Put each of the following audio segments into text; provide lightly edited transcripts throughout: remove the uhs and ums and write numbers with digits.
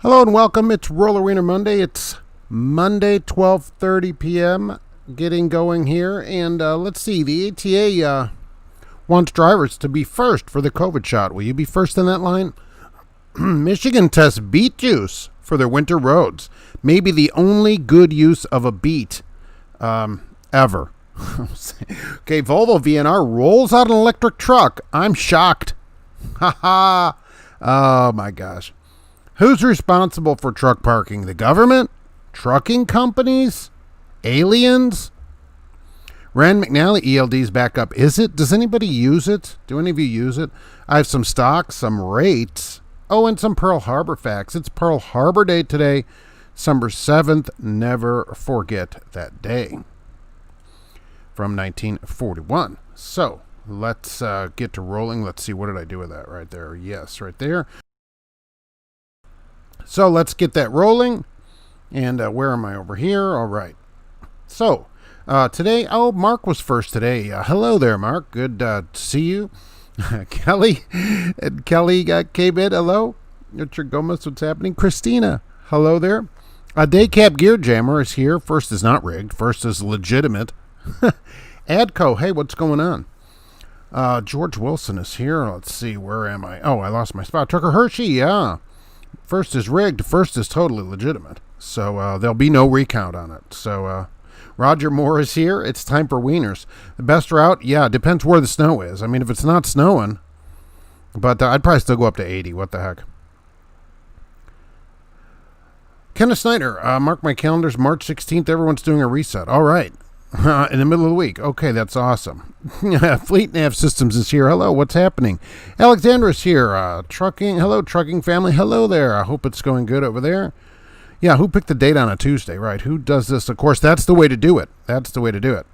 Hello and welcome. It's Roller Wiener Monday. It's Monday, 12:30 p.m. Getting going here. And let's see. The ATA wants drivers to be first for the COVID shot. Will you be first in that line? Michigan tests beet juice for their winter roads. Maybe the only good use of a beet ever. Okay, Volvo VNR rolls out an electric truck. I'm shocked. Ha ha. Oh my gosh. Who's responsible for truck parking? The government? Trucking companies? Aliens? Rand McNally ELD's back up. Is it? Does anybody use it? Do any of you use it? I have some stocks, some rates. Oh, and some Pearl Harbor facts. It's Pearl Harbor Day today, December 7th. Never forget that day. From 1941. So, let's get to rolling. Let's see, what did I do with that right there? Yes, right there. So let's get that rolling. And where am I over here? All right. So today, Mark was first today. Hello there, Mark. Good to see you. Kelly came in. Hello. Richard Gomez, what's happening? Christina, hello there. Daycap Gear Jammer is here. First is not rigged. First is legitimate. Adco, hey, what's going on? George Wilson is here. Let's see, where am I? Oh, I lost my spot. Tucker Hershey, yeah. First is rigged. First is totally legitimate. So there'll be no recount on it. So Roger Moore is here. It's time for wieners. The best route? Yeah, it depends where the snow is. I mean, if it's not snowing, but I'd probably still go up to 80. What the heck? Kenneth Snyder, mark my calendars, March 16th. Everyone's doing a reset. All right. In the middle of the week. Okay, that's awesome. Fleet Nav Systems is here. Hello, what's happening? Alexandra's here. Trucking. Hello, trucking family. Hello there. I hope it's going good over there. Yeah, who picked the date on a Tuesday, right? Who does this? Of course, that's the way to do it. That's the way to do it.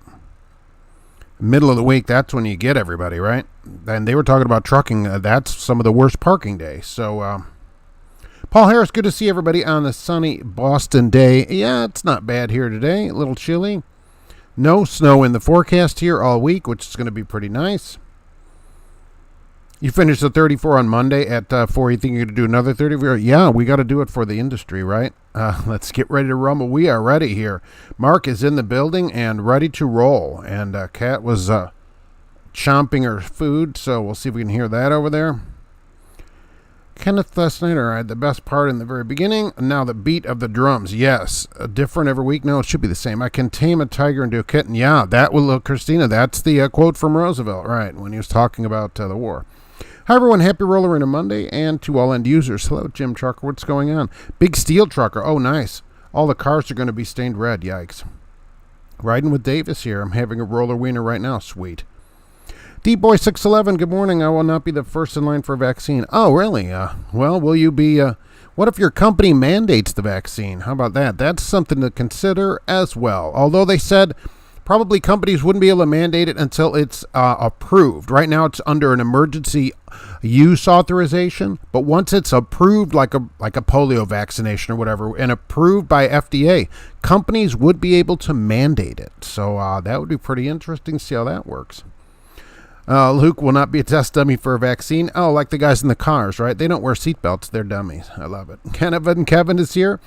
Middle of the week, that's when you get everybody, right? And they were talking about trucking. That's some of the worst parking days. So, Paul Harris, good to see everybody on the sunny Boston day. Yeah, it's not bad here today. A little chilly. No snow in the forecast here all week, which is going to be pretty nice. You finished the 34 on Monday at 4. You think you're going to do another 34? Yeah, we got to do it for the industry, right? Let's get ready to rumble. We are ready here. Mark is in the building and ready to roll. And Kat was chomping her food, so we'll see if we can hear that over there. Kenneth Snyder, I had the best part in the very beginning. Now the beat of the drums. Yes. Different every week. No, it should be the same. I can tame a tiger into a kitten. Yeah, that will look, Christina. That's the quote from Roosevelt, right, when he was talking about the war. Hi, everyone. Happy Roller in a Monday. And to all end users. Hello, Jim Trucker. What's going on? Big Steel Trucker. Oh, nice. All the cars are going to be stained red. Yikes. Riding with Davis here. I'm having a roller wiener right now. Sweet. D-Boy611, good morning. I will not be the first in line for a vaccine. Oh, really? Well, will you be... what if your company mandates the vaccine? How about that? That's something to consider as well. Although they said probably companies wouldn't be able to mandate it until it's approved. Right now it's under an emergency use authorization. But once it's approved like a polio vaccination or whatever and approved by FDA, companies would be able to mandate it. So that would be pretty interesting to see how that works. Luke will not be a test dummy for a vaccine. Oh, like the guys in the cars, right? They don't wear seatbelts. They're dummies. I love it. Kevin is here.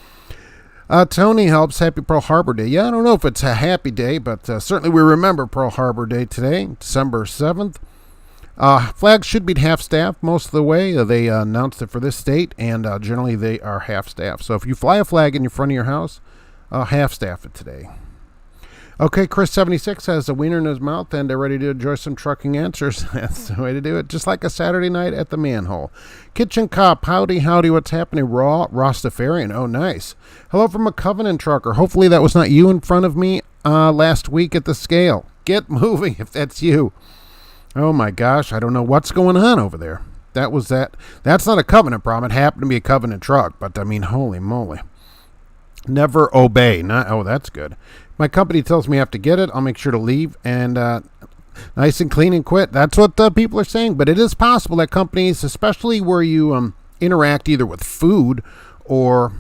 Tony helps. Happy Pearl Harbor Day. Yeah, I don't know if it's a happy day, but certainly we remember Pearl Harbor Day today, December 7th. Flags should be half-staff most of the way. They announced it for this state, and generally they are half-staff. So if you fly a flag in front of your house, half-staff it today. Okay, Chris76 has a wiener in his mouth and they're ready to enjoy some trucking answers. That's the way to do it, just like a Saturday night at the manhole. Kitchen Cop, howdy, what's happening? Raw Rastafarian, oh, nice. Hello from a Covenant trucker. Hopefully that was not you in front of me last week at the scale. Get moving if that's you. Oh, my gosh, I don't know what's going on over there. That's not a Covenant problem. It happened to be a Covenant truck, but I mean, holy moly. Never obey. Oh, that's good. My company tells me I have to get it. I'll make sure to leave and nice and clean and quit. That's what people are saying. But it is possible that companies, especially where you interact either with food or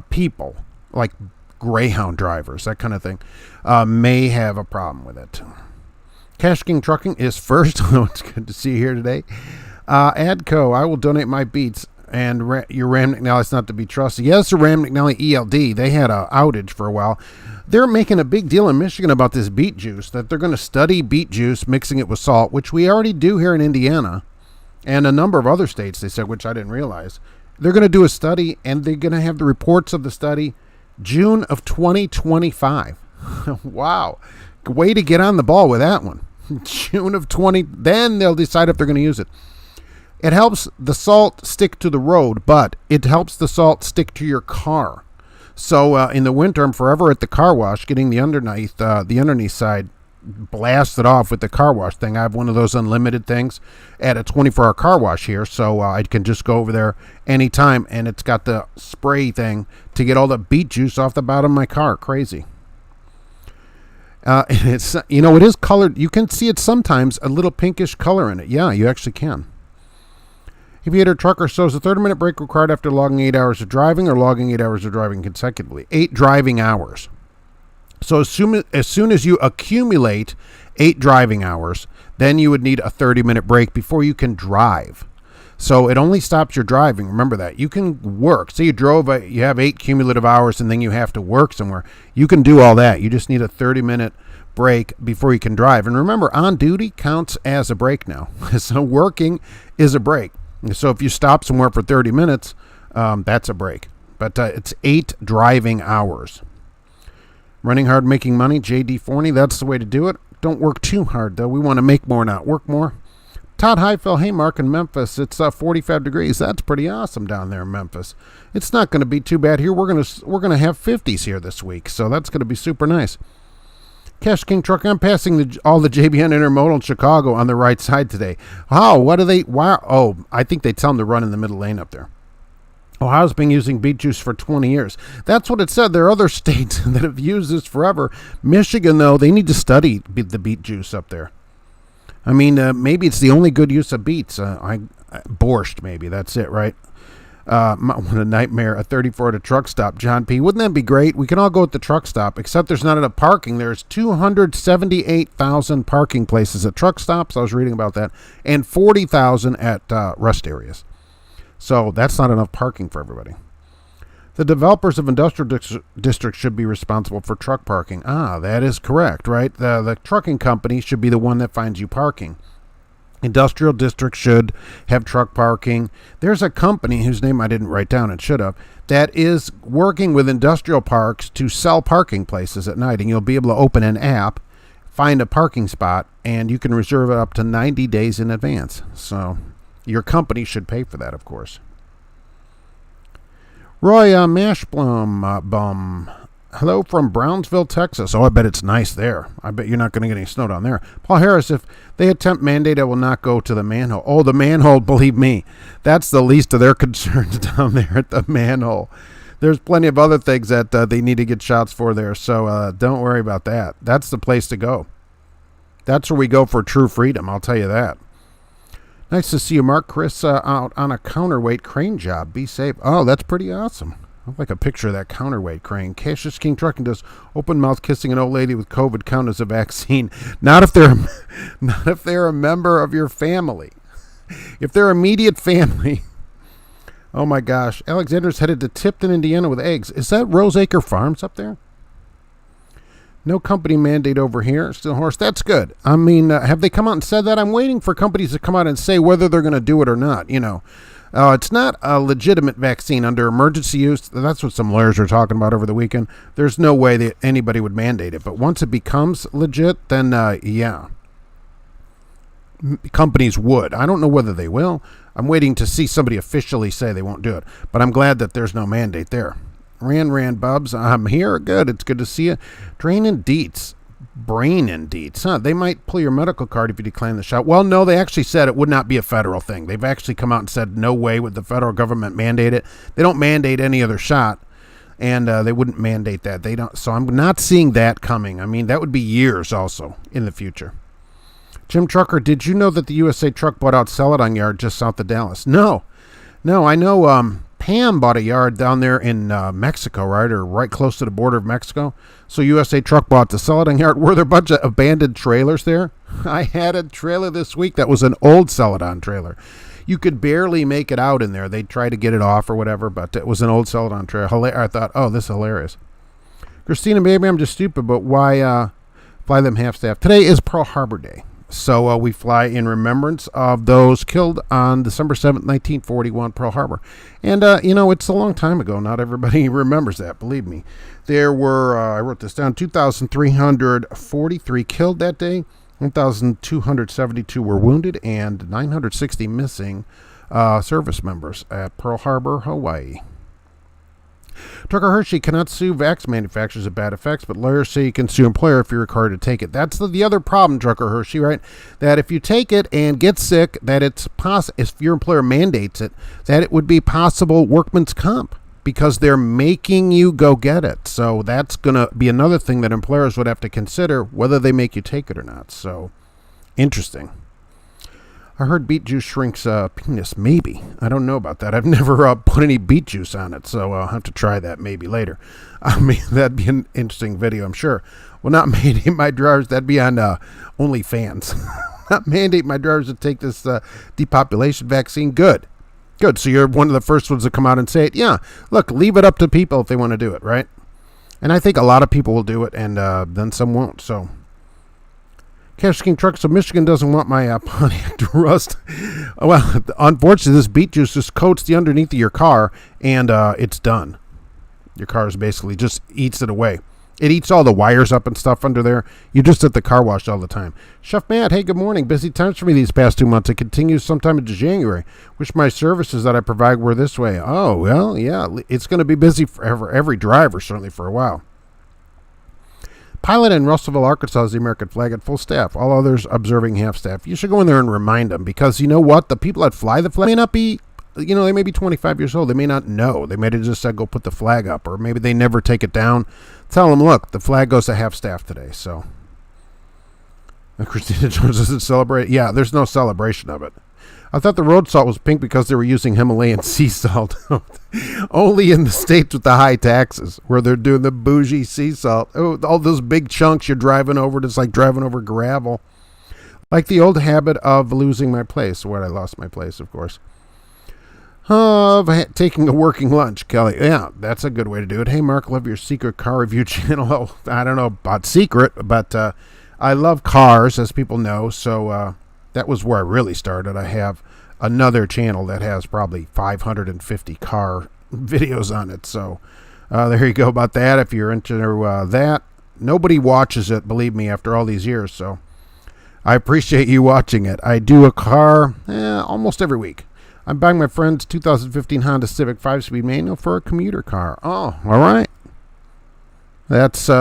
people, like Greyhound drivers, that kind of thing, may have a problem with it. Cash King Trucking is first. It's good to see you here today. Adco, I will donate my beats. and your Ram McNally is not to be trusted. Yes, the Ram McNally ELD, they had an outage for a while. They're making a big deal in Michigan about this beet juice, that they're going to study beet juice, mixing it with salt, which we already do here in Indiana and a number of other states, they said, which I didn't realize. They're going to do a study, and they're going to have the reports of the study June of 2025. Wow. Way to get on the ball with that one. June of 20, then they'll decide if they're going to use it. It helps the salt stick to the road, but it helps the salt stick to your car. So in the winter, I'm forever at the car wash getting the underneath side blasted off with the car wash thing. I have one of those unlimited things at a 24-hour car wash here, so I can just go over there anytime, and it's got the spray thing to get all the beet juice off the bottom of my car. Crazy. It's, it is colored. You can see it sometimes, a little pinkish color in it. Yeah, you actually can. Aviator Trucker shows a 30-minute break required after logging 8 hours of driving or logging 8 hours of driving consecutively. 8 driving hours. So as soon as you accumulate 8 driving hours, then you would need a 30-minute break before you can drive. So it only stops your driving. Remember that. You can work. Say you have 8 cumulative hours and then you have to work somewhere. You can do all that. You just need a 30-minute break before you can drive. And remember, on duty counts as a break now. So working is a break. So if you stop somewhere for 30 minutes, that's a break. But it's 8 driving hours. Running hard, making money, JD Forney, that's the way to do it. Don't work too hard, though. We want to make more, not work more. Todd Heifel, hey, Mark, in Memphis, it's 45 degrees. That's pretty awesome down there in Memphis. It's not going to be too bad here. We're gonna have 50s here this week, so that's going to be super nice. Cash King Truck, I'm passing all the JBN Intermodal in Chicago on the right side today. Oh, what do they? Why? Oh, I think they tell them to run in the middle lane up there. Ohio's been using beet juice for 20 years. That's what it said. There are other states that have used this forever. Michigan, though, they need to study the beet juice up there. I mean, maybe it's the only good use of beets. Borscht, maybe. That's it, right? What a nightmare. A 34 at a truck stop. John P. Wouldn't that be great? We can all go at the truck stop, except there's not enough parking. There's 278,000 parking places at truck stops. I was reading about that. And 40,000 at rest areas. So that's not enough parking for everybody. The developers of industrial districts should be responsible for truck parking. That is correct, right? The trucking company should be the one that finds you parking. Industrial districts should have truck parking. There's a company whose name I didn't write down and should have, that is working with industrial parks to sell parking places at night. And you'll be able to open an app, find a parking spot, and you can reserve it up to 90 days in advance. So your company should pay for that, of course. Roy Mashblum, hello from Brownsville, Texas. Oh, I bet it's nice there. I bet you're not going to get any snow down there. Paul Harris, if they attempt mandate, I will not go to the manhole. Oh, the manhole, believe me, that's the least of their concerns down there at the manhole. There's plenty of other things that they need to get shots for there, so don't worry about that. That's the place to go. That's where we go for true freedom, I'll tell you that. Nice to see you, Mark. Chris out on a counterweight crane job. Be safe. Oh, that's pretty awesome. I'd like a picture of that counterweight crane. Cassius King Trucking does open mouth kissing an old lady with COVID count as a vaccine. Not if they're a member of your family. If they're immediate family. Oh my gosh. Alexander's headed to Tipton, Indiana with eggs. Is that Roseacre Farms up there? No company mandate over here. Still horse. That's good. I mean, have they come out and said that? I'm waiting for companies to come out and say whether they're going to do it or not. It's not a legitimate vaccine under emergency use. That's what some lawyers were talking about over the weekend. There's no way that anybody would mandate it. But once it becomes legit, then, yeah. Companies would. I don't know whether they will. I'm waiting to see somebody officially say they won't do it. But I'm glad that there's no mandate there. Rand Bubs, I'm here. Good. It's good to see you. Brain and Deets. They might pull your medical card if you decline the shot. Well, no, they actually said it would not be a federal thing. They've actually come out and said no way would the federal government mandate it. They don't mandate any other shot, and they wouldn't mandate that. They don't. So I'm not seeing that coming. I mean, that would be years also in the future. Jim Trucker, did you know that the USA Truck bought out Celadon Yard just south of Dallas? No, I know PAM bought a yard down there in Mexico, right, or right close to the border of Mexico. So USA Truck bought the Celadon Yard. Were there a bunch of abandoned trailers there? I had a trailer this week that was an old Celadon trailer. You could barely make it out in there. They'd try to get it off or whatever, but it was an old Celadon trailer. I thought, oh, this is hilarious. Christina, maybe I'm just stupid, but why fly them half-staff? Today is Pearl Harbor Day. So we fly in remembrance of those killed on December 7th, 1941, Pearl Harbor. And, it's a long time ago. Not everybody remembers that, believe me. There were, I wrote this down, 2,343 killed that day, 1,272 were wounded, and 960 missing service members at Pearl Harbor, Hawaii. Trucker Hershey cannot sue vax manufacturers of bad effects, but lawyers say you can sue employer if you're required to take it. That's the other problem, Trucker Hershey, right? That if you take it and get sick, that it's if your employer mandates it, that it would be possible workman's comp because they're making you go get it. So that's going to be another thing that employers would have to consider, whether they make you take it or not. So interesting. I heard beet juice shrinks penis. Maybe. I don't know about that. I've never put any beet juice on it, so I'll have to try that maybe later. I mean, that'd be an interesting video, I'm sure. Well, not mandate my drivers. That'd be on OnlyFans. Not mandate my drivers to take this depopulation vaccine. Good. So you're one of the first ones to come out and say it. Yeah, look, leave it up to people if they want to do it, right? And I think a lot of people will do it, and then some won't, so... Cash King Trucks of Michigan doesn't want my Pontiac to rust. Well, unfortunately, this beet juice just coats the underneath of your car, and it's done. Your car is basically just eats it away. It eats all the wires up and stuff under there. You just at the car wash all the time. Chef Matt, hey, good morning. Busy times for me these past 2 months. It continues sometime into January. Wish my services that I provide were this way. Oh, well, yeah, it's going to be busy for every driver, certainly for a while. Pilot in Russellville, Arkansas is the American flag at full staff. All others observing half staff. You should go in there and remind them because you know what? The people that fly the flag may not be, they may be 25 years old. They may not know. They may have just said, go put the flag up, or maybe they never take it down. Tell them, look, the flag goes to half staff today. So, Christina Jones doesn't celebrate. Yeah, there's no celebration of it. I thought the road salt was pink because they were using Himalayan sea salt. Only in the states with the high taxes where they're doing the bougie sea salt. Oh, all those big chunks you're driving over. It's like driving over gravel. Like the old habit of losing my place. Where I lost my place, of course. Of taking a working lunch, Kelly. Yeah, that's a good way to do it. Hey, Mark, love your secret car review channel. Oh, I don't know about secret, but I love cars, as people know. So, that was where I really started. I have another channel that has probably 550 car videos on it. So there you go about that. If you're into that, nobody watches it, believe me, after all these years. So I appreciate you watching it. I do a car almost every week. I'm buying my friend's 2015 Honda Civic 5-speed manual for a commuter car. Oh, all right. That's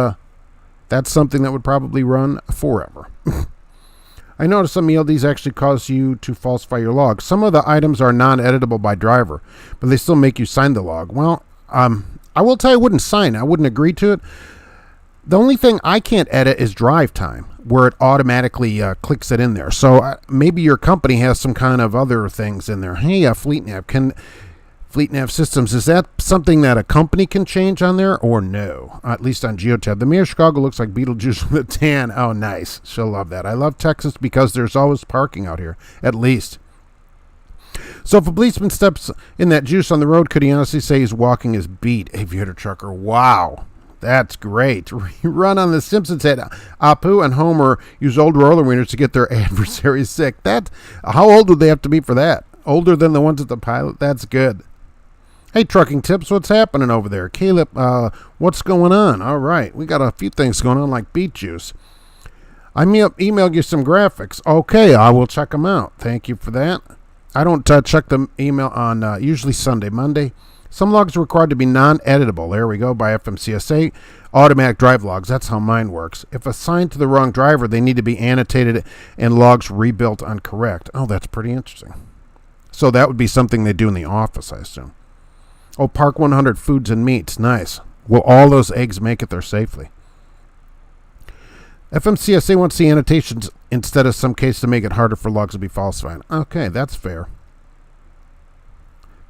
something that would probably run forever. I noticed some ELDs actually cause you to falsify your log. Some of the items are non-editable by driver, but they still make you sign the log. Well, I will tell you I wouldn't sign. I wouldn't agree to it. The only thing I can't edit is drive time, where it automatically clicks it in there. So maybe your company has some kind of other things in there. Hey, Fleet Nav Systems, is that something that a company can change on there or no? At least on Geotab. The mayor of Chicago looks like Beetlejuice with a tan. Oh, nice. She'll love that. I love Texas because there's always parking out here, at least. So if a policeman steps in that juice on the road, could he honestly say he's walking his beat? Aviator Trucker, wow. That's great. Run on The Simpsons had Apu and Homer use old roller wieners to get their adversaries sick. How old would they have to be for that? Older than the ones at the pilot? That's good. Hey, Trucking Tips, what's happening over there? Caleb, what's going on? All right, we got a few things going on like beet juice. I emailed you some graphics. Okay, I will check them out. Thank you for that. I don't check the email on usually Sunday, Monday. Some logs are required to be non-editable. There we go, by FMCSA. Automatic drive logs, that's how mine works. If assigned to the wrong driver, they need to be annotated and logs rebuilt on correct. Oh, that's pretty interesting. So that would be something they do in the office, I assume. Oh, Park 100 Foods and Meats. Nice. Will all those eggs make it there safely? FMCSA wants the annotations instead of some case to make it harder for logs to be falsified. Okay, that's fair.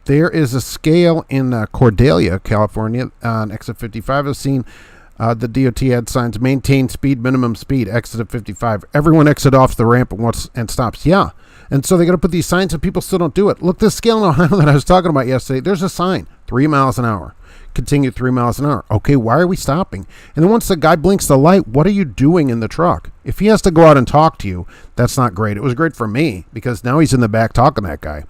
There is a scale in Cordelia, California, on exit 55. I've seen the DOT ad signs, maintain speed, minimum speed, exit of 55. Everyone exit off the ramp and stops. Yeah, And so they got to put these signs and people still don't do it. Look, this scale in Ohio that I was talking about yesterday, there's a sign, 3 miles an hour. Continue 3 miles an hour. Okay, why are we stopping? And then once the guy blinks the light, what are you doing in the truck? If he has to go out and talk to you, that's not great. It was great for me because now he's in the back talking to that guy.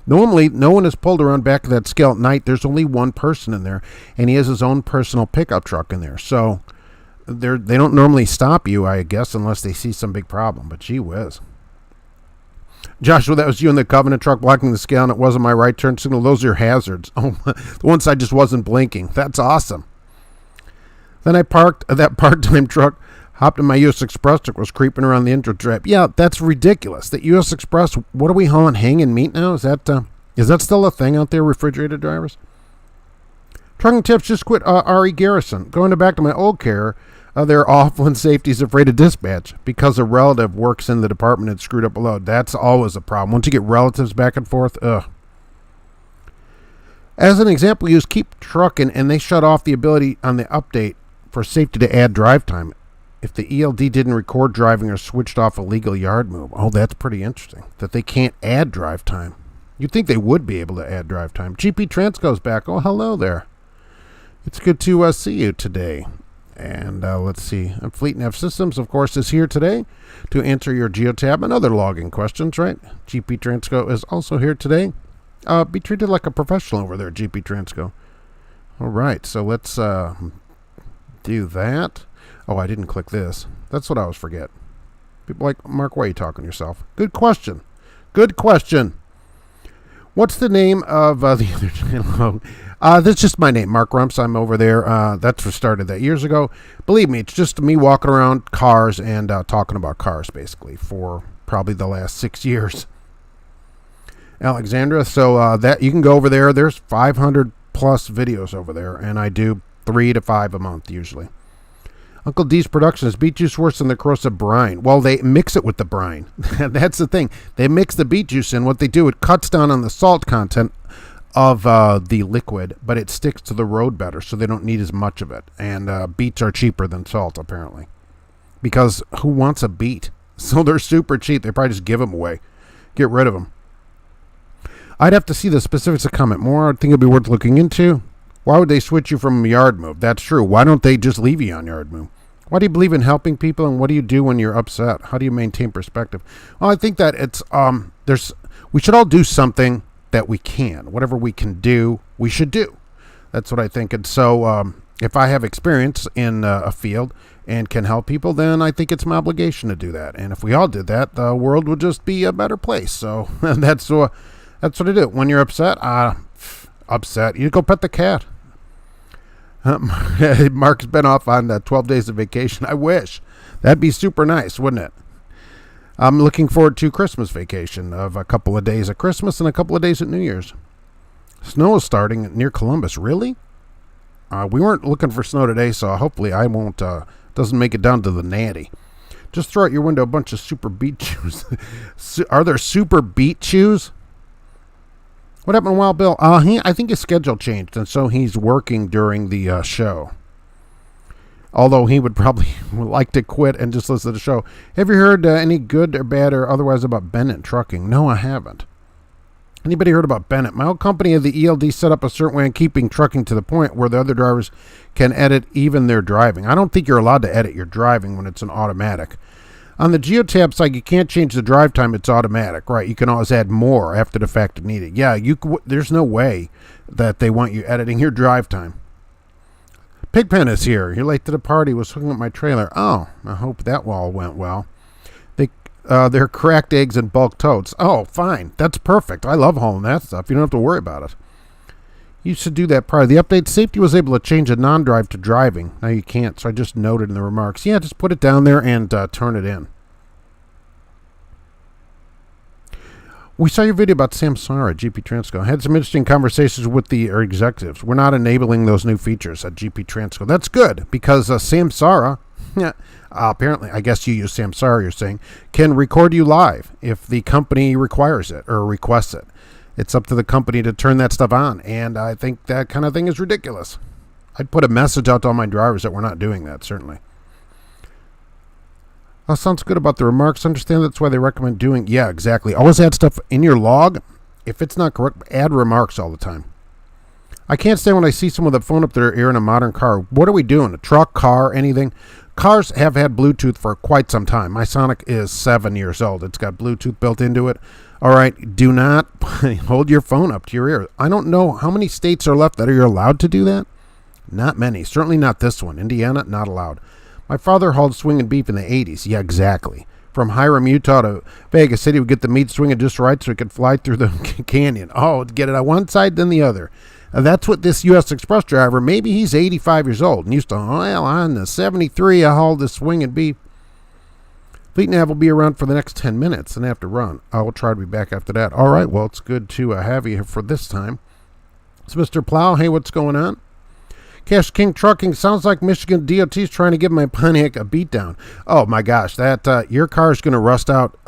Normally, no one is pulled around back of that scale at night. There's only one person in there, and he has his own personal pickup truck in there. So they don't normally stop you, I guess, unless they see some big problem. But gee whiz. Joshua, that was you in the Covenant truck blocking the scale, and it wasn't my right turn signal. Those are your hazards. Oh, the one side just wasn't blinking. That's awesome. Then I parked that part-time truck, hopped in my U.S. Express truck, was creeping around the intro trap. Yeah, that's ridiculous. That U.S. Express, what are we hauling, hanging meat now? Is that still a thing out there, refrigerated drivers? Trucking tips, just quit R.E. Garrison. Going back to my old care, they're off when safety's afraid of dispatch because a relative works in the department and screwed up a load. That's always a problem. Once you get relatives back and forth, As an example, use Keep Trucking, and they shut off the ability on the update for safety to add drive time if the ELD didn't record driving or switched off a legal yard move. Oh, that's pretty interesting, that they can't add drive time. You'd think they would be able to add drive time. GP Transco's back. Oh, hello there. It's good to see you today. And let's see. Fleet Nav Systems, of course, is here today to answer your Geotab and other logging questions, right? GP Transco is also here today. Be treated like a professional over there, GP Transco. All right, so let's do that. Oh, I didn't click this. That's what I always forget. People like, Mark, why are you talking to yourself? Good question. Good question. What's the name of the other channel? That's just my name, Mark Rumps. I'm over there. That's what started that years ago. Believe me, it's just me walking around cars and talking about cars, basically, for probably the last 6 years. Alexandra, so that you can go over there. There's 500 plus videos over there, and I do 3 to 5 a month usually. Uncle D's production is beet juice worse than the corrosive brine. Well, they mix it with the brine. That's the thing. They mix the beet juice in. What they do, it cuts down on the salt content of the liquid, but it sticks to the road better, so they don't need as much of it. And beets are cheaper than salt, apparently. Because who wants a beet? So they're super cheap. They probably just give them away. Get rid of them. I'd have to see the specifics of comment more. I think it'd be worth looking into. Why would they switch you from yard move? That's true. Why don't they just leave you on yard move? Why do you believe in helping people, and what do you do when you're upset? How do you maintain perspective? Well, I think that it's we should all do something that we can. Whatever we can do, we should do. That's what I think. And so if I have experience in a field and can help people, then I think it's my obligation to do that. And if we all did that, the world would just be a better place. So that's what I do. When you're upset, you go pet the cat. Mark's been off on 12 days of vacation. I wish. That'd be super nice, wouldn't it? I'm looking forward to Christmas vacation of a couple of days at Christmas and a couple of days at New Year's. Snow is starting near Columbus. Really? We weren't looking for snow today, so hopefully I won't. Doesn't make it down to the natty. Just throw out your window a bunch of super beet chews. Are there super beet chews? What happened to Wild Bill? I think his schedule changed, and so he's working during the show. Although he would probably like to quit and just listen to the show. Have you heard any good or bad or otherwise about Bennett Trucking? No, I haven't. Anybody heard about Bennett? My old company had the ELD set up a certain way in keeping trucking to the point where the other drivers can edit even their driving. I don't think you're allowed to edit your driving when it's an automatic. On the Geotab side, you can't change the drive time. It's automatic, right? You can always add more after the fact if needed. Yeah, there's no way that they want you editing your drive time. Pigpen is here. You're late to the party. Was hooking up my trailer. Oh, I hope that all went well. They're cracked eggs and bulk totes. Oh, fine. That's perfect. I love hauling that stuff. You don't have to worry about it. You should do that prior. The update, safety was able to change a non-drive to driving. Now you can't, so I just noted in the remarks. Yeah, just put it down there and turn it in. We saw your video about Samsara at GP Transco. I had some interesting conversations with the executives. We're not enabling those new features at GP Transco. That's good, because Samsara, apparently, I guess you use Samsara, you're saying, can record you live if the company requires it or requests it. It's up to the company to turn that stuff on, and I think that kind of thing is ridiculous. I'd put a message out to all my drivers that we're not doing that, certainly. Oh, sounds good about the remarks. Understand that's why they recommend doing. Yeah, exactly. Always add stuff in your log. If it's not correct, add remarks all the time. I can't stand when I see someone with a phone up their ear in a modern car. What are we doing? A truck, car, anything? Cars have had Bluetooth for quite some time. My Sonic is 7 years old. It's got Bluetooth built into it. All right, do not hold your phone up to your ear. I don't know how many states are left that are allowed to do that. Not many. Certainly not this one. Indiana, not allowed. My father hauled swinging beef in the 80s. Yeah, exactly. From Hiram, Utah to Vegas City, we get the meat swinging just right so we could fly through the canyon. Oh, get it on one side, then the other. That's what this U.S. Express driver, maybe he's 85 years old and used to, well, on the 73, I hauled this swinging beef. Fleet Nav will be around for the next 10 minutes and have to run. I will try to be back after that. All right, well, it's good to have you here for this time. It's Mr. Plow. Hey, what's going on? Cash King Trucking, sounds like Michigan DOT is trying to give my Pontiac a beatdown. Oh, my gosh, that your car is going to rust out,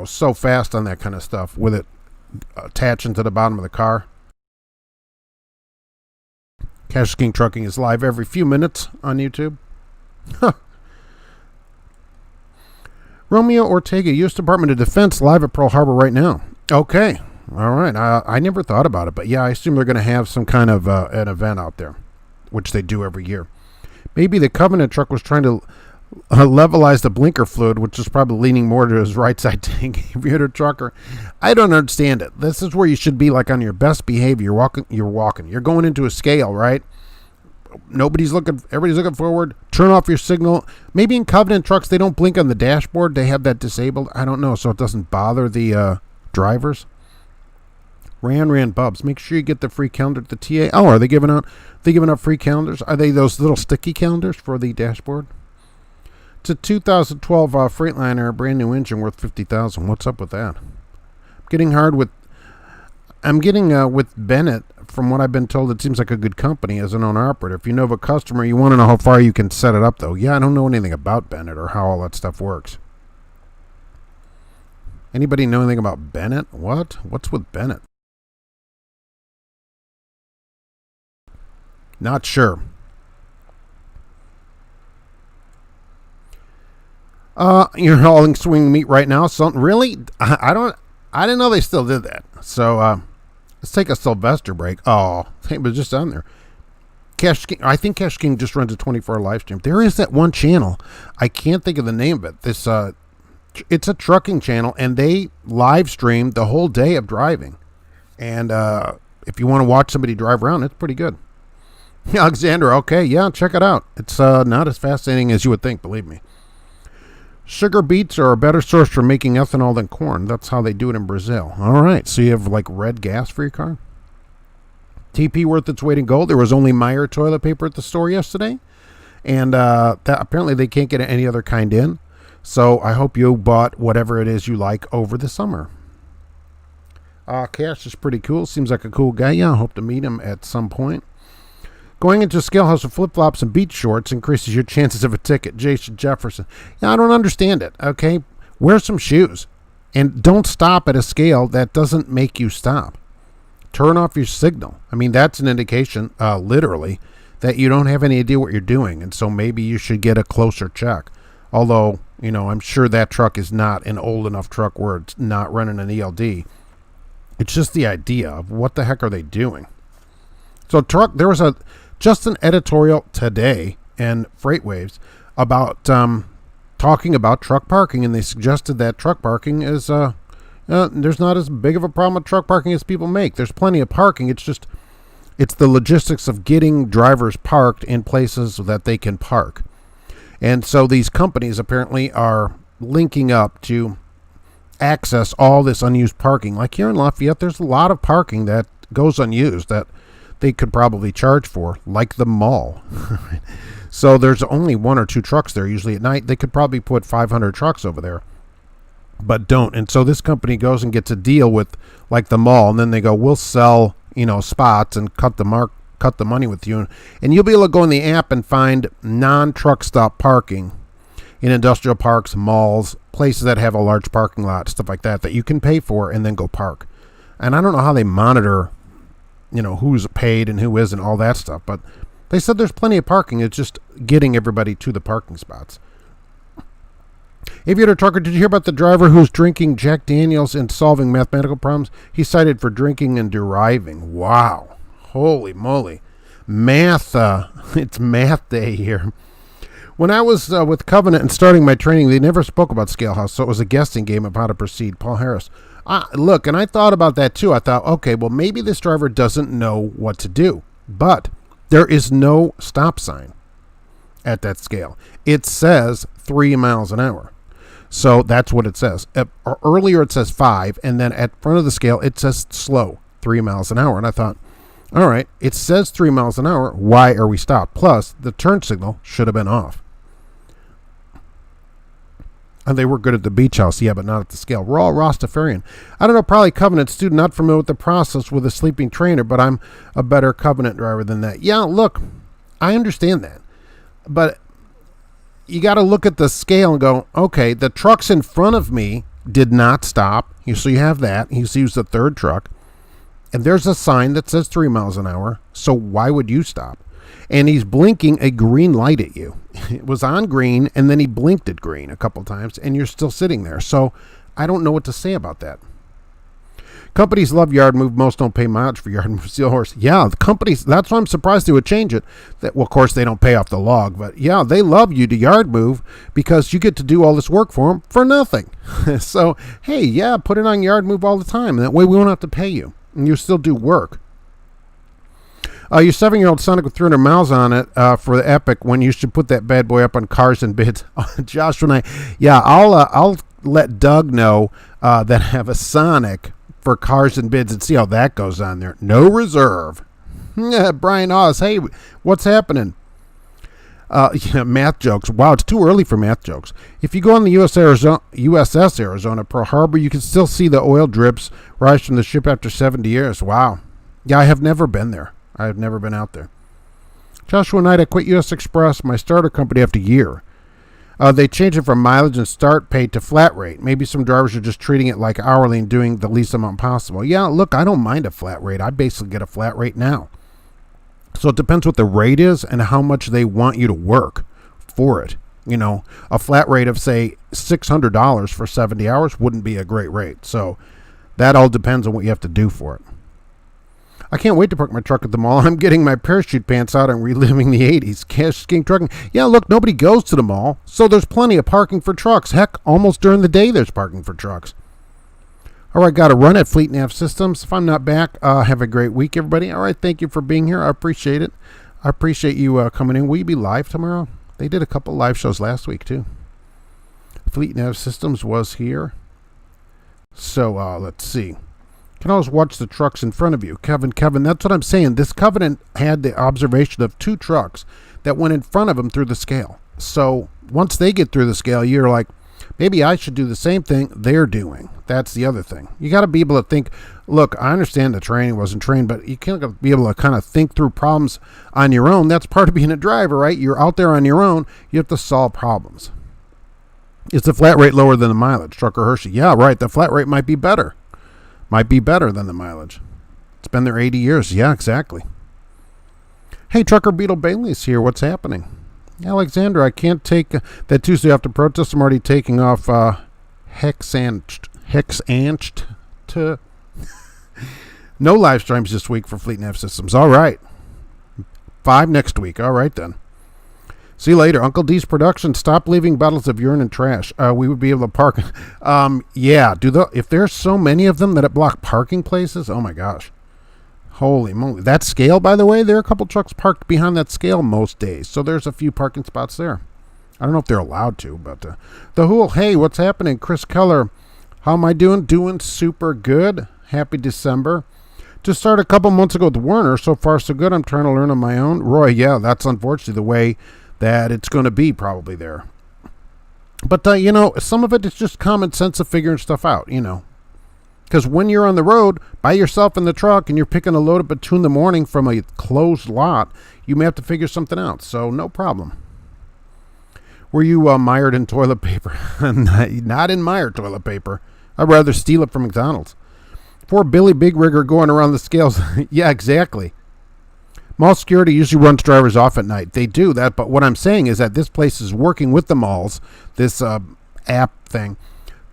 so fast on that kind of stuff with it attaching to the bottom of the car. Cash King Trucking is live every few minutes on YouTube. Romeo Ortega, U.S. Department of Defense, live at Pearl Harbor right now. Okay. All right. I never thought about it, but yeah, I assume they're going to have some kind of an event out there, which they do every year. Maybe the Covenant truck was trying to levelize the blinker fluid, which is probably leaning more to his right side tank. If you're a trucker, I don't understand it. This is where you should be, like on your best behavior. You're walking. You're going into a scale, right? Everybody's looking forward. Turn off your signal. Maybe in Covenant trucks they don't blink on the dashboard. They have that disabled. I don't know, so it doesn't bother the drivers. Ran Bubs. Make sure you get the free calendar at the TA. Oh, are they giving out free calendars? Are they those little sticky calendars for the dashboard? It's a 2012 Freightliner, brand new engine worth $50,000. What's up with that? I'm getting with Bennett. From what I've been told, it seems like a good company as an owner-operator. If you know of a customer, you want to know how far you can set it up, though. Yeah, I don't know anything about Bennett or how all that stuff works. Anybody know anything about Bennett? What? What's with Bennett? Not sure. You're hauling swing meat right now. Something really? I didn't know they still did that. So, let's take a Sylvester break. Oh, it was just on there. Cash King, I think Cash King just runs a 24-hour live stream. There is that one channel. I can't think of the name of it. It's a trucking channel, and they live stream the whole day of driving. And if you want to watch somebody drive around, it's pretty good. Alexander, okay, yeah, check it out. It's not as fascinating as you would think, believe me. Sugar beets are a better source for making ethanol than corn. That's how they do it in Brazil. All right, so you have like red gas for your car? TP worth its weight in gold. There was only Meyer toilet paper at the store yesterday, and apparently they can't get any other kind in. So I hope you bought whatever it is you like over the summer. Cash is pretty cool. Seems like a cool guy. Yeah, I hope to meet him at some point. Going into a scale house with flip-flops and beach shorts increases your chances of a ticket. Jason Jefferson. Yeah, I don't understand it, okay? Wear some shoes. And don't stop at a scale that doesn't make you stop. Turn off your signal. I mean, that's an indication, literally, that you don't have any idea what you're doing. And so maybe you should get a closer check. Although, I'm sure that truck is not an old enough truck where it's not running an ELD. It's just the idea of what the heck are they doing? So there was just an editorial today in FreightWaves about talking about truck parking, and they suggested that truck parking is there's not as big of a problem with truck parking as people make. There's plenty of parking. It's the logistics of getting drivers parked in places that they can park. And so these companies apparently are linking up to access all this unused parking. Like here in Lafayette, there's a lot of parking that goes unused that they could probably charge for, like the mall. So there's only one or two trucks there usually at night. They could probably put 500 trucks over there, but don't. And so this company goes and gets a deal with like the mall, and then they go, we'll sell, spots and cut the money with you. And you'll be able to go in the app and find non-truck stop parking in industrial parks, malls, places that have a large parking lot, stuff like that you can pay for and then go park. And I don't know how they monitor who's paid and who isn't, all that stuff. But they said there's plenty of parking. It's just getting everybody to the parking spots. Aviator Trucker, did you hear about the driver who's drinking Jack Daniels and solving mathematical problems? He's cited for drinking and driving. Wow. Holy moly. Math, it's math day here. When I was with Covenant and starting my training, they never spoke about Scalehouse, so it was a guessing game of how to proceed. Paul Harris. Look, and I thought about that too. I thought, okay, well, maybe this driver doesn't know what to do. But there is no stop sign at that scale. It says 3 miles an hour. So that's what it says. Earlier it says 5, and then at front of the scale it says slow, 3 miles an hour. And I thought, all right, it says 3 miles an hour. Why are we stopped? Plus, the turn signal should have been off. And they were good at the beach house, yeah, but not at the scale. We're all Rastafarian. I don't know, probably Covenant student, not familiar with the process with a sleeping trainer, but I'm a better Covenant driver than that. Yeah, look, I understand that. But you got to look at the scale and go, okay, the trucks in front of me did not stop. So you have that. He's used the third truck. And there's a sign that says 3 miles an hour. So why would you stop? And he's blinking a green light at you. It was on green, and then he blinked at green a couple times, and you're still sitting there. So I don't know what to say about that. Companies love yard move. Most don't pay mileage for yard move. Steel horse. Yeah, the companies, that's why I'm surprised they would change it. Well, of course, they don't pay off the log, but yeah, they love you to yard move because you get to do all this work for them for nothing. So, hey, yeah, put it on yard move all the time. That way we won't have to pay you, and you still do work. Your 7-year-old Sonic with 300 miles on it for the Epic when you should put that bad boy up on Cars and Bids. Josh and I, yeah, I'll let Doug know that I have a Sonic for Cars and Bids and see how that goes on there. No reserve. Brian Oz, hey, what's happening? Math jokes. Wow, it's too early for math jokes. If you go on the USS Arizona Pearl Harbor, you can still see the oil drips rise from the ship after 70 years. Wow. Yeah, I have never been there. I have never been out there. Joshua Knight, I quit U.S. Express, my starter company, after a year. They changed it from mileage and start pay to flat rate. Maybe some drivers are just treating it like hourly and doing the least amount possible. Yeah, look, I don't mind a flat rate. I basically get a flat rate now. So it depends what the rate is and how much they want you to work for it. You know, a flat rate of, say, $600 for 70 hours wouldn't be a great rate. So that all depends on what you have to do for it. I can't wait to park my truck at the mall. I'm getting my parachute pants out and reliving the 80s. Cash King Trucking. Yeah, look, nobody goes to the mall, so there's plenty of parking for trucks. Heck, almost during the day there's parking for trucks. All right, got to run at Fleet Nav Systems. If I'm not back, have a great week, everybody. All right, thank you for being here. I appreciate it. I appreciate you coming in. Will you be live tomorrow? They did a couple live shows last week, too. Fleet Nav Systems was here. So, let's see. Can always watch the trucks in front of you. Kevin, that's what I'm saying. This Covenant had the observation of 2 trucks that went in front of them through the scale. So once they get through the scale, you're like, maybe I should do the same thing they're doing. That's the other thing. You got to be able to think, look, I understand the training wasn't trained, but you can't be able to kind of think through problems on your own. That's part of being a driver, right? You're out there on your own. You have to solve problems. Is the flat rate lower than the mileage? Trucker Hershey. Yeah, right. The flat rate might be better. Might be better than the mileage. It's been there 80 years. Yeah, exactly. Hey, Trucker Beetle Bailey's here. What's happening? Alexander, I can't take that Tuesday off to protest. I'm already taking off Hexanched to no live streams this week for Fleet Nav Systems. All right. 5 next week. All right, then. See you later. Uncle D's Production. Stop leaving bottles of urine and trash. We would be able to park. Yeah. If there's so many of them that it block parking places, oh my gosh. Holy moly. That scale, by the way, there are a couple trucks parked behind that scale most days. So there's a few parking spots there. I don't know if they're allowed to, but the Hool. Hey, what's happening? Chris Keller. How am I doing? Doing super good. Happy December. Just started a couple months ago with Werner. So far, so good. I'm trying to learn on my own. Roy, yeah, that's unfortunately the way that it's going to be probably there. But, some of it is just common sense of figuring stuff out, Because when you're on the road by yourself in the truck and you're picking a load up at 2 in the morning from a closed lot, you may have to figure something out. So no problem. Were you mired in toilet paper? Not in mired toilet paper. I'd rather steal it from McDonald's. Poor Billy Big Rigger going around the scales. Yeah, exactly. Mall security usually runs drivers off at night. They do that, but what I'm saying is that this place is working with the malls, this app thing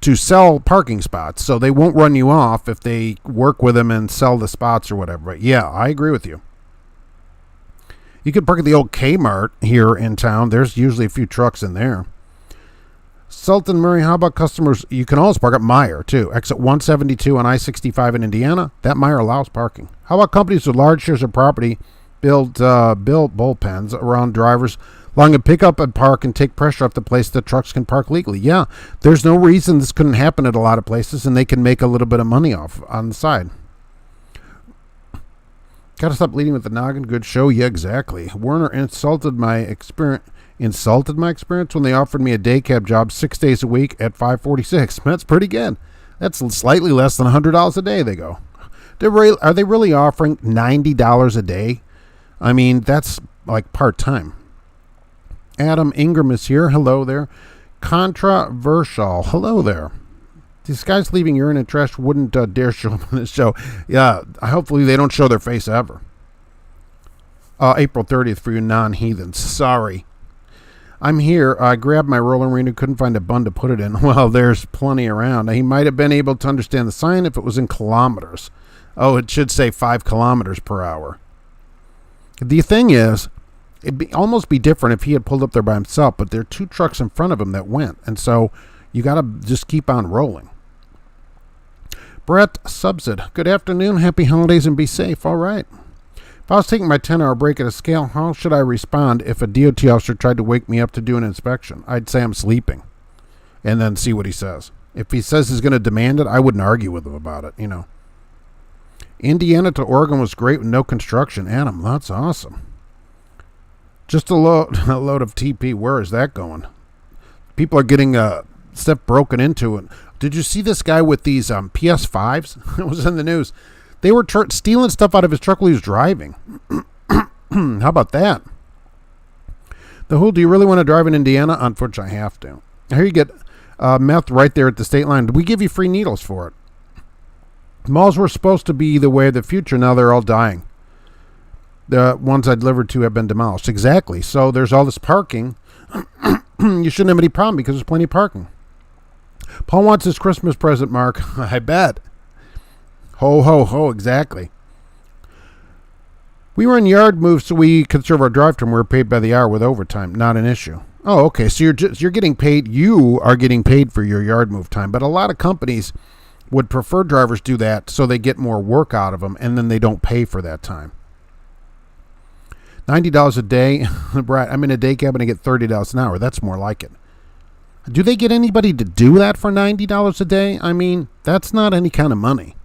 to sell parking spots. So they won't run you off if they work with them and sell the spots or whatever. But yeah, I agree with you. You could park at the old Kmart here in town. There's usually a few trucks in there. Sultan Murray, how about customers? You can always park at Meyer, too. Exit 172 on I-65 in Indiana. That Meyer allows parking. How about companies with large shares of property build bullpens around drivers, allowing them to pick up and park and take pressure off the place that trucks can park legally? Yeah, there's no reason this couldn't happen at a lot of places, and they can make a little bit of money off on the side. Gotta stop leading with the noggin. Good show. Yeah, exactly. Werner insulted my experience when they offered me a day cab job 6 days a week at $5.46. That's pretty good. That's slightly less than $100 a day, they go. Are they really offering $90 a day? I mean, that's like part-time. Adam Ingram is here. Hello there. Controversial. Hello there. These guys leaving urine and trash wouldn't dare show up on this show. Yeah, hopefully they don't show their face ever. April 30th for you non-heathens. Sorry. I'm here. I grabbed my roller marine, couldn't find a bun to put it in. Well, there's plenty around. He might have been able to understand the sign if it was in kilometers. Oh, it should say 5 kilometers per hour. The thing is, it'd almost be different if he had pulled up there by himself, but there are 2 trucks in front of him that went, and so you got to just keep on rolling. Brett Subsid, good afternoon, happy holidays, and be safe. All right. If I was taking my 10-hour break at a scale, how should I respond if a DOT officer tried to wake me up to do an inspection? I'd say I'm sleeping and then see what he says. If he says he's going to demand it, I wouldn't argue with him about it, you know. Indiana to Oregon was great with no construction. Adam, that's awesome. Just a load of TP. Where is that going? People are getting stuff broken into it. Did you see this guy with these PS5s? It was in the news. They were stealing stuff out of his truck while he was driving. How about that? The who, do you really want to drive in Indiana? Unfortunately, I have to. Here you get meth right there at the state line. We give you free needles for it. Malls were supposed to be the way of the future. Now they're all dying. The ones I delivered to have been demolished. Exactly. So there's all this parking. You shouldn't have any problem because there's plenty of parking. Paul wants his Christmas present, Mark. I bet. Ho, ho, ho. Exactly. We were in yard moves so we could serve our drive time. We were paid by the hour with overtime. Not an issue. Oh, okay. So you're getting paid. You are getting paid for your yard move time. But a lot of companies would prefer drivers do that so they get more work out of them, and then they don't pay for that time. $90 a day. Brad, I'm in a day cab and I get $30 an hour. That's more like it. Do they get anybody to do that for $90 a day? I mean, that's not any kind of money.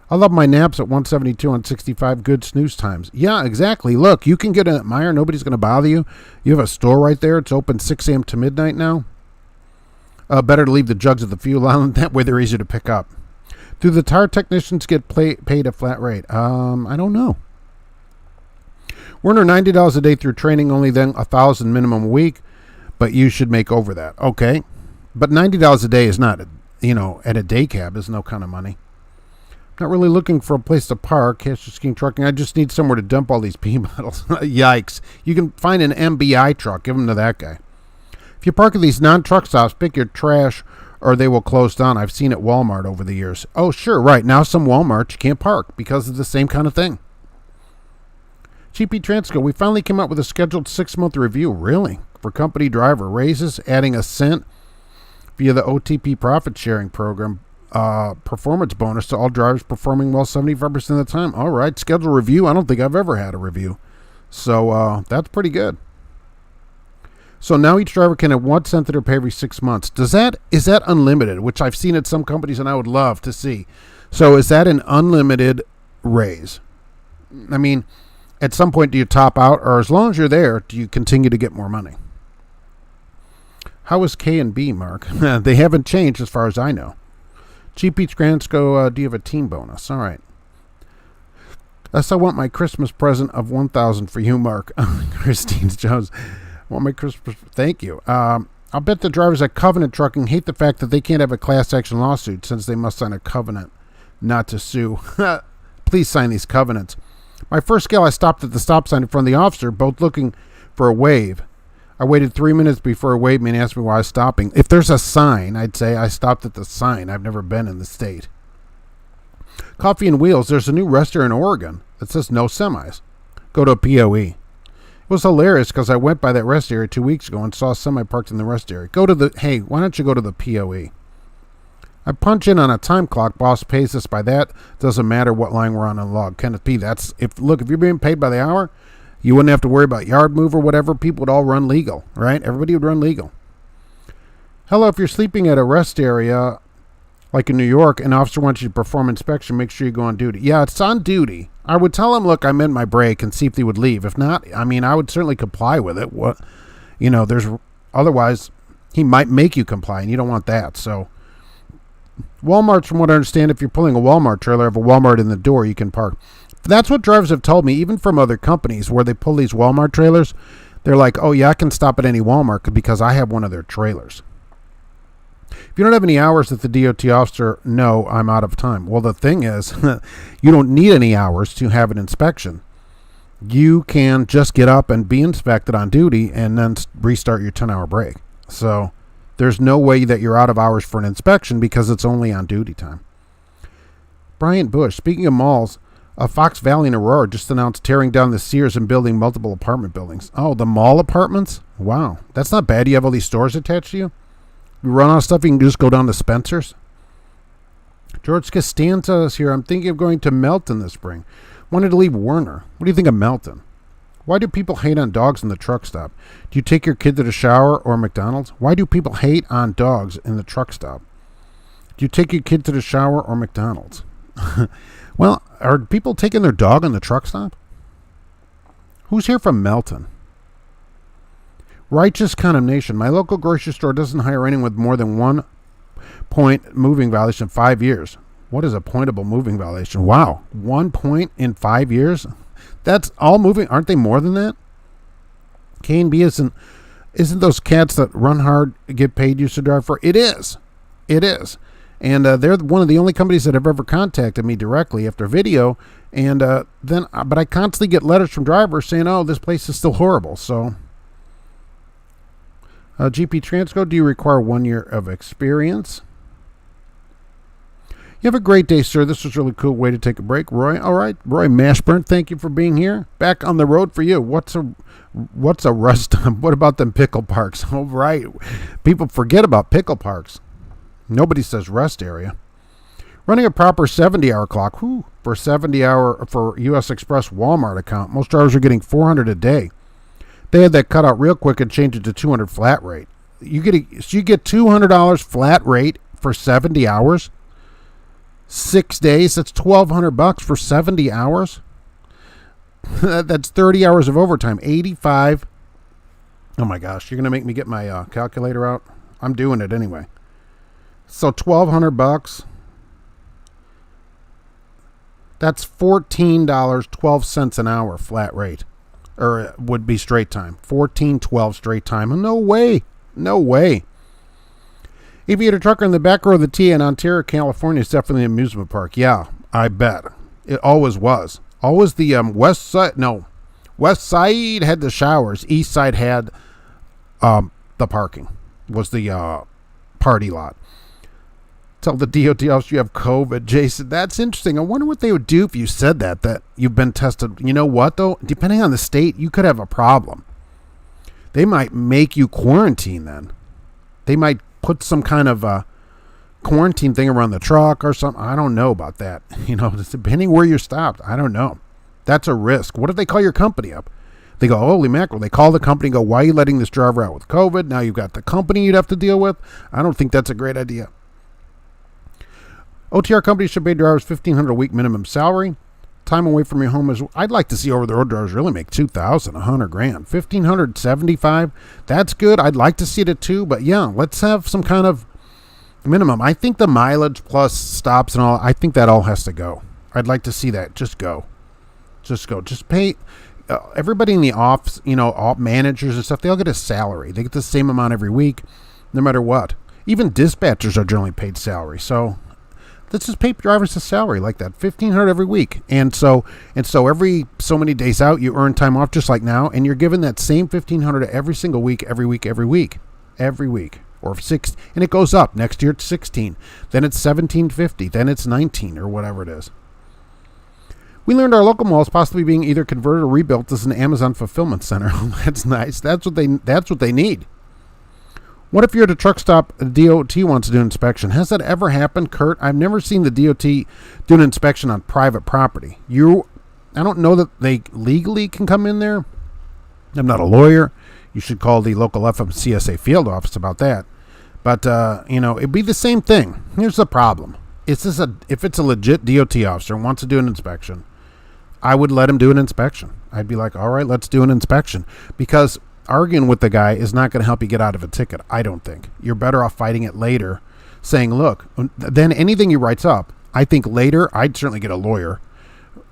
I love my naps at 172 on 65. Good snooze times. Yeah, exactly. Look, you can get in at Meyer. Nobody's going to bother you. You have a store right there. It's open 6 a.m. to midnight now. Better to leave the jugs at the fuel island. That way they're easier to pick up. Do the tire technicians get paid a flat rate? I don't know. Werner, $90 a day through training, only then $1,000 minimum a week, but you should make over that. Okay. But $90 a day is not, at a day cab is no kind of money. Not really looking for a place to park. Schuster Trucking. I just need somewhere to dump all these pea bottles. Yikes. You can find an MBI truck. Give them to that guy. If you park at these non-truck stops, pick your trash or they will close down. I've seen at Walmart over the years. Oh, sure. Right. Now some Walmarts you can't park because of the same kind of thing. GP Transco. We finally came up with a scheduled 6-month review. Really? For company driver raises, adding a cent via the OTP profit sharing program. Performance bonus to all drivers performing well 75% of the time. All right, schedule review. I don't think I've ever had a review. So that's pretty good. So now each driver can have 1 cent that they're paid every 6 months. Is that unlimited, which I've seen at some companies and I would love to see. So is that an unlimited raise? I mean, at some point do you top out, or as long as you're there, do you continue to get more money? How is K and B, Mark? They haven't changed as far as I know. GP Transco, do you have a team bonus? All right. Thus, I want my Christmas present of $1,000 for you, Mark. Christine Jones. I want my Christmas. Thank you. I'll bet the drivers at Covenant Trucking hate the fact that they can't have a class action lawsuit since they must sign a covenant not to sue. Please sign these covenants. My first scale, I stopped at the stop sign in front of the officer, both looking for a wave. I waited 3 minutes before he waved me and asked me why I was stopping. If there's a sign, I'd say I stopped at the sign. I've never been in the state. Coffee and Wheels. There's a new rest area in Oregon that says no semis. Go to a POE. It was hilarious because I went by that rest area 2 weeks ago and saw a semi parked in the rest area. Hey, why don't you go to the POE? I punch in on a time clock. Boss pays us by that. Doesn't matter what line we're on log. Kenneth P. If you're being paid by the hour, you wouldn't have to worry about yard move or whatever. People would all run legal, right? Everybody would run legal. Hello, if you're sleeping at a rest area, like in New York, an officer wants you to perform inspection, make sure you go on duty. Yeah, it's on duty. I would tell him, look, I'm in my break and see if they would leave. If not, I would certainly comply with it. Otherwise, he might make you comply, and you don't want that. So, Walmart's, from what I understand, if you're pulling a Walmart trailer, have a Walmart in the door, you can park. That's what drivers have told me, even from other companies where they pull these Walmart trailers. They're like, oh, yeah, I can stop at any Walmart because I have one of their trailers. If you don't have any hours that the DOT officer, no, I'm out of time. Well, the thing is, you don't need any hours to have an inspection. You can just get up and be inspected on duty and then restart your 10-hour break. So there's no way that you're out of hours for an inspection because it's only on duty time. Brian Bush, speaking of malls, Fox Valley and Aurora just announced tearing down the Sears and building multiple apartment buildings. Oh, the mall apartments? Wow. That's not bad. You have all these stores attached to you? You run out of stuff, you can just go down to Spencer's. George Costanza is here. I'm thinking of going to Melton this spring. Wanted to leave Werner. What do you think of Melton? Why do people hate on dogs in the truck stop? Do you take your kid to the shower or McDonald's? Why do people hate on dogs in the truck stop? Do you take your kid to the shower or McDonald's? Well, are people taking their dog in the truck stop? Who's here from Melton? Righteous condemnation. My local grocery store doesn't hire anyone with more than 1 point moving violation in 5 years. What is a pointable moving violation? Wow. 1 point in 5 years? That's all moving. Aren't they more than that? K&B isn't those cats that run hard, get paid, used to drive for? It is. It is. And they're one of the only companies that have ever contacted me directly after video. And but I constantly get letters from drivers saying, oh, this place is still horrible. So, GP Transco, do you require 1 year of experience? You have a great day, sir. This was a really cool way to take a break. Roy, all right. Roy Mashburn, thank you for being here. Back on the road for you. What's a rest? What about them pickle parks? All right. People forget about pickle parks. Nobody says rest area. Running a proper 70-hour clock for 70-hour for U.S. Express Walmart account. Most drivers are getting $400 a day. They had that cut out real quick and changed it to $200 flat rate. You get $200 flat rate for 70 hours. 6 days. That's $1,200 for 70 hours. That's 30 hours of overtime. 85. Oh my gosh! You're gonna make me get my calculator out. I'm doing it anyway. So $1,200. That's $14.12 an hour flat rate, or it would be straight time. $14.12 straight time. No way. No way. Aviator Trucker in the back row of the T in Ontario, California is definitely an amusement park. Yeah, I bet. It always was. Always the west side. No, west side had the showers. East side had the parking. Was the party lot. Tell the DOT officer you have COVID. Jason, that's interesting. I wonder what they would do if you said that you've been tested. You know what, though? Depending on the state, you could have a problem. They might make you quarantine then. They might put some kind of quarantine thing around the truck or something. I don't know about that. Depending where you're stopped. I don't know. That's a risk. What if they call your company up? They go, holy mackerel. They call the company and go, why are you letting this driver out with COVID? Now you've got the company you'd have to deal with. I don't think that's a great idea. OTR companies should pay drivers $1,500 a week minimum salary. Time away from your home is. I'd like to see over-the-road drivers really make $2,000, $100,000, $1,575. That's good. I'd like to see it at $2,000, but yeah, let's have some kind of minimum. I think the mileage plus stops and all. I think that all has to go. I'd like to see that. Just go. Just pay. Everybody in the office, all managers and stuff, they all get a salary. They get the same amount every week, no matter what. Even dispatchers are generally paid salary. So Let's just pay drivers a salary like that, $1,500 every week, and so every so many days out you earn time off just like now, and you're given that same $1,500 every single week, every week, or 6, and it goes up. Next year it's 16, then it's $1,750, then it's 19 or whatever it is. We learned our local mall is possibly being either converted or rebuilt as an Amazon fulfillment center. That's nice. That's what they need. What if you're at a truck stop, the DOT wants to do an inspection? Has that ever happened, Kurt? I've never seen the DOT do an inspection on private property. I don't know that they legally can come in there. I'm not a lawyer. You should call the local FMCSA field office about that. But, it'd be the same thing. Here's the problem. If it's a legit DOT officer and wants to do an inspection, I would let him do an inspection. I'd be like, all right, let's do an inspection. Because arguing with the guy is not going to help you get out of a ticket, I don't think. You're better off fighting it later, saying, look, then anything he writes up, I think later, I'd certainly get a lawyer.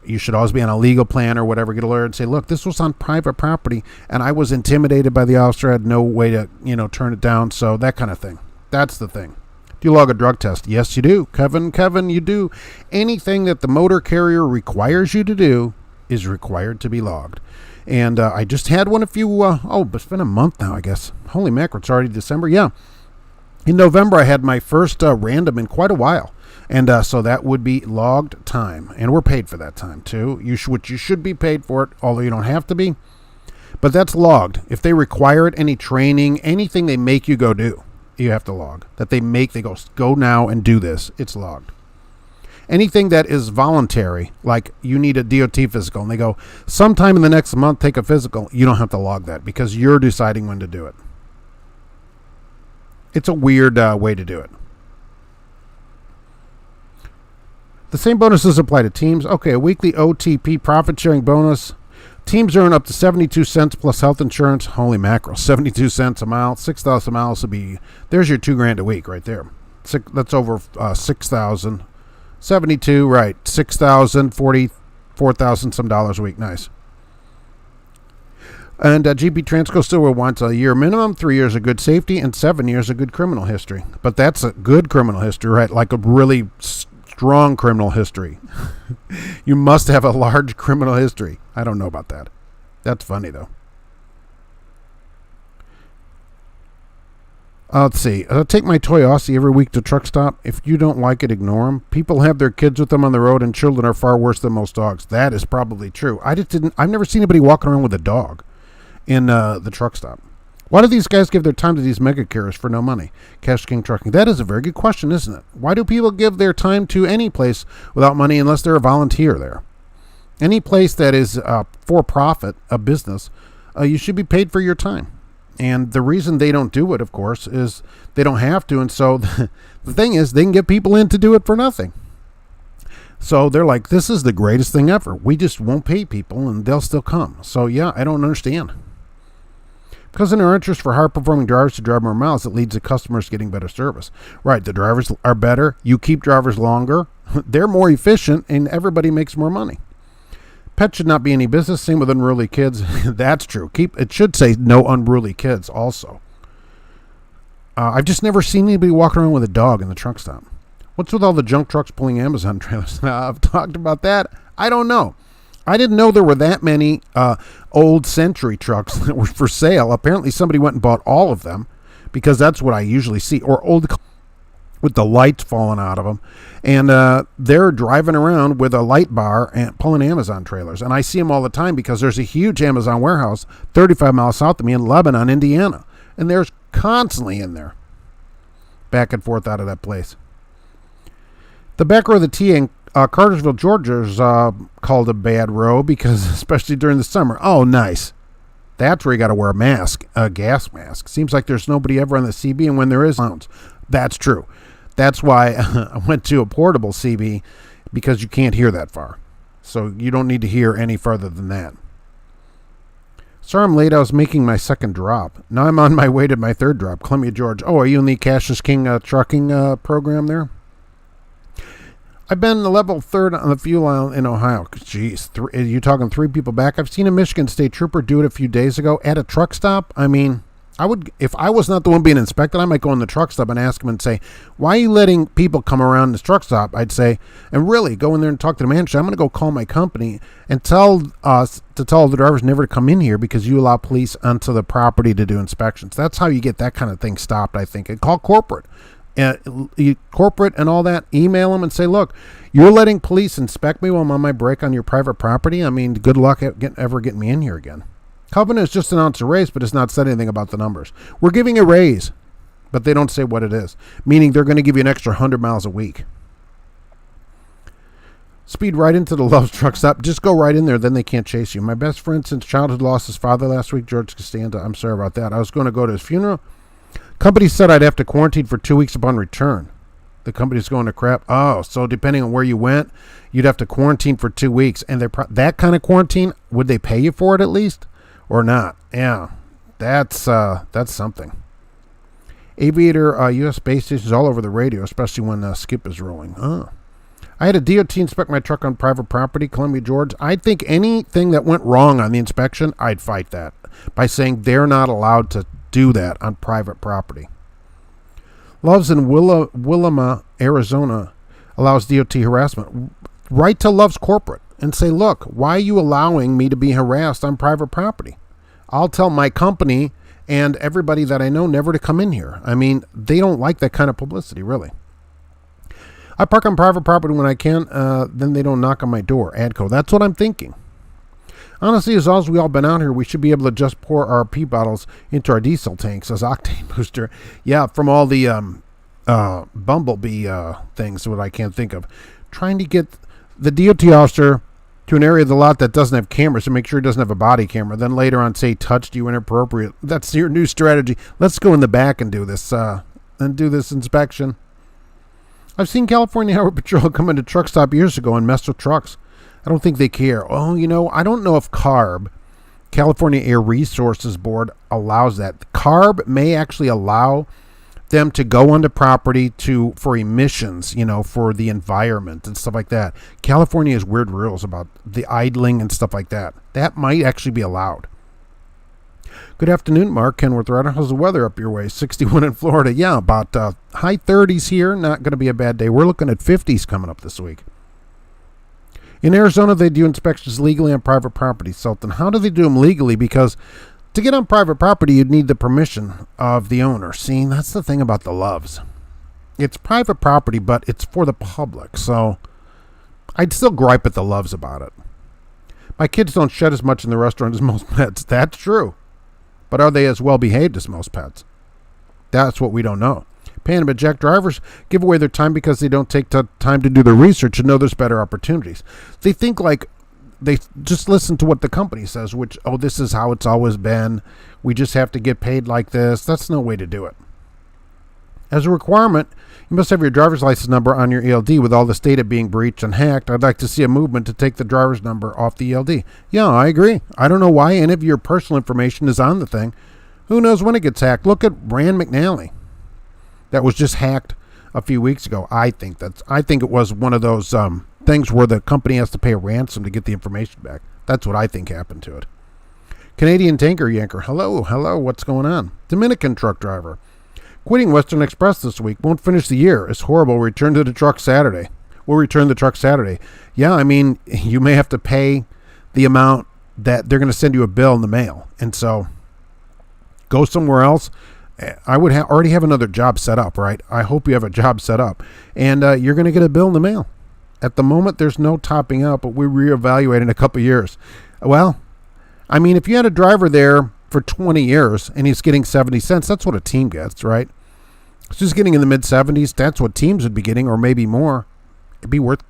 You should always be on a legal plan or whatever, get a lawyer and say, look, this was on private property, and I was intimidated by the officer. I had no way to, turn it down, so that kind of thing. That's the thing. Do you log a drug test? Yes, you do. Kevin, you do. Anything that the motor carrier requires you to do is required to be logged. And I just had one but it's been a month now, I guess. Holy mackerel, it's already December. Yeah. In November, I had my first random in quite a while. And so that would be logged time. And we're paid for that time, too. You should be paid for it, although you don't have to be. But that's logged. If they require it, any training, anything they make you go do, you have to log. That they go now and do this, it's logged. Anything that is voluntary, like you need a DOT physical, and they go, sometime in the next month, take a physical, you don't have to log that because you're deciding when to do it. It's a weird way to do it. The same bonuses apply to teams. Okay, a weekly OTP profit-sharing bonus. Teams earn up to 72 cents plus health insurance. Holy mackerel, 72 cents a mile. 6,000 miles would be, there's your $2,000 a week right there. That's over 6,000. 72, right. 6,000, 44,000 some dollars a week. Nice. And GP Transco still wants a year minimum, 3 years of good safety, and 7 years of good criminal history. But that's a good criminal history, right? Like a really strong criminal history. You must have a large criminal history. I don't know about that. That's funny, though. Let's see. Take my toy Aussie every week to truck stop. If you don't like it, ignore them. People have their kids with them on the road, and children are far worse than most dogs. That is probably true. I've never seen anybody walking around with a dog in the truck stop. Why do these guys give their time to these mega carriers for no money? Cash King Trucking. That is a very good question, isn't it? Why do people give their time to any place without money unless they're a volunteer there? Any place that is for profit, a business, you should be paid for your time. And the reason they don't do it, of course, is they don't have to. And so the thing is, they can get people in to do it for nothing. So they're like, this is the greatest thing ever. We just won't pay people and they'll still come. So yeah, I don't understand. Because in our interest for high-performing drivers to drive more miles, it leads to customers getting better service. Right, the drivers are better. You keep drivers longer. They're more efficient, and everybody makes more money. Pets should not be any business. Same with unruly kids. That's true. It should say no unruly kids also. I've just never seen anybody walking around with a dog in the truck stop. What's with all the junk trucks pulling Amazon trailers? I've talked about that. I don't know. I didn't know there were that many old Century trucks that were for sale. Apparently somebody went and bought all of them because that's what I usually see. Or old with the lights falling out of them. And they're driving around with a light bar and pulling Amazon trailers. And I see them all the time because there's a huge Amazon warehouse 35 miles south of me in Lebanon, Indiana. And they're constantly in there. Back and forth out of that place. The back row of the T in Cartersville, Georgia is called a bad row because especially during the summer. Oh, nice. That's where you got to wear a mask, a gas mask. Seems like there's nobody ever on the CB, and when there is, that's true. That's why I went to a portable CB, because you can't hear that far. So you don't need to hear any further than that. Sorry I'm late. I was making my second drop. Now I'm on my way to my third drop. Columbia, Georgia. Oh, are you in the Cassius King trucking program there? I've been the level third on the fuel aisle in Ohio. Jeez, you're talking 3 people back. I've seen a Michigan State trooper do it a few days ago at a truck stop. I mean, If I was not the one being inspected, I might go in the truck stop and ask them and say, why are you letting people come around this truck stop? I'd say, and really go in there and talk to the manager. I'm going to go call my company and tell the drivers never to come in here because you allow police onto the property to do inspections. That's how you get that kind of thing stopped, I think. And call corporate. Corporate and all that, email them and say, look, you're letting police inspect me while I'm on my break on your private property. I mean, good luck ever getting me in here again. Covenant has just announced a raise, but it's not said anything about the numbers. We're giving a raise, but they don't say what it is, meaning they're going to give you an extra 100 miles a week. Speed right into the Love's truck stop. Just go right in there, then they can't chase you. My best friend since childhood lost his father last week, George Costanza. I'm sorry about that. I was going to go to his funeral. Company said I'd have to quarantine for 2 weeks upon return. The company's going to crap. Oh, so depending on where you went, you'd have to quarantine for 2 weeks. And that kind of quarantine, would they pay you for it at least? Or not? Yeah, that's something. Aviator U.S. base stations all over the radio, especially when Skip is rolling. Oh. I had a DOT inspect my truck on private property, Columbia, Georgia. I'd think anything that went wrong on the inspection, I'd fight that by saying they're not allowed to do that on private property. Love's in Willama, Arizona, allows DOT harassment. Write to Love's corporate and say, look, why are you allowing me to be harassed on private property? I'll tell my company and everybody that I know never to come in here. I mean, they don't like that kind of publicity, really. I park on private property when I can, then they don't knock on my door. ADCO, that's what I'm thinking. Honestly, as long as we all been out here, we should be able to just pour our pee bottles into our diesel tanks as octane booster. Yeah, from all the bumblebee things, what I can't think of. Trying to get the DOT officer to an area of the lot that doesn't have cameras to make sure it doesn't have a body camera. Then later on say, touched you inappropriate. That's your new strategy. Let's go in the back and do this inspection. I've seen California Highway Patrol come into truck stop years ago and mess with trucks. I don't think they care. Oh, I don't know if CARB, California Air Resources Board, allows that. CARB may actually allow them to go onto property for emissions, for the environment and stuff like that. California has weird rules about the idling and stuff like that. That might actually be allowed. Good afternoon, Mark. Kenworth Rider. How's the weather up your way? 61 in Florida. Yeah, about high 30s here. Not going to be a bad day. We're looking at 50s coming up this week. In Arizona, they do inspections legally on private property. Sultan, how do they do them legally? Because to get on private property, you'd need the permission of the owner. See, that's the thing about the Loves. It's private property, but it's for the public. So I'd still gripe at the Loves about it. My kids don't shed as much in the restaurant as most pets. That's true. But are they as well behaved as most pets? That's what we don't know. Panama Jack drivers give away their time because they don't take time to do the research and know there's better opportunities. They think like they just listen to what the company says, which, this is how it's always been. We just have to get paid like this. That's no way to do it. As a requirement, you must have your driver's license number on your ELD. With all this data being breached and hacked, I'd like to see a movement to take the driver's number off the ELD. Yeah, I agree. I don't know why any of your personal information is on the thing. Who knows when it gets hacked? Look at Rand McNally. That was just hacked a few weeks ago. I think it was one of those things where the company has to pay a ransom to get the information back. That's what I think happened to it. Canadian tanker yanker. Hello, what's going on? Dominican truck driver. Quitting Western Express this week. Won't finish the year. It's horrible. We'll return the truck Saturday. Yeah, I mean, you may have to pay the amount that they're going to send you a bill in the mail. And so go somewhere else. I would already have another job set up, right? I hope you have a job set up. And you're going to get a bill in the mail. At the moment, there's no topping up, but we reevaluate in a couple of years. Well, I mean, if you had a driver there for 20 years and he's getting 70 cents, that's what a team gets, right? It's just getting in the mid-70s. That's what teams would be getting, or maybe more. It'd be worth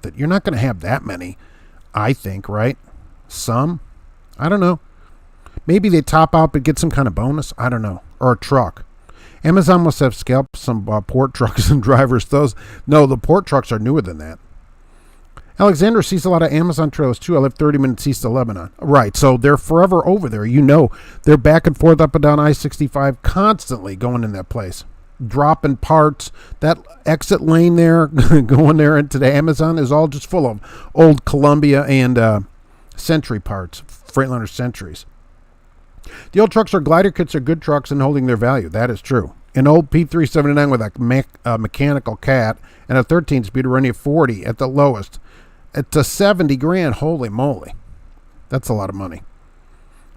it. You're not going to have that many, I think, right? Some? I don't know. Maybe they top out but get some kind of bonus. I don't know. Or a truck. Amazon must have scalped some port trucks and drivers. The port trucks are newer than that. Alexander sees a lot of Amazon trailers too. I live 30 minutes east of Lebanon. Right, so they're forever over there. They're back and forth up and down I-65 constantly going in that place. Dropping parts. That exit lane there, going there into the Amazon is all just full of old Columbia and Century parts. Freightliner Centuries. The old trucks or glider kits are good trucks and holding their value. That is true. An old P379 with a mechanical cat and a 13-speed running at 40 at the lowest. It's a 70 grand. Holy moly. That's a lot of money.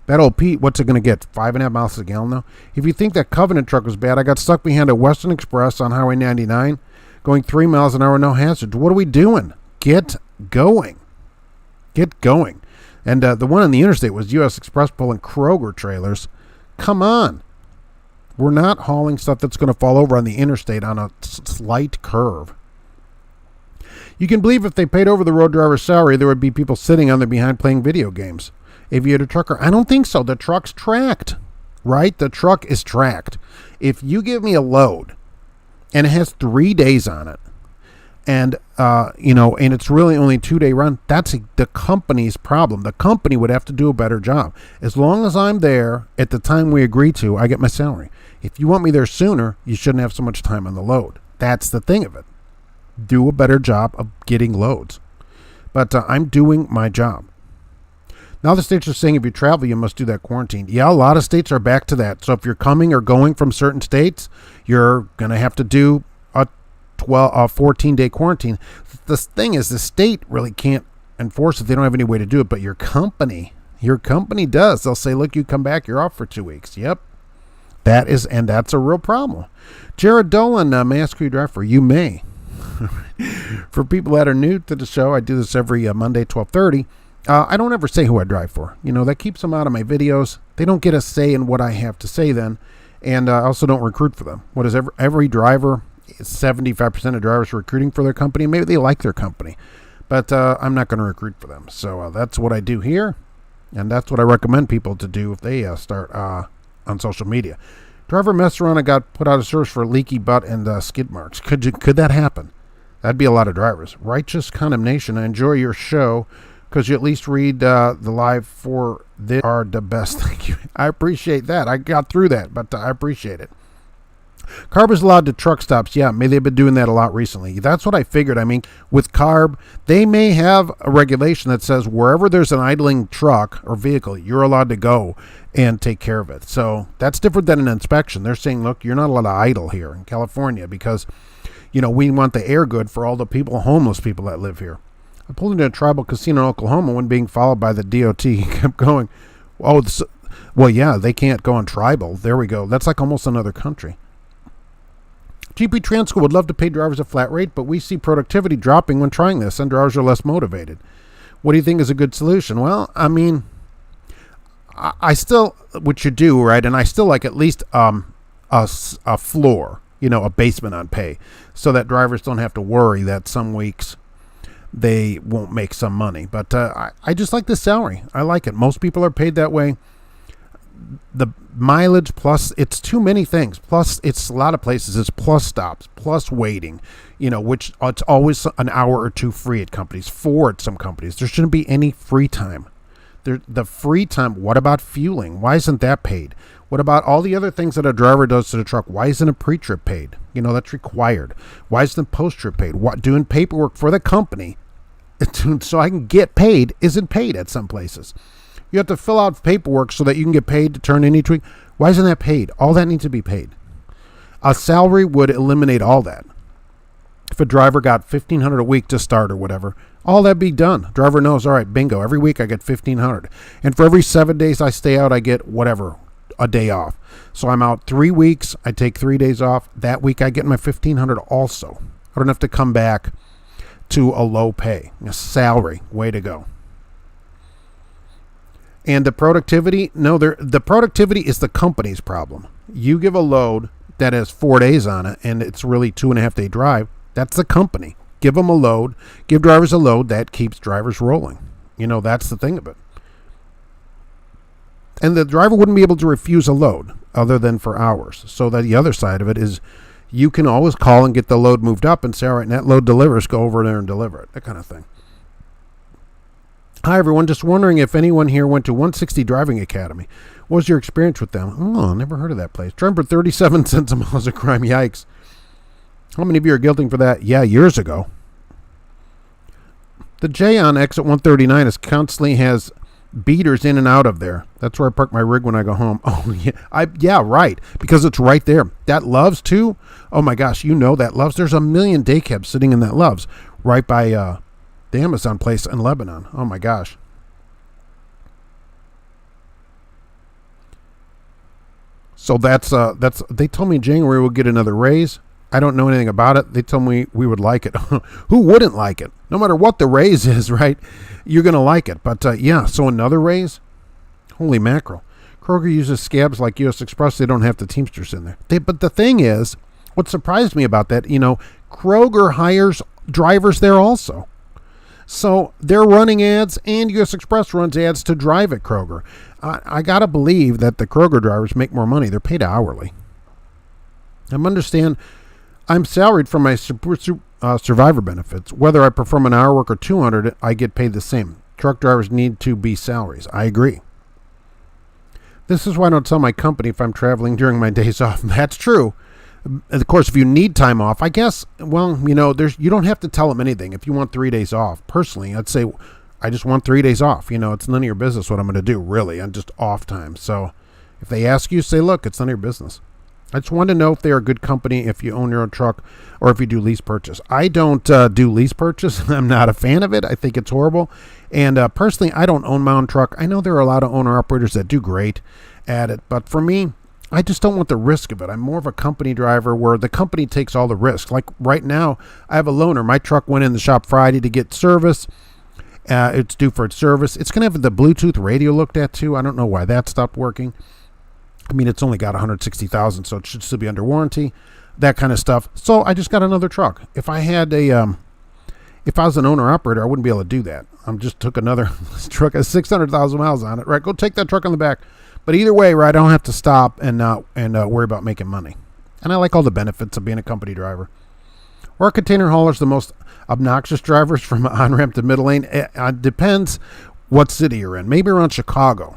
That old Pete, what's it going to get? 5.5 miles a gallon now? If you think that Covenant truck was bad, I got stuck behind a Western Express on Highway 99 going 3 miles an hour, no hazards. What are we doing? Get going. Get going. And the one on the interstate was U.S. Express pulling Kroger trailers. Come on. We're not hauling stuff that's going to fall over on the interstate on a slight curve. You can believe if they paid over the road driver's salary, there would be people sitting on their behind playing video games. Aviator trucker, I don't think so. The truck's tracked, right? The truck is tracked. If you give me a load and it has 3 days on it, and and it's really only a 2-day run, that's the company's problem. The company would have to do a better job. As long as I'm there at the time we agree to, I get my salary. If you want me there sooner, you shouldn't have so much time on the load. That's the thing of it. Do a better job of getting loads. But I'm doing my job. Now the states are saying if you travel, you must do that quarantine. Yeah, a lot of states are back to that. So if you're coming or going from certain states, you're going to have to do a 14-day quarantine. The thing is, the state really can't enforce it. They don't have any way to do it, but your company does. They'll say, look, you come back, you're off for 2 weeks. Yep. That's a real problem. Jared Dolan, may I ask who you drive for? You may. For people that are new to the show, I do this every Monday, 12:30. I don't ever say who I drive for. That keeps them out of my videos. They don't get a say in what I have to say then. And I also don't recruit for them. What is every driver, 75% of drivers recruiting for their company. Maybe they like their company. But I'm not going to recruit for them. So that's what I do here. And that's what I recommend people to do if they start on social media. Driver messed around and got put out of service for leaky butt and skid marks. Could that happen? That'd be a lot of drivers. Righteous condemnation. I enjoy your show because you at least read the live for they are the best. Thank you. I appreciate that. I got through that, but I appreciate it. CARB is allowed to truck stops. Yeah, maybe they've been doing that a lot recently. That's what I figured. I mean, with CARB, they may have a regulation that says wherever there's an idling truck or vehicle, you're allowed to go and take care of it. So that's different than an inspection. They're saying, look, you're not allowed to idle here in California because, we want the air good for all the homeless people that live here. I pulled into a tribal casino in Oklahoma when being followed by the DOT. He kept going, well, yeah, they can't go on tribal. There we go. That's like almost another country. GP Transco would love to pay drivers a flat rate, but we see productivity dropping when trying this, and drivers are less motivated. What do you think is a good solution? Well, I mean, I still, what you do, right, and I still like at least a floor, a basement on pay, so that drivers don't have to worry that some weeks they won't make some money. But I just like the salary. I like it. Most people are paid that way. The mileage plus it's too many things. Plus it's a lot of places. It's plus stops, plus waiting, which it's always an hour or two free at companies. 4 at some companies. There shouldn't be any free time. The free time. What about fueling? Why isn't that paid? What about all the other things that a driver does to the truck? Why isn't a pre-trip paid? That's required. Why isn't post-trip paid? What doing paperwork for the company so I can get paid isn't paid at some places. You have to fill out paperwork so that you can get paid to turn any tweak. Why isn't that paid? All that needs to be paid. A salary would eliminate all that. If a driver got $1,500 a week to start or whatever, all that be done. Driver knows, all right, bingo, every week I get $1,500. And for every 7 days I stay out, I get whatever, a day off. So I'm out 3 weeks. I take 3 days off. That week I get my $1,500 also. I don't have to come back to a low pay, a salary. Way to go. And the productivity, the productivity is the company's problem. You give a load that has 4 days on it and it's really 2.5 day drive. That's the company. Give them a load, give drivers a load that keeps drivers rolling. That's the thing of it. And the driver wouldn't be able to refuse a load other than for hours. So that the other side of it is you can always call and get the load moved up and say, all right, and that load delivers, go over there and deliver it. That kind of thing. Hi, everyone. Just wondering if anyone here went to 160 Driving Academy. What was your experience with them? Oh, never heard of that place. Driving for 37 cents a mile is a crime. Yikes. How many of you are guilty for that? Yeah, years ago. The J on exit 139 is constantly has beaters in and out of there. That's where I park my rig when I go home. Oh, yeah, right. Because it's right there. That Love's, too. Oh, my gosh. You know that Love's. There's a million day cabs sitting in that Love's right by the Amazon place in Lebanon. Oh, my gosh. So they told me in January we'll get another raise. I don't know anything about it. They told me we would like it. Who wouldn't like it? No matter what the raise is, right? You're going to like it. But, so another raise? Holy mackerel. Kroger uses scabs like U.S. Express. They don't have the Teamsters in there. But the thing is, what surprised me about that, Kroger hires drivers there also. So they're running ads, and U.S. Express runs ads to drive at Kroger. I got to believe that the Kroger drivers make more money. They're paid hourly. I'm salaried for my survivor benefits. Whether I perform an hour work or 200, I get paid the same. Truck drivers need to be salaries. I agree. This is why I don't tell my company if I'm traveling during my days off. That's true. Of course, if you need time off, I guess, you don't have to tell them anything. If you want 3 days off, personally, I'd say, I just want 3 days off. It's none of your business what I'm going to do, really. I'm just off time. So if they ask you, say, look, it's none of your business. I just want to know if they're a good company, if you own your own truck, or if you do lease purchase. I don't do lease purchase. I'm not a fan of it. I think it's horrible. And personally, I don't own my own truck. I know there are a lot of owner-operators that do great at it. But for me, I just don't want the risk of it. I'm more of a company driver where the company takes all the risk. Like right now, I have a loaner. My truck went in the shop Friday to get service. It's due for its service. It's going to have the Bluetooth radio looked at, too. I don't know why that stopped working. I mean, it's only got 160,000, so it should still be under warranty, that kind of stuff. So I just got another truck. If I was an owner operator, I wouldn't be able to do that. I just took another truck, has 600,000 miles on it, right? Go take that truck on the back. But either way, right, I don't have to stop and worry about making money. And I like all the benefits of being a company driver. Or container haulers, the most obnoxious drivers from on-ramp to middle lane. It depends what city you're in. Maybe around Chicago.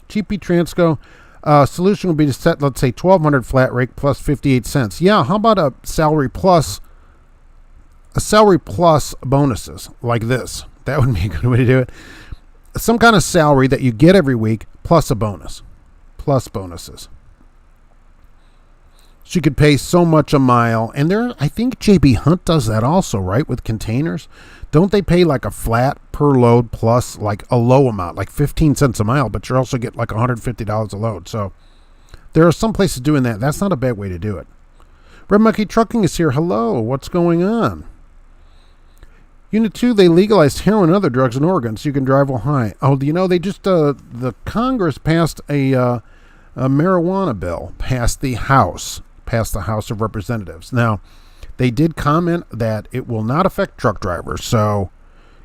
Cheapy Transco. Solution would be to set, let's say, $1,200 flat rate plus 58 cents. Yeah, how about a salary plus bonuses like this? That would be a good way to do it. Some kind of salary that you get every week plus a bonus, plus bonuses. So you could pay so much a mile. And I think JB Hunt does that also, right, with containers. Don't they pay like a flat per load plus like a low amount, like 15 cents a mile, but you also get like $150 a load. So there are some places doing that. That's not a bad way to do it. Red Monkey Trucking is here. Hello, what's going on? Unit 2, they legalized heroin and other drugs in Oregon so you can drive while high. Oh, they just, the Congress passed a marijuana bill, passed the House of Representatives. Now, they did comment that it will not affect truck drivers, so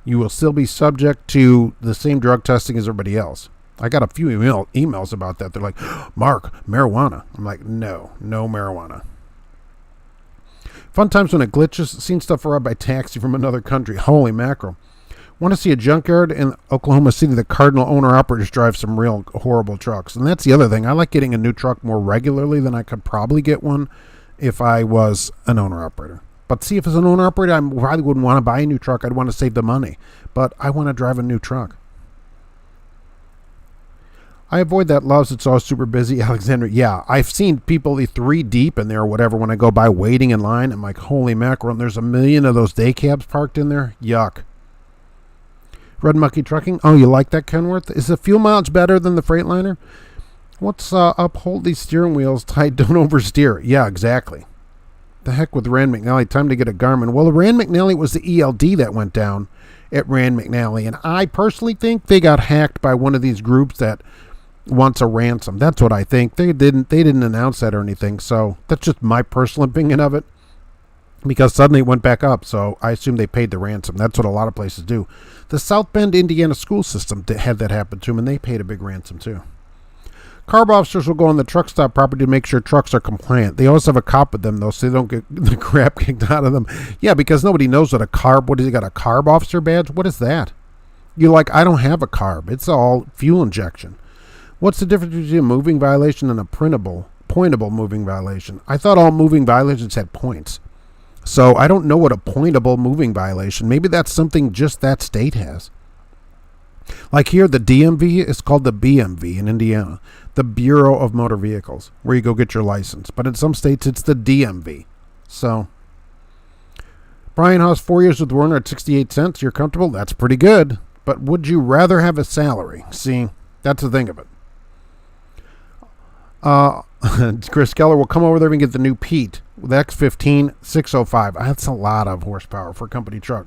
you will still be subject to the same drug testing as everybody else. I got a few emails about that. They're like, Mark, marijuana. I'm like, no marijuana. Fun times when it glitches. Seen stuff arrive by taxi from another country. Holy mackerel. Want to see a junkyard in Oklahoma City? The Cardinal owner-operators drive some real horrible trucks. And that's the other thing. I like getting a new truck more regularly than I could probably get one if I was an owner-operator. But see, if as an owner-operator, I probably wouldn't want to buy a new truck. I'd want to save the money. But I want to drive a new truck. I avoid that Loves. It's all super busy. Alexander, yeah. I've seen people 3 deep in there or whatever when I go by waiting in line. I'm like, holy mackerel. And there's a million of those day cabs parked in there. Yuck. Red Monkey Trucking. Oh, you like that, Kenworth? Is the fuel mileage better than the Freightliner? What's uphold these steering wheels tight, don't oversteer. Yeah, exactly. The heck with Rand McNally. Time to get a Garmin. Well, the Rand McNally was the ELD that went down at Rand McNally. And I personally think they got hacked by one of these groups that wants a ransom. That's what I think. They didn't announce that or anything. So that's just my personal opinion of it. Because suddenly it went back up, so I assume they paid the ransom. That's what a lot of places do. The South Bend, Indiana school system had that happen to them, and they paid a big ransom too. Carb officers will go on the truck stop property to make sure trucks are compliant. They always have a cop with them, though, so they don't get the crap kicked out of them. Yeah, because nobody knows what what is he got, a carb officer badge? What is that? You're like, I don't have a carb. It's all fuel injection. What's the difference between a moving violation and a pointable moving violation? I thought all moving violations had points. So I don't know what a pointable moving violation. Maybe that's something just that state has. Like here, the DMV is called the BMV in Indiana, the Bureau of Motor Vehicles, where you go get your license. But in some states, it's the DMV. So, Brian Haas, 4 years with Werner at 68 cents. You're comfortable? That's pretty good. But would you rather have a salary? See, that's the thing of it. Chris Keller will come over there and get the new Pete with X15 605. That's a lot of horsepower for a company truck.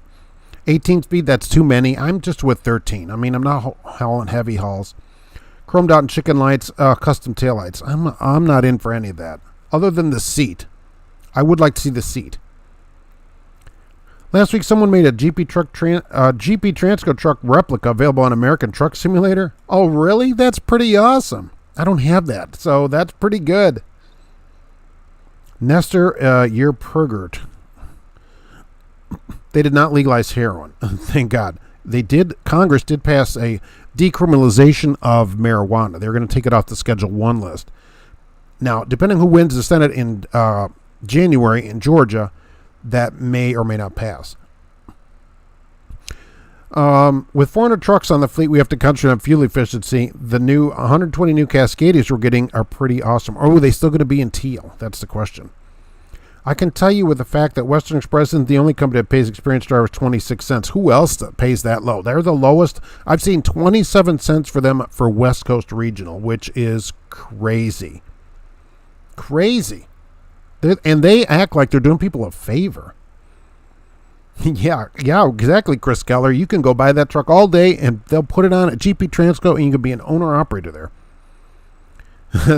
18 speed, that's too many. I'm just with 13. I mean, I'm not hauling heavy hauls. Chromed out and chicken lights, custom taillights. I'm not in for any of that. Other than the seat. I would like to see the seat. Last week, someone made a GP Transco truck replica available on American Truck Simulator. Oh, really? That's pretty awesome. I don't have that, so that's pretty good. Nestor Yerpergert. They did not legalize heroin. Thank God. Congress did pass a decriminalization of marijuana. They're going to take it off the Schedule 1 list. Now, depending who wins the Senate in January in Georgia, that may or may not pass. With 400 trucks on the fleet, we have to concentrate on fuel efficiency. The new 120 new Cascadias we're getting are pretty awesome. Or are they still going to be in teal? That's the question. I can tell you with the fact that Western Express isn't the only company that pays experienced drivers 26 cents. Who else pays that low? They're the lowest. I've seen 27 cents for them for West Coast Regional, which is crazy. Crazy. And they act like they're doing people a favor. Yeah, exactly, Chris Keller. You can go buy that truck all day, and they'll put it on at GP Transco, and you can be an owner-operator there.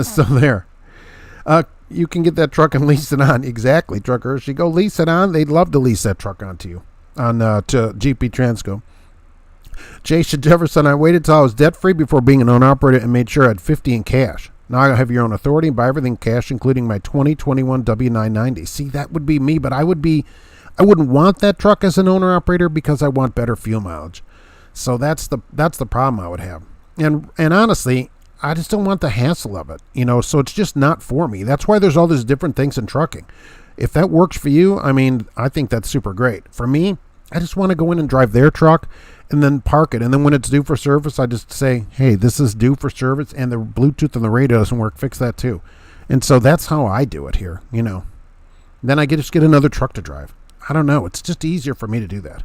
So there. You can get that truck and lease it on. Exactly, truckers. You go lease it on. They'd love to lease that truck onto you to GP Transco. Jason Jefferson, I waited till I was debt-free before being an owner-operator and made sure I had 50 in cash. Now I have your own authority and buy everything cash, including my 2021 W990. See, that would be me, but I wouldn't want that truck as an owner-operator because I want better fuel mileage. So that's the problem I would have. And honestly, I just don't want the hassle of it, so it's just not for me. That's why there's all these different things in trucking. If that works for you, I mean, I think that's super great. For me, I just want to go in and drive their truck and then park it. And then when it's due for service, I just say, hey, this is due for service and the Bluetooth on the radio doesn't work. Fix that too. And so that's how I do it here, Then I just get another truck to drive. I don't know. It's just easier for me to do that.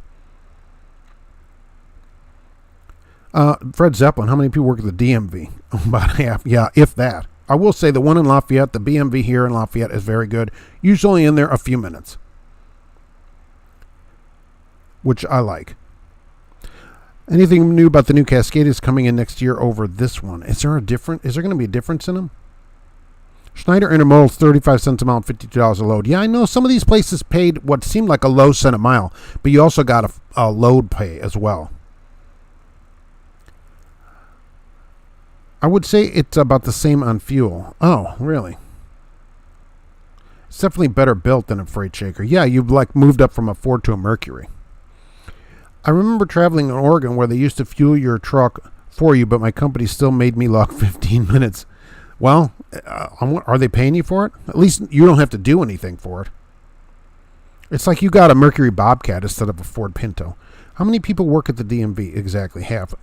Fred Zeppelin, how many people work at the DMV? About half. Yeah, if that. I will say the one in Lafayette, the BMV here in Lafayette is very good. Usually in there a few minutes, which I like. Anything new about the new Cascadias coming in next year over this one? Is there going to be a difference in them? Schneider Intermodal, 35 cents a mile, $52 a load. Yeah, I know some of these places paid what seemed like a low cent a mile, but you also got a load pay as well. I would say it's about the same on fuel. Oh, really? It's definitely better built than a freight shaker. Yeah, you've moved up from a Ford to a Mercury. I remember traveling in Oregon where they used to fuel your truck for you, but my company still made me log 15 minutes. Well, are they paying you for it? At least you don't have to do anything for it. It's like you got a Mercury Bobcat instead of a Ford Pinto. How many people work at the DMV? Exactly half.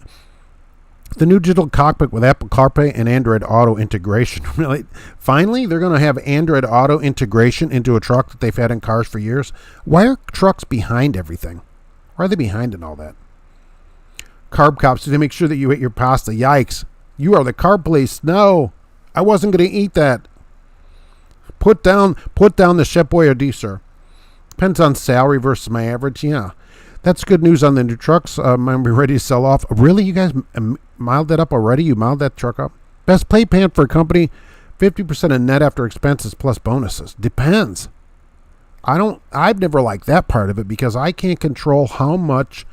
The new digital cockpit with Apple CarPlay and Android Auto integration. Really? Finally, they're going to have Android Auto integration into a truck that they've had in cars for years. Why are trucks behind everything? Why are they behind in all that? Carb cops, do they make sure that you ate your pasta? Yikes. You are the carb police. No, I wasn't going to eat that. Put down the Chef Boyardee, sir. Depends on salary versus my average. Yeah. That's good news on the new trucks. I'm ready to sell off. Really? You guys miled that up already? You miled that truck up? Best pay plan for a company, 50% of net after expenses plus bonuses. Depends. I've never liked that part of it because I can't control how much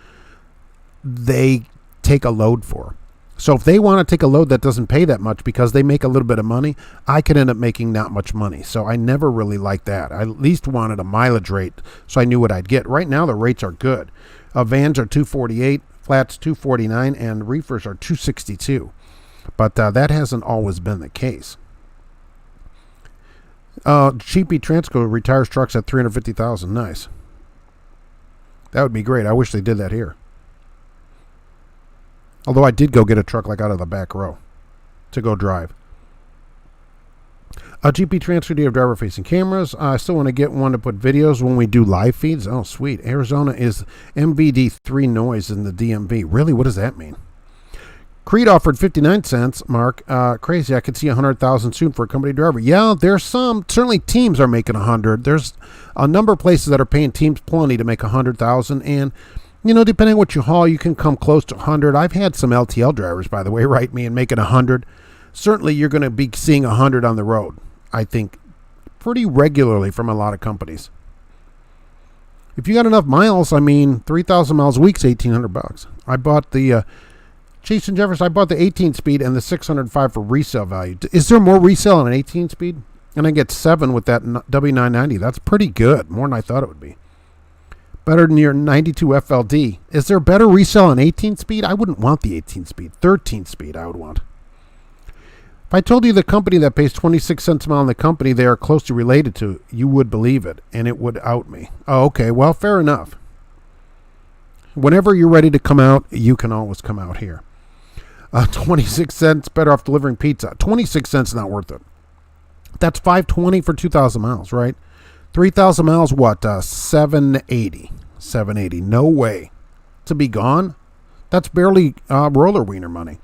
they take a load for. So if they want to take a load that doesn't pay that much because they make a little bit of money, I could end up making not much money. So I never really liked that. I at least wanted a mileage rate so I knew what I'd get. Right now the rates are good. Vans are $248, flats $249, and reefers are $262. But that hasn't always been the case. Cheapy Transco retires trucks at $350,000. Nice. That would be great. I wish they did that here. Although I did go get a truck like out of the back row to go drive. GP Transfer, do you have driver-facing cameras? I still want to get one to put videos when we do live feeds. Oh, sweet. Arizona is MVD3 noise in the DMV. Really? What does that mean? Creed offered 59 cents, Mark. Crazy. I could see 100,000 soon for a company driver. Yeah, there's some. Certainly teams are making 100. There's a number of places that are paying teams plenty to make 100,000. And, you know, depending on what you haul, you can come close to 100. I've had some LTL drivers, by the way, write me and make it 100. Certainly you're going to be seeing 100 on the road, I think, pretty regularly from a lot of companies. If you got enough miles, I mean, 3,000 miles a week's $1,800. I bought the Chase and Jefferson. I bought the 18-speed and the 605 for resale value. Is there more resale on an 18-speed? And I get 7 with that W990. That's pretty good, more than I thought it would be. Better than your 92 FLD. Is there better resale on 18-speed? I wouldn't want the 18-speed. 13-speed I would want. If I told you the company that pays 26 cents a mile in the company they are closely related to, you would believe it, and it would out me. Oh, okay, well, fair enough. Whenever you're ready to come out, you can always come out here. 26 cents, better off delivering pizza. 26 cents not worth it. That's $5.20 for 2,000 miles, right? 3,000 miles, what? $7.80. $7.80. No way. To be gone? That's barely roller wiener money.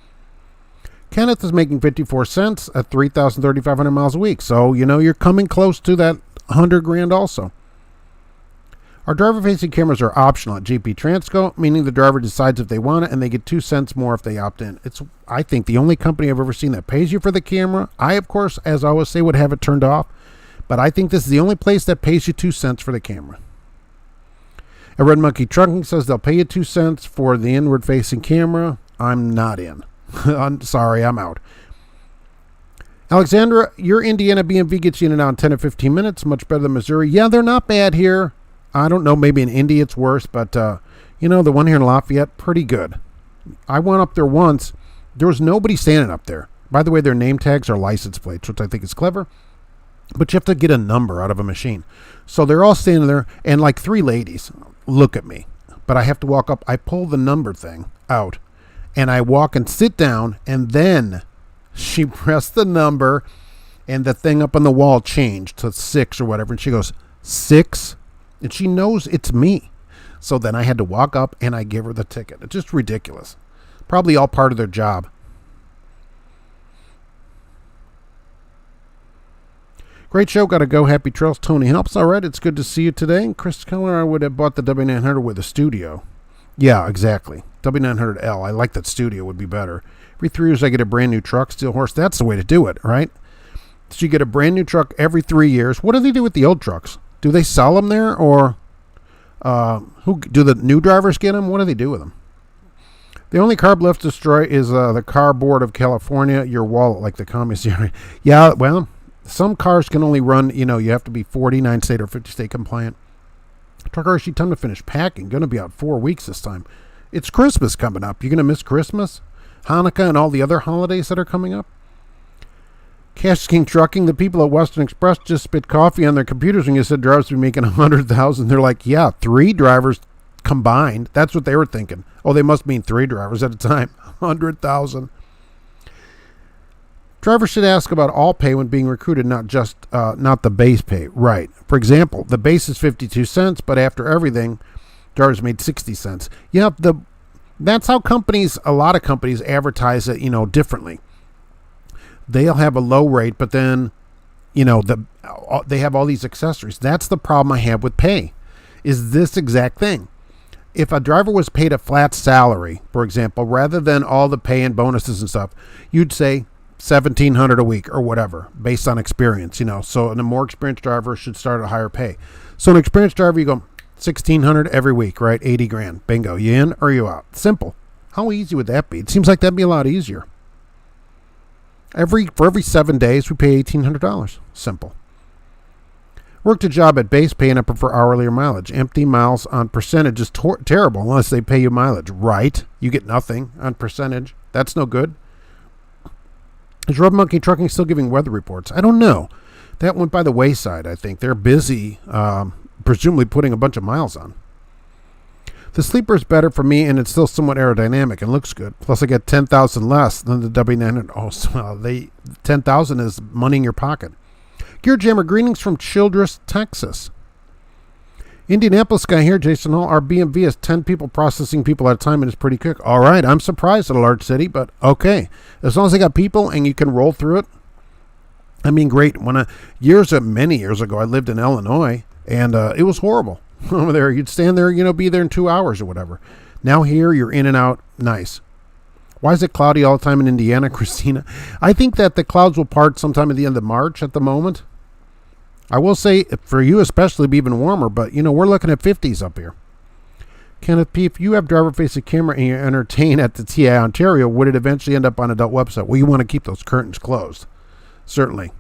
Kenneth is making 54 cents at 3,500 miles a week. So, you know, you're coming close to that 100 grand also. Our driver-facing cameras are optional at GP Transco, meaning the driver decides if they want it, and they get 2 cents more if they opt in. It's, I think, the only company I've ever seen that pays you for the camera. I, of course, as I always say, would have it turned off. But I think this is the only place that pays you 2 cents for the camera. A Red Monkey Trucking says they'll pay you 2 cents for the inward-facing camera. I'm not in. I'm sorry, I'm out. Alexandra, your Indiana BMV gets you in and out in 10 to 15 minutes. Much better than Missouri. Yeah, they're not bad here. I don't know, maybe in Indy it's worse, but, you know, the one here in Lafayette, pretty good. I went up there once. There was nobody standing up there. By the way, their name tags are license plates, which I think is clever. But you have to get a number out of a machine. So they're all standing there, and like 3 ladies look at me. But I have to walk up. I pull the number thing out. And I walk and sit down, and then she pressed the number, and the thing up on the wall changed to 6 or whatever. And she goes, 6? And she knows it's me. So then I had to walk up, and I give her the ticket. It's just ridiculous. Probably all part of their job. Great show. Got to go. Happy trails. Tony helps. All right. It's good to see you today. And Chris Keller, I would have bought the W900 with a studio. Yeah, exactly. W900L. I like that studio would be better. Every 3 years I get a brand new truck, steel horse. That's the way to do it, right? So you get a brand new truck every 3 years. What do they do with the old trucks? Do they sell them there, or who do the new drivers get them? What do they do with them? The only carb left to destroy is the car board of California, your wallet, like the commissary. Yeah, well, some cars can only run, you know, you have to be 49 state or 50 state compliant. Truck RC time to finish packing. Going to be out 4 weeks this time. It's Christmas coming up. You're going to miss Christmas, Hanukkah, and all the other holidays that are coming up. Cash King Trucking, the people at Western Express just spit coffee on their computers when you said drivers would be making 100,000. They're like, yeah, 3 drivers combined. That's what they were thinking. Oh, they must mean 3 drivers at a time. 100,000. Drivers should ask about all pay when being recruited, not just not the base pay. Right. For example, the base is 52 cents, but after everything, drivers made 60 cents. Yeah, that's how companies, a lot of companies advertise it, you know, differently. They'll have a low rate, but then, you know, they have all these accessories. That's the problem I have with pay, is this exact thing. If a driver was paid a flat salary, for example, rather than all the pay and bonuses and stuff, you'd say $1,700 a week or whatever, based on experience, you know. So a more experienced driver should start at a higher pay. So an experienced driver, you go $1,600 every week, right? 80 grand. Bingo. You in or you out? Simple. How easy would that be? It seems like that'd be a lot easier. For every 7 days, we pay $1,800. Simple. Worked a job at base pay and I prefer hourly or mileage. Empty miles on percentage is terrible unless they pay you mileage. Right. You get nothing on percentage. That's no good. Is Red Monkey Trucking still giving weather reports? I don't know. That went by the wayside, I think. They're busy, presumably putting a bunch of miles on. The sleeper is better for me, and it's still somewhat aerodynamic and looks good. Plus, I get 10,000 less than the W900. Oh, so 10,000 is money in your pocket. Gear Jammer, greetings from Childress, Texas. Indianapolis guy here, Jason Hall. Our BMV has 10 people processing people at a time and it's pretty quick. All right, I'm surprised at a large city, but okay. As long as they got people and you can roll through it, I mean, great. Many years ago, I lived in Illinois, and it was horrible over there. You'd stand there, be there in 2 hours or whatever. Now here, you're in and out. Nice. Why is it cloudy all the time in Indiana, Christina? I think that the clouds will part sometime at the end of March at the moment. I will say, for you especially, it'll be even warmer, but, we're looking at 50s up here. Kenneth P., if you have driver-facing camera and you entertain at the TI Ontario, would it eventually end up on adult website? Well, you want to keep those curtains closed. Certainly.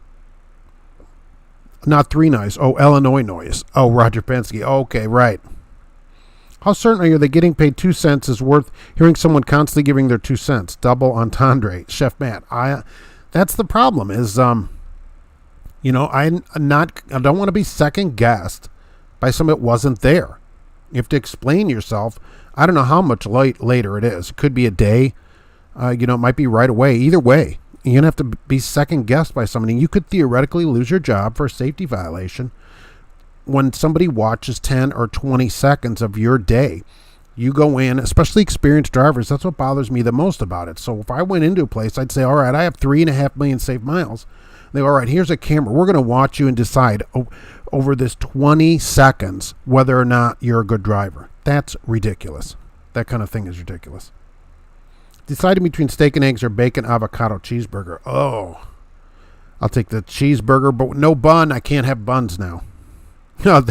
Not 3 noise. Oh, Illinois noise. Oh, Roger Penske. Okay, right. How certain are you that getting paid 2 cents is worth hearing someone constantly giving their 2 cents? Double entendre. Chef Matt. That's the problem is... I don't want to be second guessed by somebody that wasn't there. You have to explain yourself. I don't know how much later it is. It could be a day. It might be right away. Either way, you're going to have to be second guessed by somebody. You could theoretically lose your job for a safety violation when somebody watches 10 or 20 seconds of your day. You go in, especially experienced drivers. That's what bothers me the most about it. So if I went into a place, I'd say, all right, I have 3.5 million saved miles. They go, all right, here's a camera. We're going to watch you and decide over this 20 seconds whether or not you're a good driver. That's ridiculous. That kind of thing is ridiculous. Deciding between steak and eggs or bacon avocado cheeseburger. Oh, I'll take the cheeseburger, but no bun. I can't have buns now. No,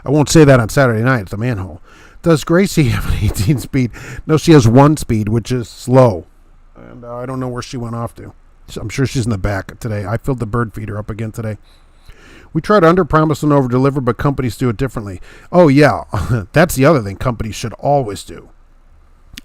I won't say that on Saturday night. It's a manhole. Does Gracie have an 18 speed? No, she has 1 speed, which is slow. And I don't know where she went off to. I'm sure she's in the back today. I filled the bird feeder up again today. We try to under-promise and over-deliver, but companies do it differently. Oh, yeah. That's the other thing companies should always do.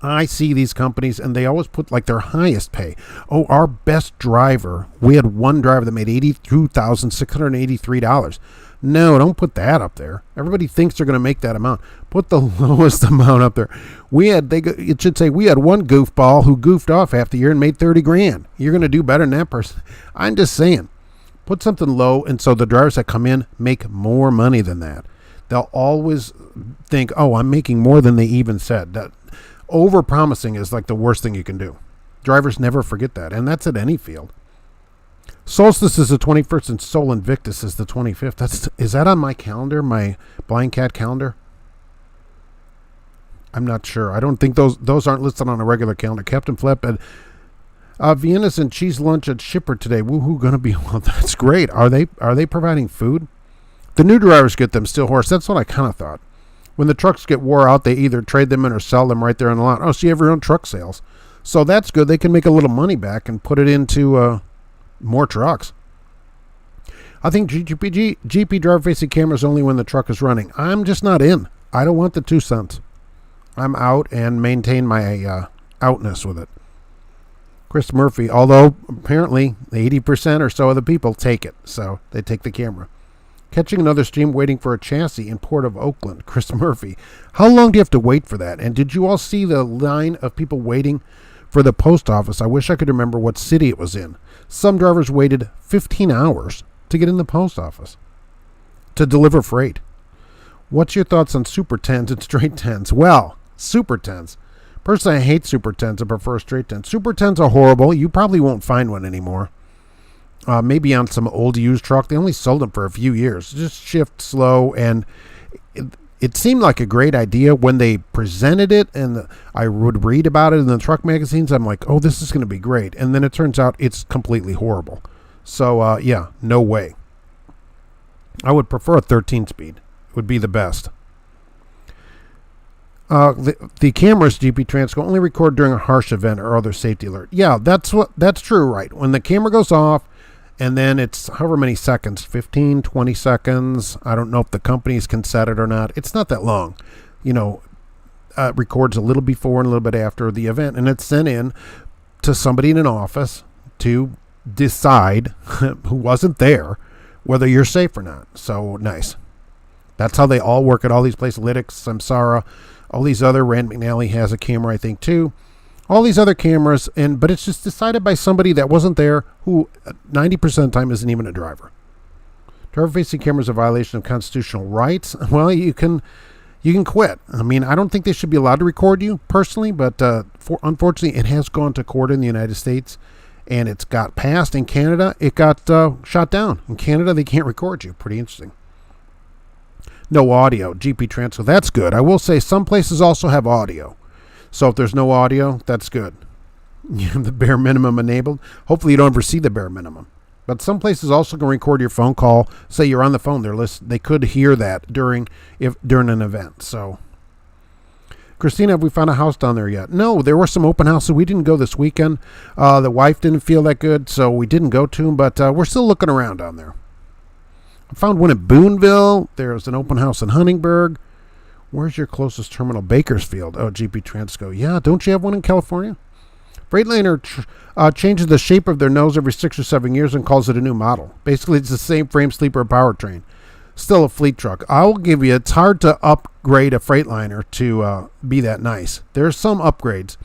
I see these companies, and they always put, like, their highest pay. Oh, our best driver. We had one driver that made $82,683. No, don't put that up there. Everybody thinks they're going to make that amount. Put the lowest amount up there. It should say we had one goofball who goofed off half the year and made $30,000. You're going to do better than that person. I'm just saying, put something low, and so the drivers that come in make more money than that. They'll always think, oh, I'm making more than they even said. That over-promising is like the worst thing you can do. Drivers never forget that, and that's at any field. Solstice is the 21st and Sol Invictus is the 25th. Is that on my calendar, my Blind Cat calendar? I'm not sure. I don't think those aren't listed on a regular calendar. Captain Flip and Vienna's and cheese lunch at Shipper today. Woohoo, gonna be well. That's great. Are they providing food? The new drivers get them still horse. That's what I kind of thought. When the trucks get wore out, they either trade them in or sell them right there on the lot. Oh, so you have your own truck sales. So that's good. They can make a little money back and put it into more trucks. I think GP driver-facing cameras only when the truck is running. I'm just not in. I don't want the 2 cents. I'm out and maintain my outness with it. Chris Murphy, although apparently 80% or so of the people take it, so they take the camera. Catching another stream waiting for a chassis in Port of Oakland. Chris Murphy. How long do you have to wait for that? And did you all see the line of people waiting for the post office? I wish I could remember what city it was in. Some drivers waited 15 hours to get in the post office to deliver freight. What's your thoughts on Super 10s and straight 10s? Well, Super 10s. Personally, I hate Super 10s. I prefer straight 10s. Super 10s are horrible. You probably won't find one anymore. Maybe on some old used truck. They only sold them for a few years. Just shift slow, and it seemed like a great idea when they presented it, and I would read about it in the truck magazines. I'm like, oh, this is going to be great. And then it turns out it's completely horrible. So, yeah, no way. I would prefer a 13-speed. It would be the best. The cameras, GP Transco, only record during a harsh event or other safety alert. Yeah, that's true, right? When the camera goes off, and then it's however many seconds, 15, 20 seconds. I don't know if the companies can set it or not. It's not that long. Records a little before and a little bit after the event, and it's sent in to somebody in an office to decide who wasn't there whether you're safe or not. So nice. That's how they all work at all these places. Lytics, Samsara, All these other, Rand McNally has a camera, I think, too. All these other cameras, but it's just decided by somebody that wasn't there, who 90% of the time isn't even a driver. Driver-facing cameras are a violation of constitutional rights. Well, you can quit. I mean, I don't think they should be allowed to record you personally, but unfortunately, it has gone to court in the United States, and it's got passed. In Canada, it got shot down. In Canada, they can't record you. Pretty interesting. No audio, GP Transco. That's good. I will say some places also have audio. So if there's no audio, that's good. You have the bare minimum enabled. Hopefully you don't ever see the bare minimum. But some places also can record your phone call. Say you're on the phone. They could hear that during an event. So, Christina, have we found a house down there yet? No, there were some open houses. We didn't go this weekend. The wife didn't feel that good, so we didn't go to them. But we're still looking around down there. I found one at Boonville. There's an open house in Huntingburg. Where's your closest terminal? Bakersfield. Oh, GP Transco. Yeah, don't you have one in California? Freightliner changes the shape of their nose every 6 or 7 years and calls it a new model. Basically, it's the same frame, sleeper, powertrain. Still a fleet truck. I will give you, it's hard to upgrade a Freightliner to be that nice. There's some upgrades.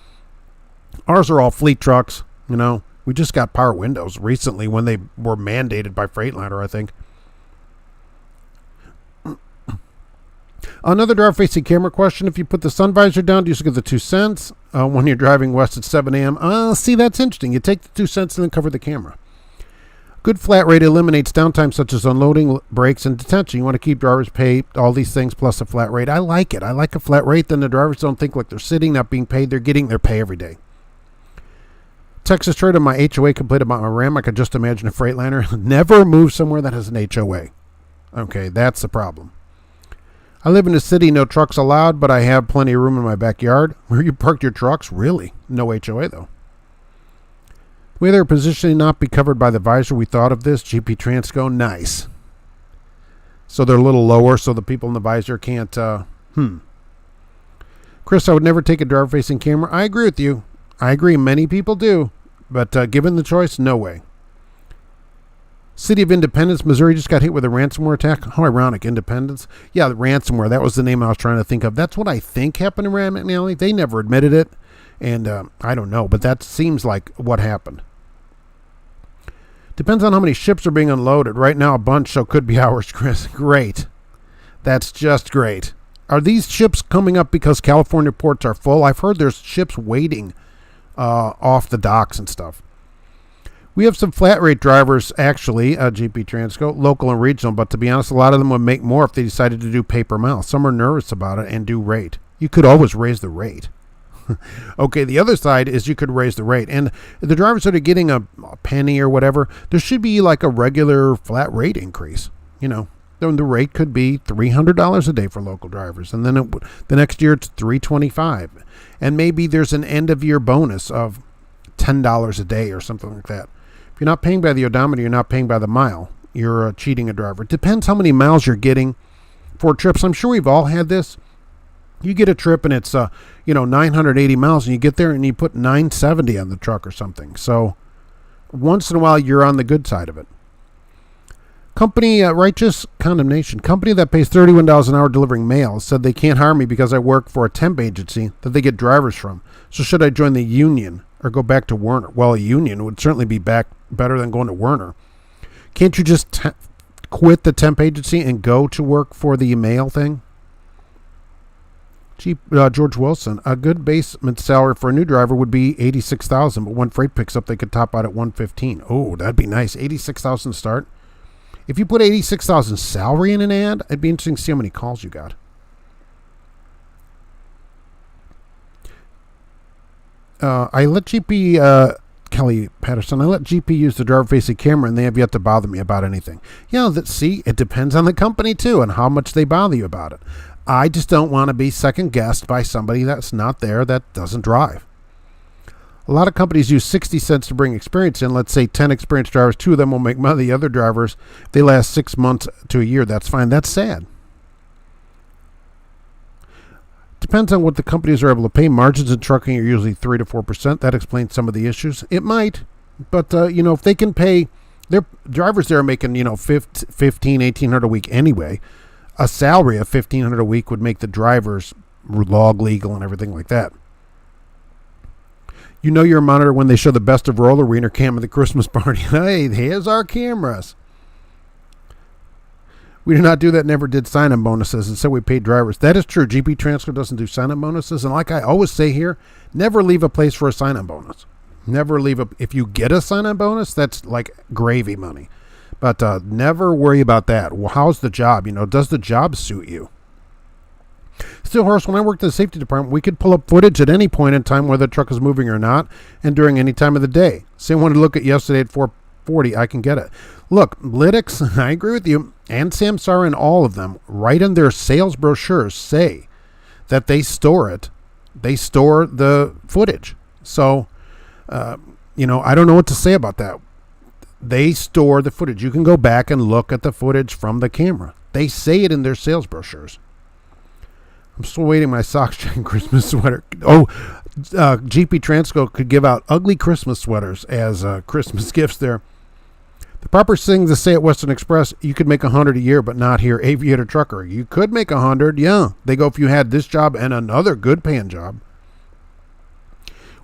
Ours are all fleet trucks, you know. We just got power windows recently when they were mandated by Freightliner, I think. Another driver-facing camera question. If you put the sun visor down, do you still get the 2 cents when you're driving west at 7 a.m.? See, that's interesting. You take the 2 cents and then cover the camera. Good flat rate eliminates downtime such as unloading, brakes, and detention. You want to keep drivers paid, all these things, plus a flat rate. I like it. I like a flat rate. Then the drivers don't think like they're sitting, not being paid. They're getting their pay every day. Texas Trade on my HOA complaint about my Ram. I could just imagine a Freightliner. Never move somewhere that has an HOA. Okay, that's the problem. I live in a city, no trucks allowed, but I have plenty of room in my backyard. Where you parked your trucks? Really? No HOA, though. Will their positioning not be covered by the visor? We thought of this. GP Transco, nice. So they're a little lower, so the people in the visor can't, Chris, I would never take a driver-facing camera. I agree with you. I agree, many people do. But given the choice, no way. City of Independence, Missouri just got hit with a ransomware attack. How ironic, Independence. Yeah, the ransomware, that was the name I was trying to think of. That's what I think happened to Rand McNally. They never admitted it, and I don't know, but that seems like what happened. Depends on how many ships are being unloaded. Right now, a bunch, so could be ours, Chris. Great. That's just great. Are these ships coming up because California ports are full? I've heard there's ships waiting off the docks and stuff. We have some flat rate drivers, actually, GP Transco, local and regional, but to be honest, a lot of them would make more if they decided to do pay per mile. Some are nervous about it and do rate. You could always raise the rate. Okay, the other side is you could raise the rate. And the drivers that are getting a penny or whatever, there should be like a regular flat rate increase. You know, the rate could be $300 a day for local drivers. And then the next year it's $325. And maybe there's an end of year bonus of $10 a day or something like that. If you're not paying by the odometer, you're not paying by the mile. You're cheating a driver. It depends how many miles you're getting for trips. I'm sure we've all had this. You get a trip and it's 980 miles, and you get there and you put 970 on the truck or something. So once in a while, you're on the good side of it. Company, righteous condemnation. Company that pays $31 an hour delivering mail said they can't hire me because I work for a temp agency that they get drivers from. So should I join the union or go back to Werner? Well, a union would certainly be better than going to Werner. Can't you just quit the temp agency and go to work for the mail thing? George Wilson, a good basement salary for a new driver would be $86,000, but when freight picks up, they could top out at $115,000. Oh, that'd be nice. $86,000 to start. If you put $86,000 salary in an ad, it'd be interesting to see how many calls you got. I let GP, Kelly Patterson, I let GP use the driver-facing camera, and they have yet to bother me about anything. See, it depends on the company, too, and how much they bother you about it. I just don't want to be second-guessed by somebody that's not there that doesn't drive. A lot of companies use 60 cents to bring experience in. Let's say 10 experienced drivers, 2 of them will make money. The other drivers, they last 6 months to a year. That's fine. That's sad. Depends on what the companies are able to pay. Margins in trucking are usually 3 to 4%. That explains some of the issues. It might, but if they can pay, their drivers there are making $1,500, $1,800 a week anyway. A salary of $1,500 a week would make the drivers log legal and everything like that. You know your monitor when they show the best of roller wiener cam at the Christmas party. Hey, here's our cameras. We do not do that, never did sign-on bonuses. Instead, we paid drivers. That is true. GP Transco doesn't do sign-on bonuses. And like I always say here, never leave a place for a sign-on bonus. Never leave if you get a sign-on bonus, that's like gravy money. But never worry about that. Well, how's the job? Does the job suit you? Still, Horace, when I worked in the safety department, we could pull up footage at any point in time whether the truck is moving or not, and during any time of the day. Say I wanted to look at yesterday at 4:40, I can get it. Look, Lytics, I agree with you, and Samsara and all of them, right in their sales brochures, say that they store it. They store the footage. So, I don't know what to say about that. They store the footage. You can go back and look at the footage from the camera. They say it in their sales brochures. I'm still waiting my socks check Christmas sweater. Oh, GP Transco could give out ugly Christmas sweaters as Christmas gifts there. The proper thing to say at Western Express, you could make 100 a year, but not here. Aviator Trucker, you could make 100, yeah. They go if you had this job and another good paying job.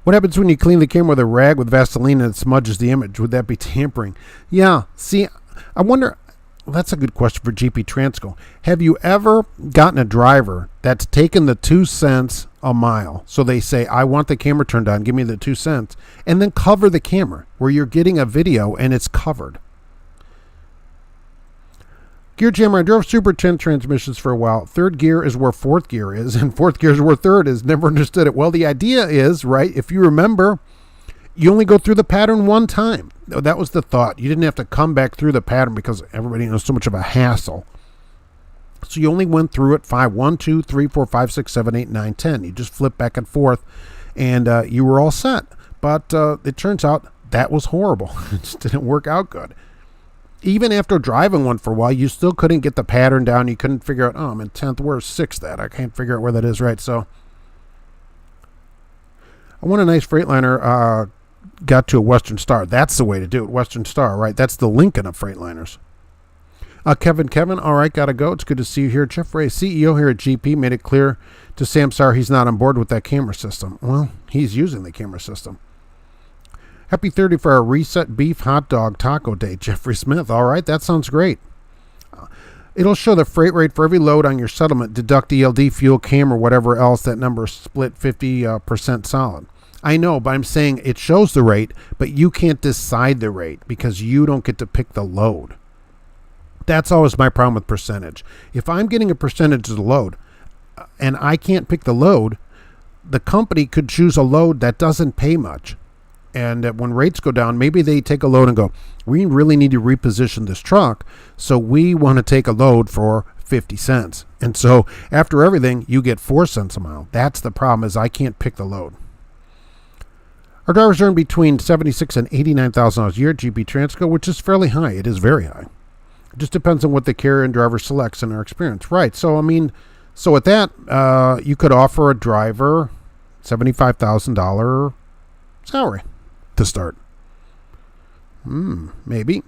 What happens when you clean the camera with a rag with Vaseline and it smudges the image? Would that be tampering? Yeah, see, I wonder, that's a good question for GP Transco. Have you ever gotten a driver that's taken the 2 cents a mile? So they say, I want the camera turned on, give me the 2 cents, and then cover the camera where you're getting a video and it's covered. Gear Jammer, I drove Super 10 transmissions for a while. Third gear is where fourth gear is, and fourth gear is where third is. Never understood it. Well, the idea is, right, if you remember, you only go through the pattern one time. That was the thought. You didn't have to come back through the pattern because everybody knows so much of a hassle. So you only went through it 5, 1, 2, 3, 4, 5, 6, 7, 8, 9, 10. You just flip back and forth, and you were all set. But it turns out that was horrible. It just didn't work out good. Even after driving one for a while, you still couldn't get the pattern down. You couldn't figure out, I'm in 10th, where's 6th at? I can't figure out where that is, right? So I want a nice Freightliner got to a Western Star. That's the way to do it, Western Star, right? That's the Lincoln of Freightliners. Kevin, all right, got to go. It's good to see you here. Jeff Ray, CEO here at GP, made it clear to Samsara he's not on board with that camera system. Well, he's using the camera system. Happy 30 for our Reset Beef Hot Dog Taco Day, Jeffrey Smith. All right, that sounds great. It'll show the freight rate for every load on your settlement. Deduct ELD, fuel, cam, or whatever else. That number is split 50% solid. I know, but I'm saying it shows the rate, but you can't decide the rate because you don't get to pick the load. That's always my problem with percentage. If I'm getting a percentage of the load and I can't pick the load, the company could choose a load that doesn't pay much. And when rates go down, maybe they take a load and go, we really need to reposition this truck, so we want to take a load for 50 cents. And so after everything, you get 4 cents a mile. That's the problem, is I can't pick the load. Our drivers earn between $76,000 and $89,000 a year at GP Transco, which is fairly high. It is very high. It just depends on what the carrier and driver selects in our experience. Right. So, so with that, you could offer a driver $75,000 salary to start. Maybe.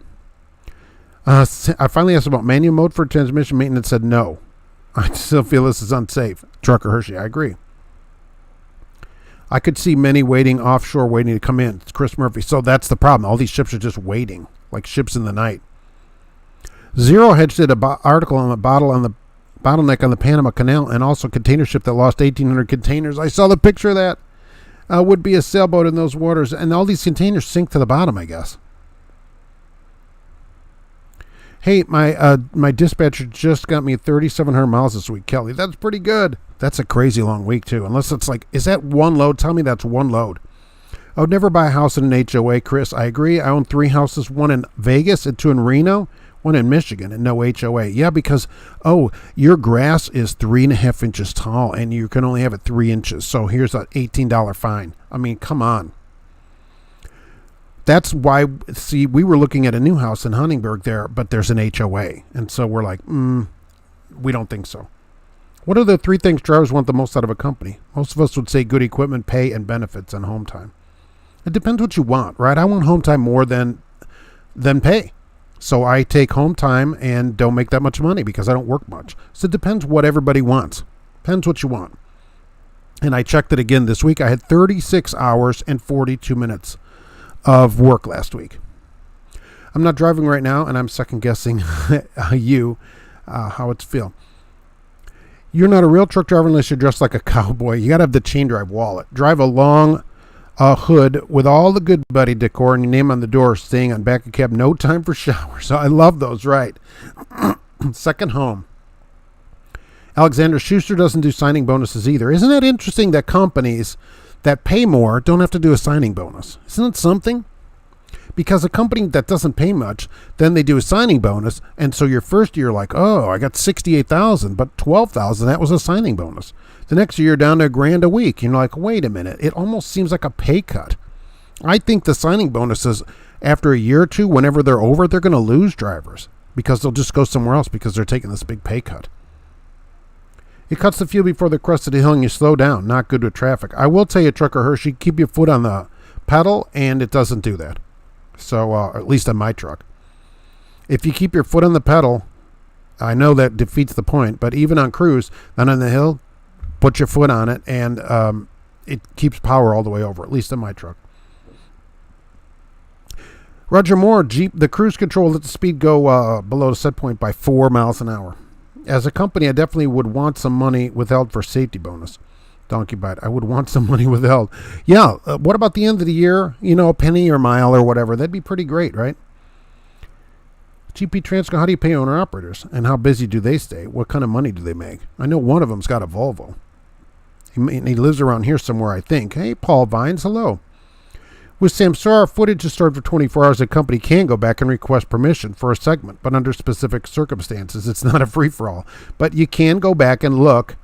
I finally asked about manual mode for transmission maintenance. Said no. I still feel this is unsafe. Trucker Hershey, I agree. I could see many waiting offshore, waiting to come in. It's Chris Murphy. So that's the problem. All these ships are just waiting, like ships in the night. Zero Hedge did an article on the bottleneck on the Panama Canal, and also a container ship that lost 1,800 containers. I saw the picture of that. Would be a sailboat in those waters, and all these containers sink to the bottom, I guess. Hey, my dispatcher just got me 3,700 miles this week, Kelly. That's pretty good. That's a crazy long week, too. Unless it's like, is that one load? Tell me that's one load. I would never buy a house in an HOA, Chris. I agree. I own 3 houses, 1 in Vegas and 2 in Reno, 1 in Michigan, and no HOA. Yeah, because, your grass is 3.5 inches tall, and you can only have it 3 inches. So here's an $18 fine. I mean, come on. That's why, see, we were looking at a new house in Huntingburg there, but there's an HOA. And so we're like, we don't think so. What are the 3 things drivers want the most out of a company? Most of us would say good equipment, pay, and benefits, and home time. It depends what you want, right? I want home time more than pay. So I take home time and don't make that much money because I don't work much. So it depends what everybody wants. Depends what you want. And I checked it again this week. I had 36 hours and 42 minutes of work last week. I'm not driving right now, and I'm second guessing how it's feel. You're not a real truck driver unless you're dressed like a cowboy. You got to have the chain drive wallet. Drive a long hood with all the good buddy decor and your name on the door staying on back of cab. No time for showers. So I love those, right? Second home. Alexander, Schuster doesn't do signing bonuses either. Isn't that interesting that companies that pay more don't have to do a signing bonus? Isn't it something? Because a company that doesn't pay much, then they do a signing bonus, and so your first year, like, oh, I got $68,000, but $12,000, that was a signing bonus. The next year, you're down to $1,000 a week. You're like, wait a minute, it almost seems like a pay cut. I think the signing bonuses, after a year or two, whenever they're over, they're going to lose drivers because they'll just go somewhere else because they're taking this big pay cut. It cuts the fuel before the crest of the hill and you slow down. Not good with traffic. I will tell you, Trucker Hershey, keep your foot on the pedal, and it doesn't do that. So, at least on my truck. If you keep your foot on the pedal, I know that defeats the point, but even on cruise, then on the hill, put your foot on it, and it keeps power all the way over, at least on my truck. Roger Moore, Jeep, the cruise control let the speed go below the set point by 4 miles an hour. As a company, I definitely would want some money withheld for safety bonus. Donkey bite. I would want some money withheld. Yeah. What about the end of the year? You know, a penny or mile or whatever. That'd be pretty great, right? GP Transco, how do you pay owner operators? And how busy do they stay? What kind of money do they make? I know one of them's got a Volvo. He lives around here somewhere, I think. Hey, Paul Vines, hello. With Samsara, footage is stored for 24 hours. A company can go back and request permission for a segment, but under specific circumstances. It's not a free-for-all. But you can go back and look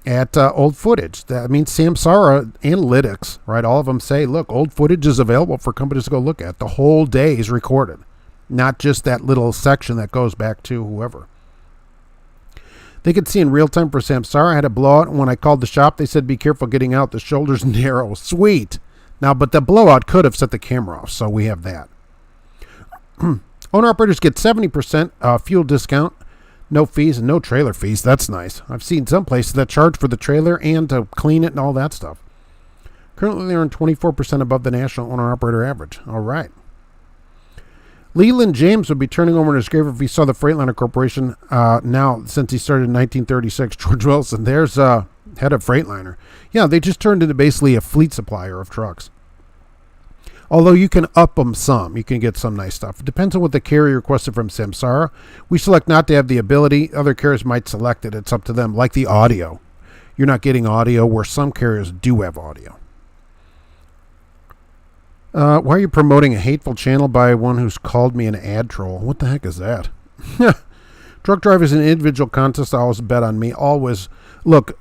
at old footage. That means Samsara Analytics, right? All of them say, look, old footage is available for companies to go look at. The whole day is recorded, not just that little section that goes back to whoever. They could see in real time for Samsara. I had a blowout, and when I called the shop, they said, be careful getting out. The shoulder's narrow. Sweet. Now, but the blowout could have set the camera off, so we have that. Owner operators get 70% fuel discount. No fees and no trailer fees. That's nice. I've seen some places that charge for the trailer and to clean it and all that stuff. Currently, they earn 24% above the national owner-operator average. All right. Leland James would be turning over in his grave if he saw the Freightliner Corporation now, since he started in 1936. George Wilson, there's head of Freightliner. Yeah, they just turned into basically a fleet supplier of trucks. Although you can up them some. You can get some nice stuff. It depends on what the carrier requested from Samsara. We select not to have the ability. Other carriers might select it. It's up to them. Like the audio. You're not getting audio where some carriers do have audio. Why are you promoting a hateful channel by one who's called me an ad troll? What the heck is that? Truck drivers in individual contests always bet on me. Always. Look,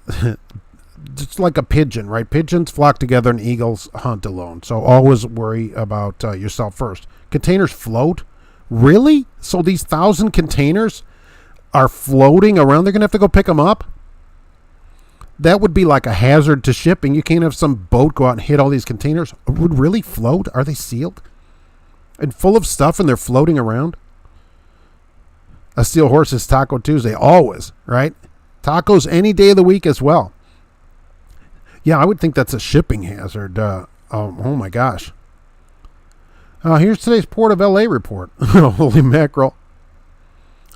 it's like a pigeon, right? Pigeons flock together and eagles hunt alone. So always worry about yourself first. Containers float? Really? So these 1,000 containers are floating around? They're going to have to go pick them up? That would be like a hazard to shipping. You can't have some boat go out and hit all these containers. Would really float? Are they sealed? And full of stuff and they're floating around? A steel horse is Taco Tuesday. Always, right? Tacos any day of the week as well. Yeah, I would think that's a shipping hazard. Oh my gosh. Here's today's Port of LA report. Holy mackerel.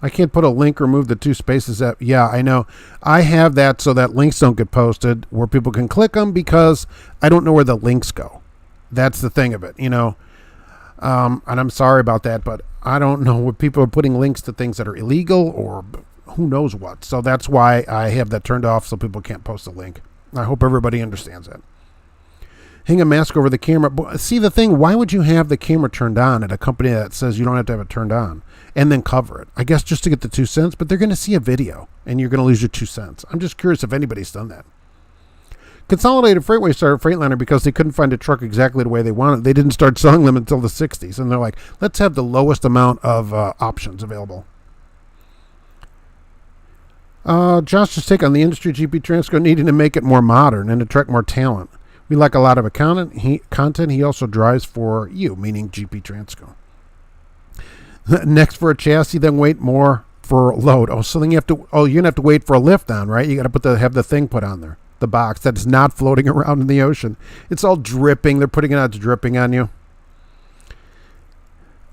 I can't put a link or move the 2 spaces up. Yeah, I know. I have that so that links don't get posted where people can click them because I don't know where the links go. That's the thing of it, you know. And I'm sorry about that, but I don't know where people are putting links to things that are illegal or who knows what. So that's why I have that turned off so people can't post a link. I hope everybody understands that. Hang a mask over the camera. See the thing, why would you have the camera turned on at a company that says you don't have to have it turned on and then cover it? I guess just to get the 2 cents, but they're going to see a video and you're going to lose your 2 cents. I'm just curious if anybody's done that. Consolidated Freightway started Freightliner because they couldn't find a truck exactly the way they wanted. They didn't start selling them until the 60s. And they're like, let's have the lowest amount of options available. Josh's take on the industry, GP Transco needing to make it more modern and attract more talent. We like a lot of content. He also drives for you, meaning GP Transco. Next for a chassis, then wait more for a load. Oh, so then you have to. Oh, you're gonna have to wait for a lift on, right? You got to have the thing put on there. the box that's not floating around in the ocean. It's all dripping. They're putting it out to dripping on you.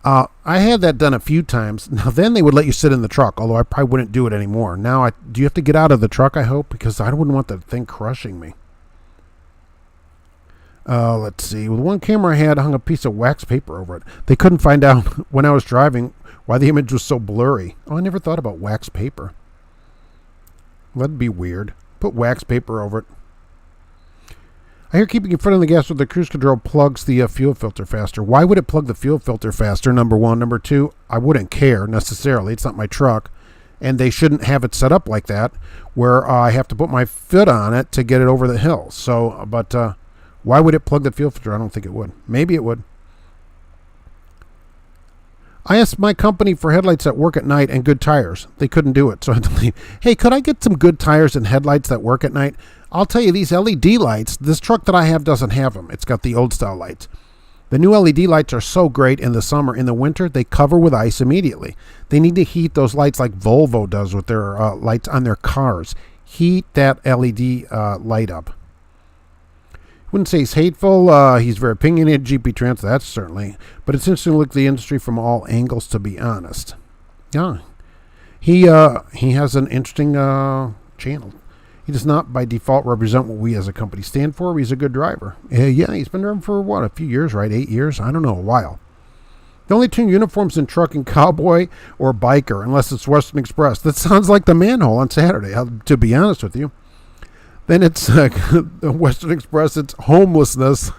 I had that done a few times. Now, then they would let you sit in the truck, although I probably wouldn't do it anymore. Now, do you have to get out of the truck, I hope? Because I wouldn't want the thing crushing me. Let's see. With one camera I had, hung a piece of wax paper over it. They couldn't find out when I was driving why the image was so blurry. Oh, I never thought about wax paper. That'd be weird. Put wax paper over it. I hear keeping your foot on the gas with the cruise control plugs the fuel filter faster. Why would it plug the fuel filter faster? Number one. Number two, I wouldn't care necessarily. It's not my truck. And they shouldn't have it set up like that where I have to put my foot on it to get it over the hill. So, but why would it plug the fuel filter? I don't think it would. Maybe it would. I asked my company for headlights that work at night and good tires. They couldn't do it, so I had to leave. Hey, could I get some good tires and headlights that work at night? I'll tell you, these LED lights, this truck that I have doesn't have them. It's got the old style lights. The new LED lights are so great in the summer. In the winter, they cover with ice immediately. They need to heat those lights like Volvo does with their lights on their cars. Heat that LED light up. Wouldn't say he's hateful. He's very opinionated. GP Trans, that's certainly. But it's interesting to look at the industry from all angles, to be honest. Yeah. He has an interesting channel. He does not, by default, represent what we as a company stand for. He's a good driver. Yeah, he's been driving for, what, a few years, right? 8 years? I don't know, a while. The only two uniforms in trucking, cowboy or biker, unless it's Western Express. That sounds like the manhole on Saturday, to be honest with you. Then it's Western Express, it's homelessness.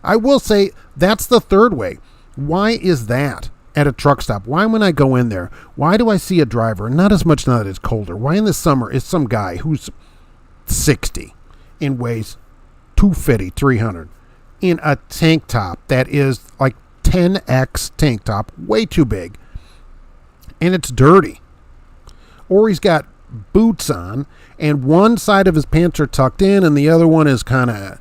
I will say that's the third way. Why is that at a truck stop? Why when I go in there, why do I see a driver? Not as much now that it's colder. Why in the summer is some guy who's 60 and weighs 250, 300 in a tank top that is like 10x tank top, way too big, and it's dirty. Or he's got boots on and one side of his pants are tucked in and the other one is kind of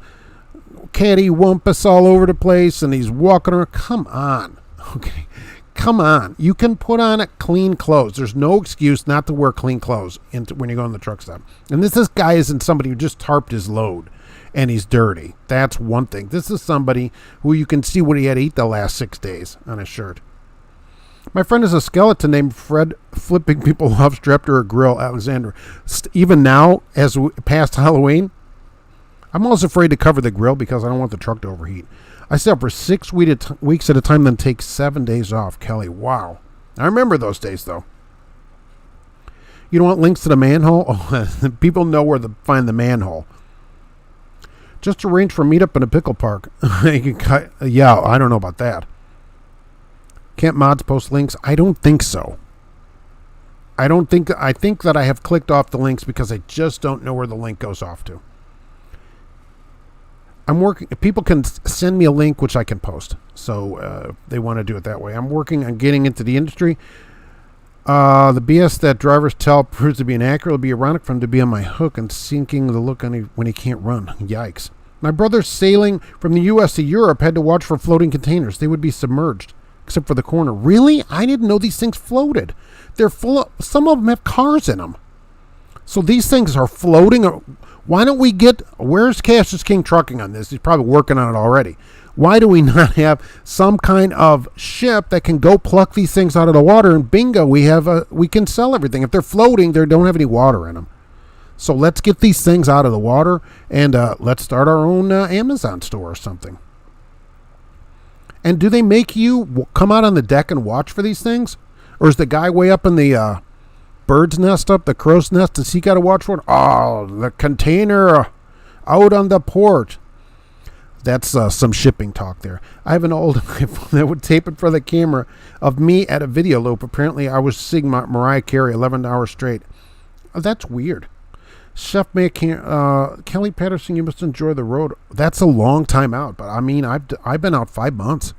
cattywampus all over the place and he's walking around. Come on. Okay. Come on. You can put on clean clothes. There's no excuse not to wear clean clothes when you go in the truck stop. And this guy isn't somebody who just tarped his load and he's dirty. That's one thing. This is somebody who you can see what he had to eat the last 6 days on his shirt. My friend is a skeleton named Fred, flipping people off strapped to a grill, Alexander. Even now, as past Halloween, I'm always afraid to cover the grill because I don't want the truck to overheat. I stay up for 6 weeks at a time, then take 7 days off. Kelly, wow. I remember those days, though. You don't want links to the manhole? Oh, people know where to find the manhole. Just arrange for a meetup in a pickle park. Yeah, I don't know about that. Can't mods post links? I don't think so. I think that I have clicked off the links because I just don't know where the link goes off to. I'm working. People can send me a link which I can post. So if they want to do it that way. I'm working on getting into the industry. The BS that drivers tell proves to be inaccurate. It'll be ironic for him to be on my hook and sinking the look on when he can't run. Yikes. My brother sailing from the U.S. to Europe had to watch for floating containers. They would be submerged, except for the corner. Really? I didn't know these things floated. They're full of, some of them have cars in them. So these things are floating. Why don't we where's Cassius King Trucking on this? He's probably working on it already. Why do we not have some kind of ship that can go pluck these things out of the water and bingo, we can sell everything. If they're floating, they don't have any water in them. So let's get these things out of the water and let's start our own Amazon store or something. And do they make you come out on the deck and watch for these things? Or is the guy way up in the bird's nest up, the crow's nest, does he got to watch for it? Oh, the container out on the port. That's some shipping talk there. I have an old iPhone that would tape it for the camera of me at a video loop. Apparently, I was seeing Mariah Carey 11 hours straight. Oh, that's weird. Chef May Kelly Patterson, you must enjoy the road. That's a long time out, but I mean, I've been out 5 months.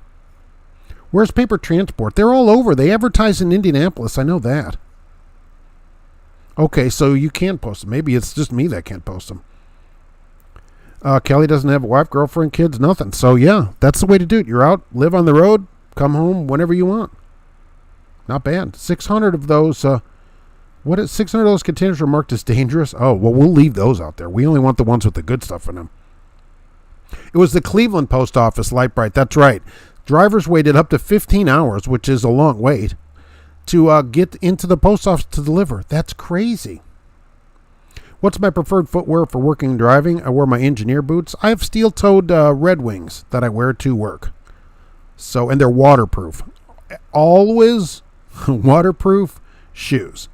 Where's Paper Transport? They're all over. They advertise in Indianapolis. I know that. Okay, so you can post them. Maybe it's just me that can't post them. Kelly doesn't have a wife, girlfriend, kids, nothing. So yeah, that's the way to do it. You're out, live on the road, come home whenever you want. Not bad. 600 of those What is 600 of those containers were marked as dangerous? Oh, well, we'll leave those out there. We only want the ones with the good stuff in them. It was the Cleveland Post Office, Light Bright. That's right. Drivers waited up to 15 hours, which is a long wait, to get into the post office to deliver. That's crazy. What's my preferred footwear for working and driving? I wear my engineer boots. I have steel-toed Red Wings that I wear to work. So, and they're waterproof. Always waterproof shoes.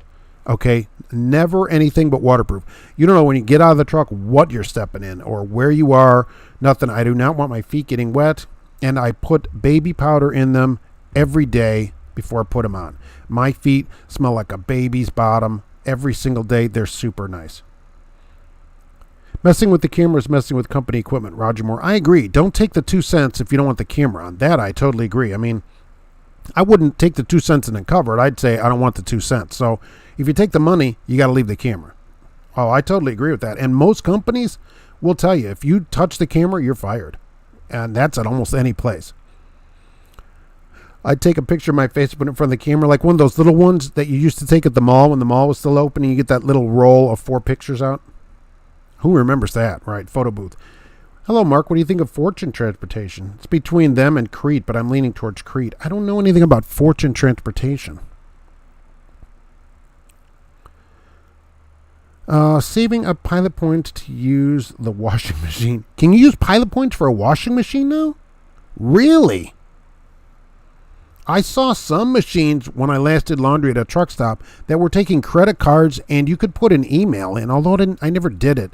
Okay? Never anything but waterproof. You don't know when you get out of the truck what you're stepping in or where you are. Nothing. I do not want my feet getting wet. And I put baby powder in them every day before I put them on. My feet smell like a baby's bottom every single day. They're super nice. Messing with the camera is messing with company equipment. Roger Moore. I agree. Don't take the 2 cents if you don't want the camera on. That I totally agree. I mean, I wouldn't take the 2 cents and then cover it. I'd say I don't want the 2 cents. So if you take the money, you got to leave the camera. Oh, I totally agree with that. And most companies will tell you, if you touch the camera, you're fired. And that's at almost any place. I'd take a picture of my face, put it in front of the camera, like one of those little ones that you used to take at the mall when the mall was still open, and you get that little roll of 4 pictures out. Who remembers that, right? Photo booth. Hello, Mark. What do you think of Fortune Transportation? It's between them and Crete, but I'm leaning towards Crete. I don't know anything about Fortune Transportation. Saving up pilot points to use the washing machine. Can you use pilot points for a washing machine now? Really? I saw some machines when I last did laundry at a truck stop that were taking credit cards, and you could put an email in, although I never did it.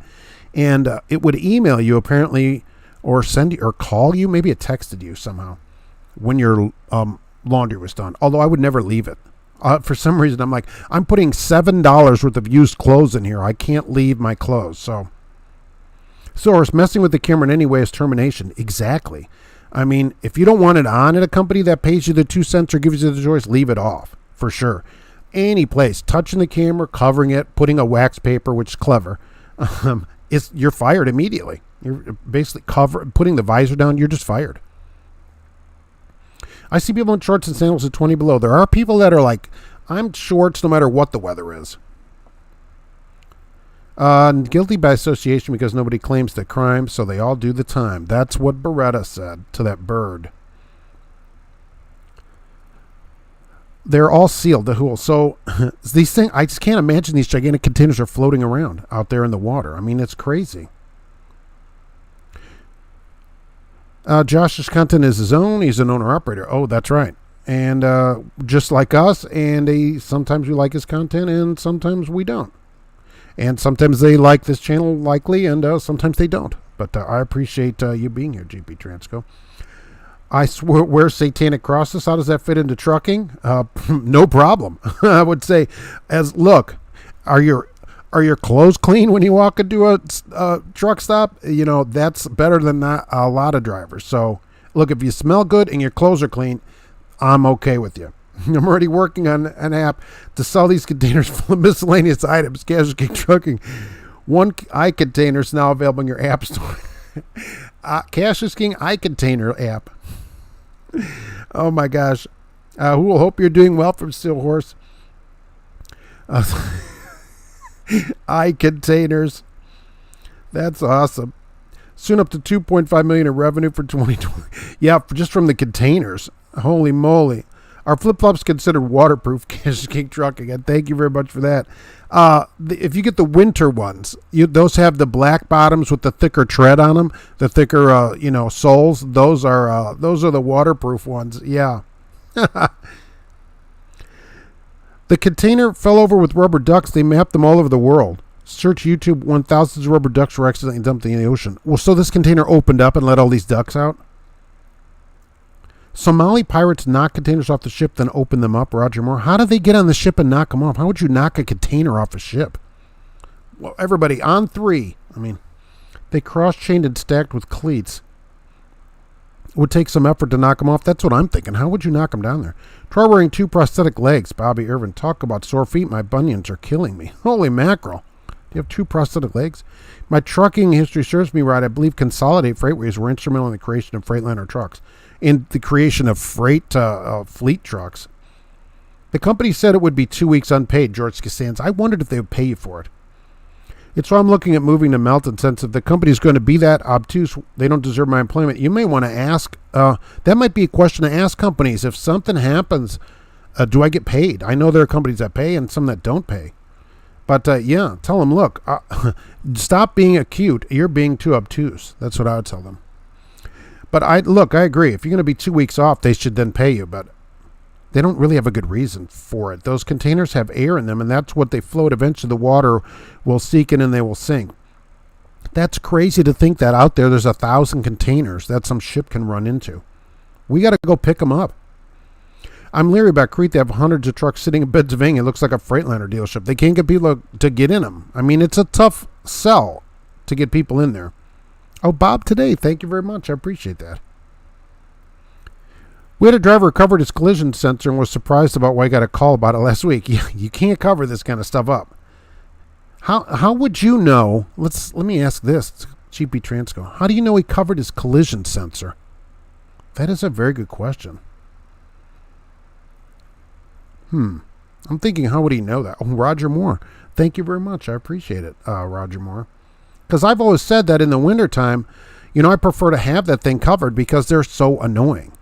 And it would email you apparently, or send you, or call you. Maybe it texted you somehow when your laundry was done. Although I would never leave it. For some reason, I'm like, I'm putting $7 worth of used clothes in here. I can't leave my clothes. So Source, messing with the camera in any way is termination. Exactly. I mean, if you don't want it on at a company that pays you the 2 cents or gives you the choice, leave it off, for sure. Any place, touching the camera, covering it, putting a wax paper, which is clever, you're fired immediately. You're basically putting the visor down, you're just fired. I see people in shorts and sandals at 20 below. There are people that are like, I'm shorts no matter what the weather is. Guilty by association because nobody claims the crime, so they all do the time. That's what Beretta said to that bird. They're all sealed, the hool. So these things, I just can't imagine these gigantic containers are floating around out there in the water. I mean, it's crazy. Josh's content is his own. He's an owner-operator. Oh, that's right. And just like us, and sometimes we like his content, and sometimes we don't. And sometimes they like this channel, likely, and sometimes they don't. But I appreciate you being here, GP Transco. I wear satanic crosses. How does that fit into trucking? No problem. I would say, look, are your clothes clean when you walk into a truck stop? You know, that's better than a lot of drivers. So, look, if you smell good and your clothes are clean, I'm okay with you. I'm already working on an app to sell these containers full of miscellaneous items. Casual King Trucking. One iContainer is now available in your app store. Casual King iContainer app. Oh my gosh. Who will hope you're doing well from Steel Horse. iContainers. That's awesome. Soon up to 2.5 million in revenue for 2020. Yeah, just from the containers. Holy moly. Are flip-flops considered waterproof? Casual King Trucking. And thank you very much for that. If you get the winter ones, those have the black bottoms with the thicker tread on them, the thicker, soles. Those are the waterproof ones. Yeah. The container fell over with rubber ducks. They mapped them all over the world. Search YouTube when thousands of rubber ducks were accidentally dumped in the ocean. Well, so this container opened up and let all these ducks out? Somali pirates knock containers off the ship, then open them up. Roger Moore. How do they get on the ship and knock them off? How would you knock a container off a ship? Well, everybody, on 3. I mean, they cross-chained and stacked with cleats. It would take some effort to knock them off. That's what I'm thinking. How would you knock them down there? Try wearing 2 prosthetic legs. Bobby Irvin. Talk about sore feet. My bunions are killing me. Holy mackerel. Do you have 2 prosthetic legs? My trucking history serves me right. I believe Consolidate Freightways were instrumental in the creation of Freightliner trucks. In the creation of fleet trucks. The company said it would be 2 weeks unpaid, George Costanza. I wondered if they would pay you for it. It's why I'm looking at moving to Melton, since if the company's going to be that obtuse, they don't deserve my employment. You may want to ask, that might be a question to ask companies. If something happens, do I get paid? I know there are companies that pay and some that don't pay. But yeah, tell them, look, stop being acute. You're being too obtuse. That's what I would tell them. But I agree. If you're going to be 2 weeks off, they should then pay you. But they don't really have a good reason for it. Those containers have air in them, and that's what they float. Eventually the water will seep in and they will sink. That's crazy to think that out there's 1,000 containers that some ship can run into. We got to go pick them up. I'm leery about Crete. They have hundreds of trucks sitting in Pennsylvania. It looks like a Freightliner dealership. They can't get people to get in them. I mean, it's a tough sell to get people in there. Oh, Bob today, thank you very much. I appreciate that. We had a driver who covered his collision sensor and was surprised about why he got a call about it last week. You can't cover this kind of stuff up. How would you know? Let me ask this, GP Transco. How do you know he covered his collision sensor? That is a very good question. I'm thinking, how would he know that? Oh, Roger Moore. Thank you very much. I appreciate it, Roger Moore. Because I've always said that in the wintertime, I prefer to have that thing covered because they're so annoying.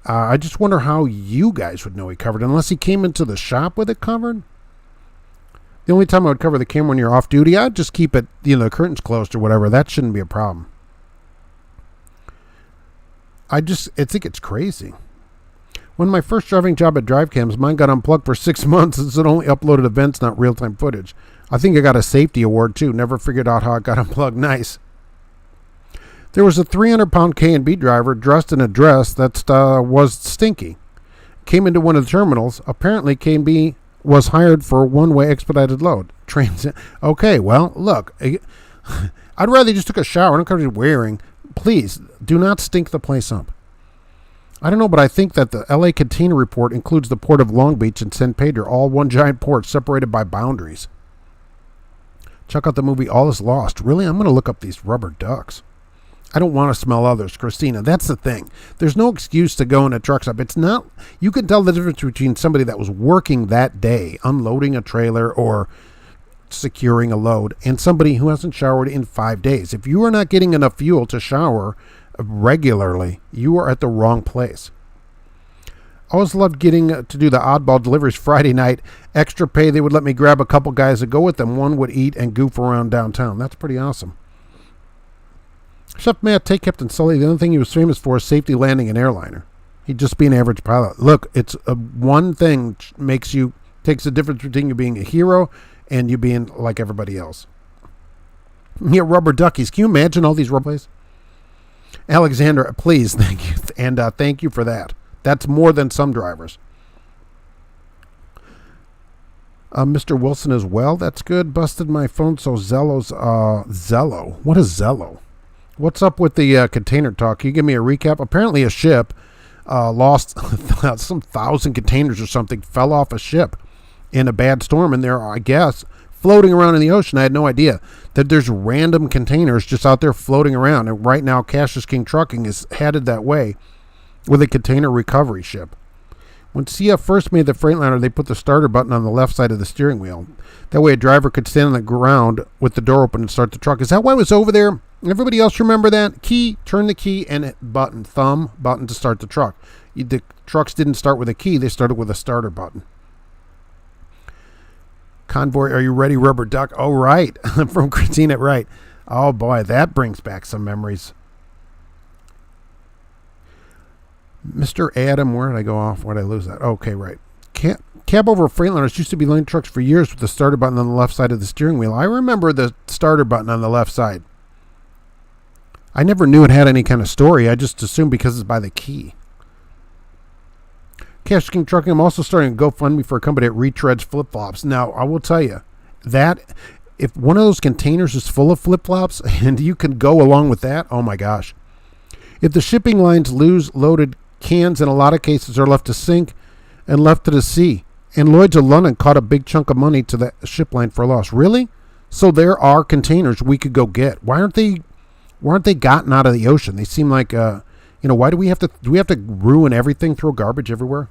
I just wonder how you guys would know he covered, unless he came into the shop with it covered. The only time I would cover the camera when you're off duty, I'd just keep it, the curtains closed or whatever. That shouldn't be a problem. I think it's crazy. When my first driving job at DriveCams, mine got unplugged for 6 months since it only uploaded events, not real-time footage. I think I got a safety award, too. Never figured out how it got unplugged. Nice. There was a 300-pound K&B driver dressed in a dress that was stinky. Came into one of the terminals. Apparently, K&B was hired for a one-way expedited load. Transit. Okay, well, look. I'd rather you just took a shower. I don't care what you're wearing. Please, do not stink the place up. I don't know, but I think that the LA container report includes the port of Long Beach and San Pedro, all one giant port separated by boundaries. Check out the movie All Is Lost. Really? I'm going to look up these rubber ducks. I don't want to smell others, Christina. That's the thing. There's no excuse to go in a truck stop. It's not, you can tell the difference between somebody that was working that day, unloading a trailer or securing a load, and somebody who hasn't showered in 5 days. If you are not getting enough fuel to shower regularly, you are at the wrong place. I always loved getting to do the oddball deliveries Friday night. Extra pay. They would let me grab a couple guys to go with them. One would eat and goof around downtown. That's pretty awesome. Chef Matt, take Captain Sully. The only thing he was famous for is safety landing an airliner. He'd just be an average pilot. Look, it's one thing takes the difference between you being a hero and you being like everybody else. Yeah, rubber duckies. Can you imagine all these rubber plays? Alexander, please, thank you. And thank you for that. That's more than some drivers. Mr. Wilson as well. That's good. Busted my phone, so Zello's... Zello? What is Zello? What's up with the container talk? Can you give me a recap? Apparently a ship lost some 1,000 containers or something, fell off a ship in a bad storm, and they're, I guess, floating around in the ocean. I had no idea that there's random containers just out there floating around. And right now, Cassius King Trucking is headed that way with a container recovery ship. When CF first made the Freightliner, they put the starter button on the left side of the steering wheel. That way a driver could stand on the ground with the door open and start the truck. Is that why it was over there? Everybody else remember that? Key, turn the key, and button, thumb, button to start the truck. The trucks didn't start with a key. They started with a starter button. Convoy, are you ready, rubber duck? Oh, right. From Christina, right. Oh, boy, that brings back some memories. Mr. Adam, where did I go off? Where did I lose that? Okay, right. Cab over Freightliners used to be loading trucks for years with the starter button on the left side of the steering wheel. I remember the starter button on the left side. I never knew it had any kind of story. I just assumed because it's by the key. Cash King Trucking, I'm also starting a GoFundMe for a company that retreads flip-flops. Now, I will tell you, that if one of those containers is full of flip-flops and you can go along with that, oh my gosh. If the shipping lines lose loaded cans, in a lot of cases are left to sink and left to the sea. And Lloyd's of London caught a big chunk of money to the ship line for loss. Really? So there are containers we could go get. Why aren't they gotten out of the ocean? They seem like, why do we have to ruin everything, throw garbage everywhere?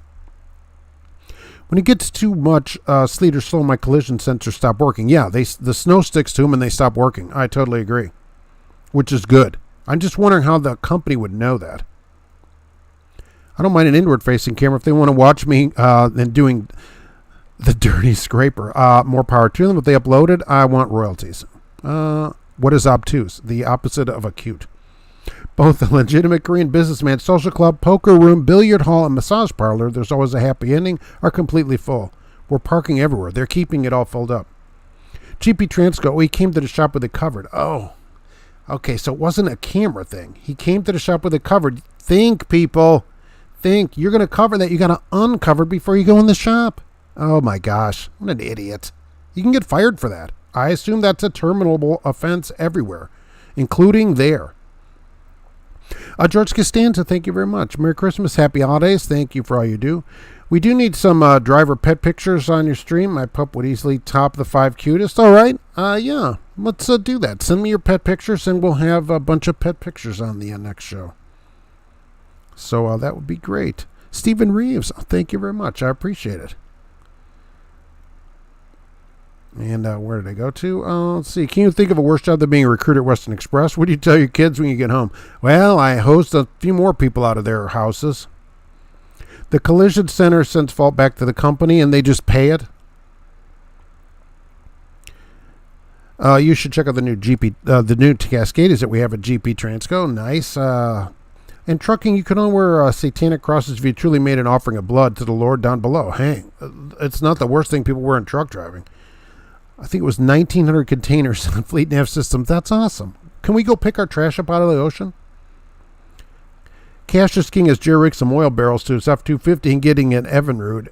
When it gets too much sleet or snow, my collision sensors stop working. Yeah, the snow sticks to them and they stop working. I totally agree, which is good. I'm just wondering how the company would know that. I don't mind an inward-facing camera if they want to watch me and doing the dirty scraper. More power to them. If they upload it, I want royalties. What is obtuse? The opposite of acute. Both the legitimate Korean businessman, social club, poker room, billiard hall, and massage parlor, there's always a happy ending, are completely full. We're parking everywhere. They're keeping it all filled up. GP Transco, he came to the shop with it covered. Oh, okay, so it wasn't a camera thing. He came to the shop with it covered. Think, people. Think. You're going to cover that. You got to uncover before you go in the shop. Oh, my gosh. What an idiot. You can get fired for that. I assume that's a terminable offense everywhere, including there. George Costanza, thank you very much. Merry Christmas, Happy Holidays. Thank you for all you do. We do need some driver pet pictures on your stream. My pup would easily top the 5 cutest. All right. Yeah, let's do that. Send me your pet pictures, and we'll have a bunch of pet pictures on the next show. So that would be great. Stephen Reeves, thank you very much. I appreciate it. And where did I go to? Let's see. Can you think of a worse job than being a recruiter at Western Express? What do you tell your kids when you get home? Well, I host a few more people out of their houses. The collision center sends fault back to the company, and they just pay it. You should check out the new Cascades that we have at GP Transco. Nice. In trucking, you can only wear satanic crosses if you truly made an offering of blood to the Lord down below. Hey, it's not the worst thing people wear in truck driving. I think it was 1,900 containers on Fleet Nav Systems. That's awesome. Can we go pick our trash up out of the ocean? Cassius King has jerry-rigged some oil barrels to his F-250 and getting an Evinrude.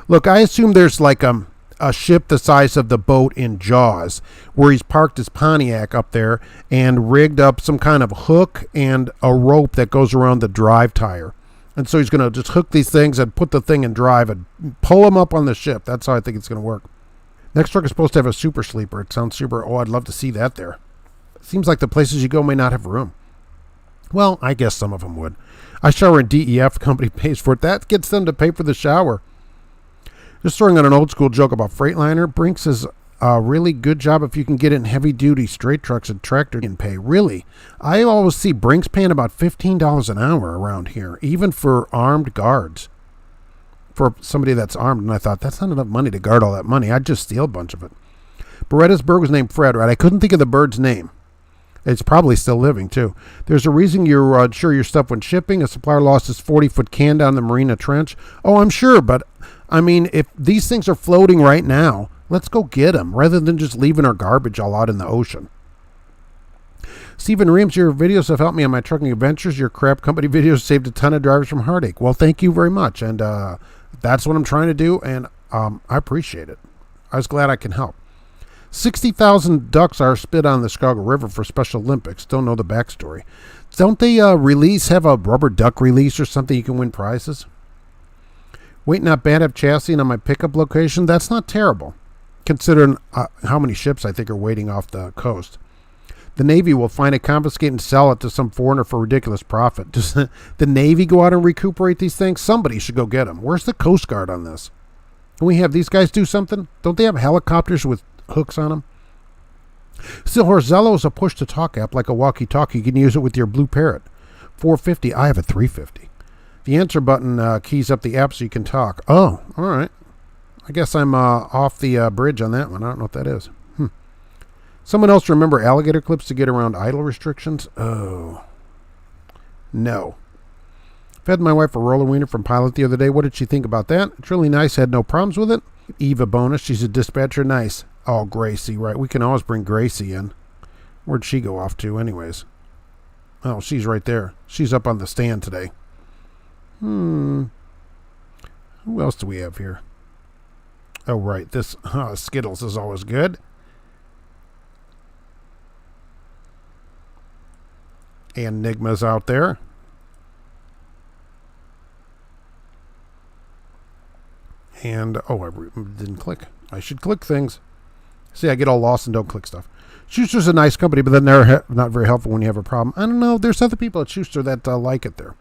Look, I assume there's like a ship the size of the boat in Jaws where he's parked his Pontiac up there and rigged up some kind of hook and a rope that goes around the drive tire. And so he's going to just hook these things and put the thing in drive and pull them up on the ship. That's how I think it's going to work. Next truck is supposed to have a super sleeper. It sounds super. Oh, I'd love to see that there. Seems like the places you go may not have room. Well, I guess some of them would. I shower in DEF. The company pays for it. That gets them to pay for the shower. Just throwing out an old school joke about Freightliner. Brinks is a really good job if you can get it in heavy duty straight trucks and tractor can pay. Really? I always see Brinks paying about $15 an hour around here, even for armed guards. For somebody that's armed, and I thought, that's not enough money to guard all that money. I'd just steal a bunch of it. Beretta's bird was named Fred, right? I couldn't think of the bird's name. It's probably still living, too. There's a reason you're sure your stuff went shipping. A supplier lost his 40-foot can down the Marina Trench. Oh, I'm sure, but, I mean, if these things are floating right now, let's go get them, rather than just leaving our garbage all out in the ocean. Stephen Reams, your videos have helped me on my trucking adventures. Your crap company videos saved a ton of drivers from heartache. Well, thank you very much, and that's what I'm trying to do, and I appreciate it. I was glad I can help. 60,000 ducks are spit on the Chicago River for Special Olympics. Don't know the backstory. Don't they have a rubber duck release or something you can win prizes? Wait, not bad. Have chassis on my pickup location. That's not terrible, considering how many ships I think are waiting off the coast. The Navy will find it, confiscate, and sell it to some foreigner for ridiculous profit. Does the Navy go out and recuperate these things? Somebody should go get them. Where's the Coast Guard on this? Can we have these guys do something? Don't they have helicopters with hooks on them? Still, Horzello is a push-to-talk app like a walkie-talkie. You can use it with your Blue Parrot. $450. I have a $350. The answer button keys up the app so you can talk. Oh, all right. I guess I'm off the bridge on that one. I don't know what that is. Someone else remember alligator clips to get around idle restrictions? Oh, no. Fed my wife a roller wiener from Pilot the other day. What did she think about that? It's really nice. Had no problems with it. Eva bonus. She's a dispatcher. Nice. Oh, Gracie, right. We can always bring Gracie in. Where'd she go off to anyways? Oh, she's right there. She's up on the stand today. Who else do we have here? Oh, right. This Skittles is always good. Enigma's out there. And, I didn't click. I should click things. See, I get all lost and don't click stuff. Schuster's a nice company, but then they're not very helpful when you have a problem. I don't know. There's other people at Schuster that like it there.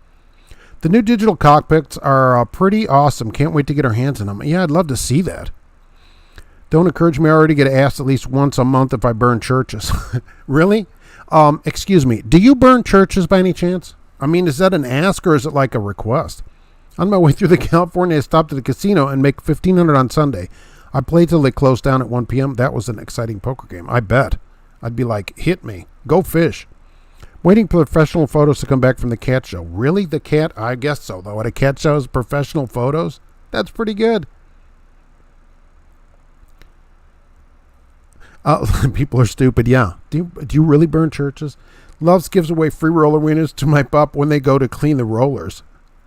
The new digital cockpits are pretty awesome. Can't wait to get our hands on them. Yeah, I'd love to see that. Don't encourage me. I already get asked at least once a month if I burn churches. Really? Excuse me. Do you burn churches by any chance? I mean, is that an ask or is it like a request? On my way through the California, I stopped at the casino and make $1,500 on Sunday. I played till they closed down at 1 p.m. That was an exciting poker game. I bet. I'd be like, hit me. Go fish. Waiting for professional photos to come back from the cat show. Really? The cat? I guess so, though. At a cat show is professional photos? That's pretty good. People are stupid. Yeah. Do you really burn churches? Loves gives away free roller wieners to my pup when they go to clean the rollers.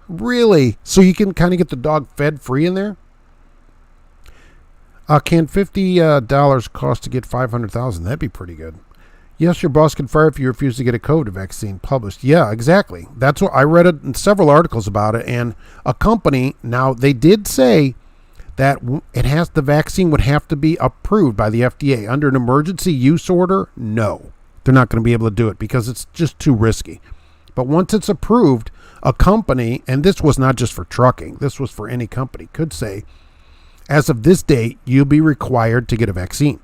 Really? So you can kind of get the dog fed free in there? Can $50 cost to get 500,000? That'd be pretty good. Yes, your boss can fire if you refuse to get a COVID vaccine published. Yeah, exactly. That's what I read it in several articles about it. And a company, now they did say that the vaccine would have to be approved by the FDA. Under an emergency use order, no. They're not going to be able to do it because it's just too risky. But once it's approved, a company, and this was not just for trucking, this was for any company, could say, as of this date, you'll be required to get a vaccine.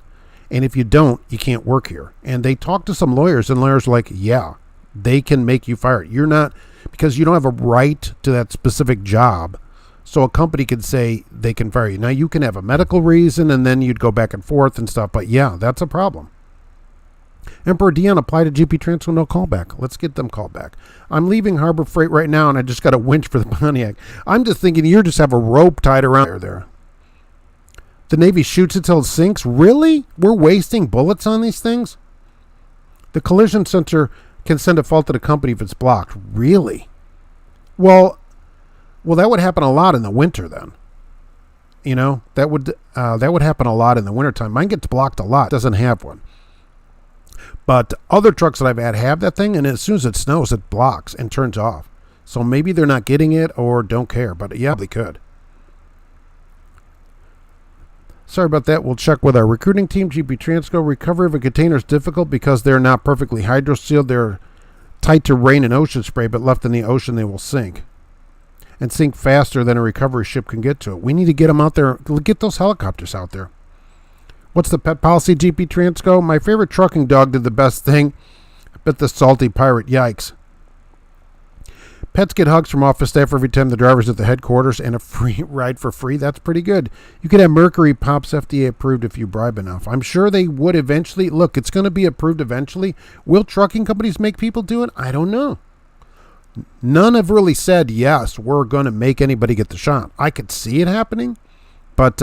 And if you don't, you can't work here. And they talked to some lawyers, and lawyers were like, yeah, they can make you fired. You're not, because you don't have a right to that specific job. So a company could say they can fire you. Now, you can have a medical reason, and then you'd go back and forth and stuff. But yeah, that's a problem. Emperor Dion, apply to GP Transco, no callback. Let's get them called back. I'm leaving Harbor Freight right now, and I just got a winch for the Pontiac. I'm just thinking you just have a rope tied around there. The Navy shoots it till it sinks? Really? We're wasting bullets on these things? The collision center can send a fault to the company if it's blocked. Really? Well, that would happen a lot in the winter then. You know, that would happen a lot in the wintertime. Mine gets blocked a lot. Doesn't have one. But other trucks that I've had have that thing, and as soon as it snows, it blocks and turns off. So maybe they're not getting it or don't care, but yeah, they could. Sorry about that. We'll check with our recruiting team. GP Transco, recovery of a container is difficult because they're not perfectly hydro-sealed. They're tight to rain and ocean spray, but left in the ocean, they will sink. And sink faster than a recovery ship can get to it. We need to get them out there. Get those helicopters out there. What's the pet policy, GP Transco? My favorite trucking dog did the best thing. I bet the salty pirate. Yikes. Pets get hugs from office staff every time the driver's at the headquarters and a free ride for free. That's pretty good. You could have Mercury Pops FDA approved if you bribe enough. I'm sure they would eventually. Look, it's going to be approved eventually. Will trucking companies make people do it? I don't know. None have really said, yes, we're going to make anybody get the shot. I could see it happening, but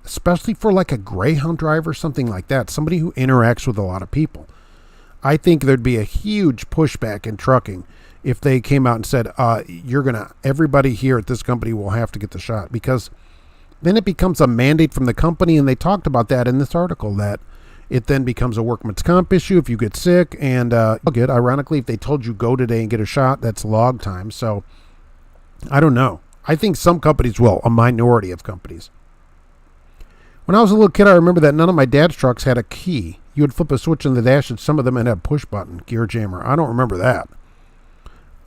especially for like a Greyhound driver, something like that, somebody who interacts with a lot of people. I think there'd be a huge pushback in trucking if they came out and said, everybody here at this company will have to get the shot, because then it becomes a mandate from the company. And they talked about that in this article, that it then becomes a workman's comp issue if you get sick. And ironically, if they told you go today and get a shot, that's log time. So I don't know. I think some companies will, a minority of companies. When I was a little kid, I remember that none of my dad's trucks had a key. You would flip a switch on the dash, and some of them had a push button, gear jammer. I don't remember that.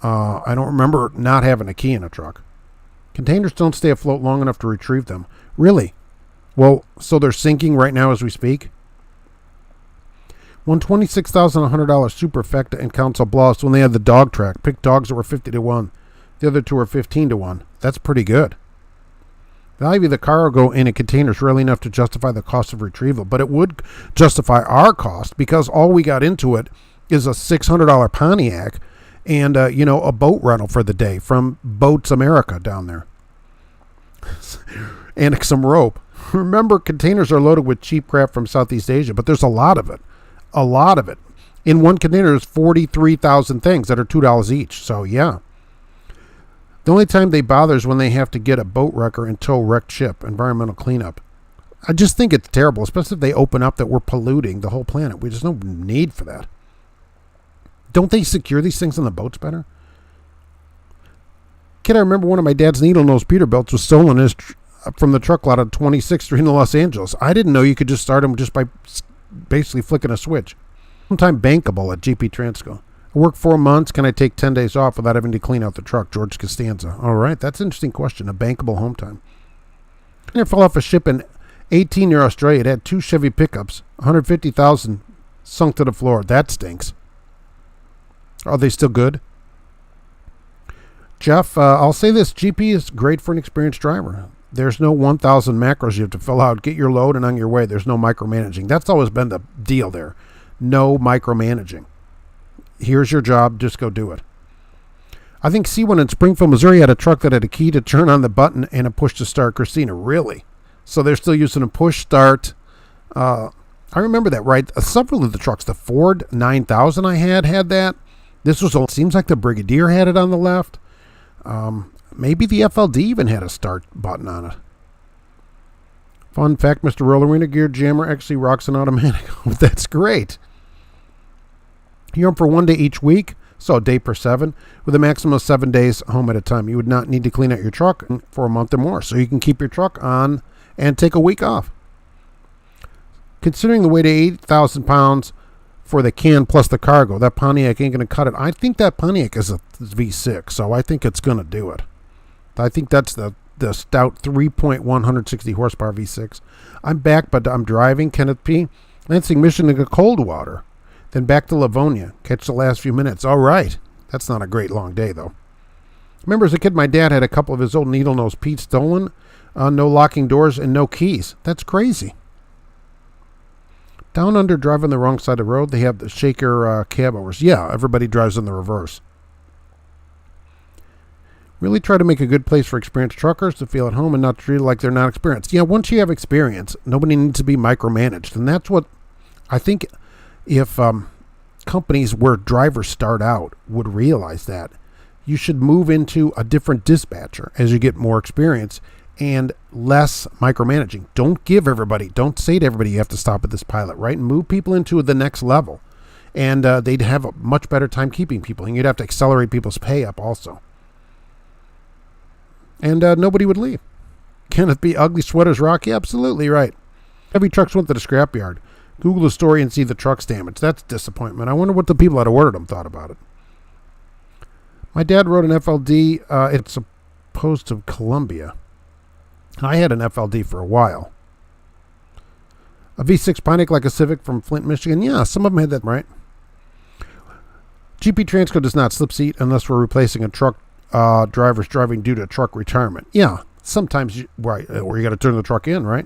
I don't remember not having a key in a truck. Containers don't stay afloat long enough to retrieve them. Really? Well, so they're sinking right now as we speak? Won $26,100 superfecta and Council Bluffs when they had the dog track. Picked dogs that were 50 to 1. The other two were 15 to 1. That's pretty good. The value of the cargo in a container is rarely enough to justify the cost of retrieval, but it would justify our cost because all we got into it is a $600 Pontiac and, a boat rental for the day from Boats America down there. And some rope. Remember, containers are loaded with cheap crap from Southeast Asia, but there's a lot of it. A lot of it. In one container, there's 43,000 things that are $2 each. So, yeah. The only time they bother is when they have to get a boat wrecker and tow wrecked ship, environmental cleanup. I just think it's terrible, especially if they open up that we're polluting the whole planet. There's no need for that. Don't they secure these things on the boats better? Kid, I remember one of my dad's needle nose Peterbilts was stolen from the truck lot of 26th Street in Los Angeles. I didn't know you could just start them just by basically flicking a switch. Sometime bankable at GP Transco. I work 4 months. Can I take 10 days off without having to clean out the truck? George Costanza. All right, that's an interesting question. A bankable home time. I fell off a ship in 18 near Australia. It had 2 Chevy pickups, 150,000 sunk to the floor. That stinks. Are they still good? Jeff, I'll say this. GP is great for an experienced driver. There's no 1,000 macros you have to fill out. Get your load and on your way. There's no micromanaging. That's always been the deal there. No micromanaging. Here's your job. Just go do it. I think C1 in Springfield, Missouri had a truck that had a key to turn on the button and a push to start. Christina, really? So they're still using a push start. I remember that, right? Several of the trucks, the Ford 9000 I had that. This was, it seems like the Brigadier had it on the left. Maybe the FLD even had a start button on it. Fun fact, Mr. Roller Wiener Gear Jammer actually rocks an automatic. That's great. You're home for 1 day each week, so a day per 7, with a maximum of 7 days home at a time. You would not need to clean out your truck for a month or more, so you can keep your truck on and take a week off. Considering the weight of 8,000 pounds for the can plus the cargo, that Pontiac ain't going to cut it. I think that Pontiac is a V6, so I think it's going to do it. I think that's the stout 3.160 horsepower V6. I'm back, but I'm driving. Kenneth P. Lansing, Michigan to Coldwater. Then back to Livonia. Catch the last few minutes. All right. That's not a great long day, though. Remember, as a kid, my dad had a couple of his old needle nose Pete stolen. No locking doors and no keys. That's crazy. Down under, drive on the wrong side of the road. They have the shaker cab overs. Yeah, everybody drives in the reverse. Really try to make a good place for experienced truckers to feel at home and not treat it like they're not experienced. Yeah, once you have experience, nobody needs to be micromanaged. And that's what I think if companies where drivers start out would realize that. You should move into a different dispatcher as you get more experience and less micromanaging. Don't say to everybody you have to stop at this pilot, right? And move people into the next level. And they'd have a much better time keeping people. And you'd have to accelerate people's pay up also. And nobody would leave. Kenneth B. Ugly sweaters rock? Yeah, absolutely right. Every truck's went to the scrapyard. Google the story and see the truck's damage. That's disappointment. I wonder what the people that ordered them thought about it. My dad wrote an FLD. It's opposed to Columbia. I had an FLD for a while. A V6 Pontiac like a Civic from Flint, Michigan. Yeah, some of them had that, right? GP Transco does not slip seat unless we're replacing a truck driver's driving due to truck retirement. Yeah, sometimes, right, or you got to turn the truck in, right?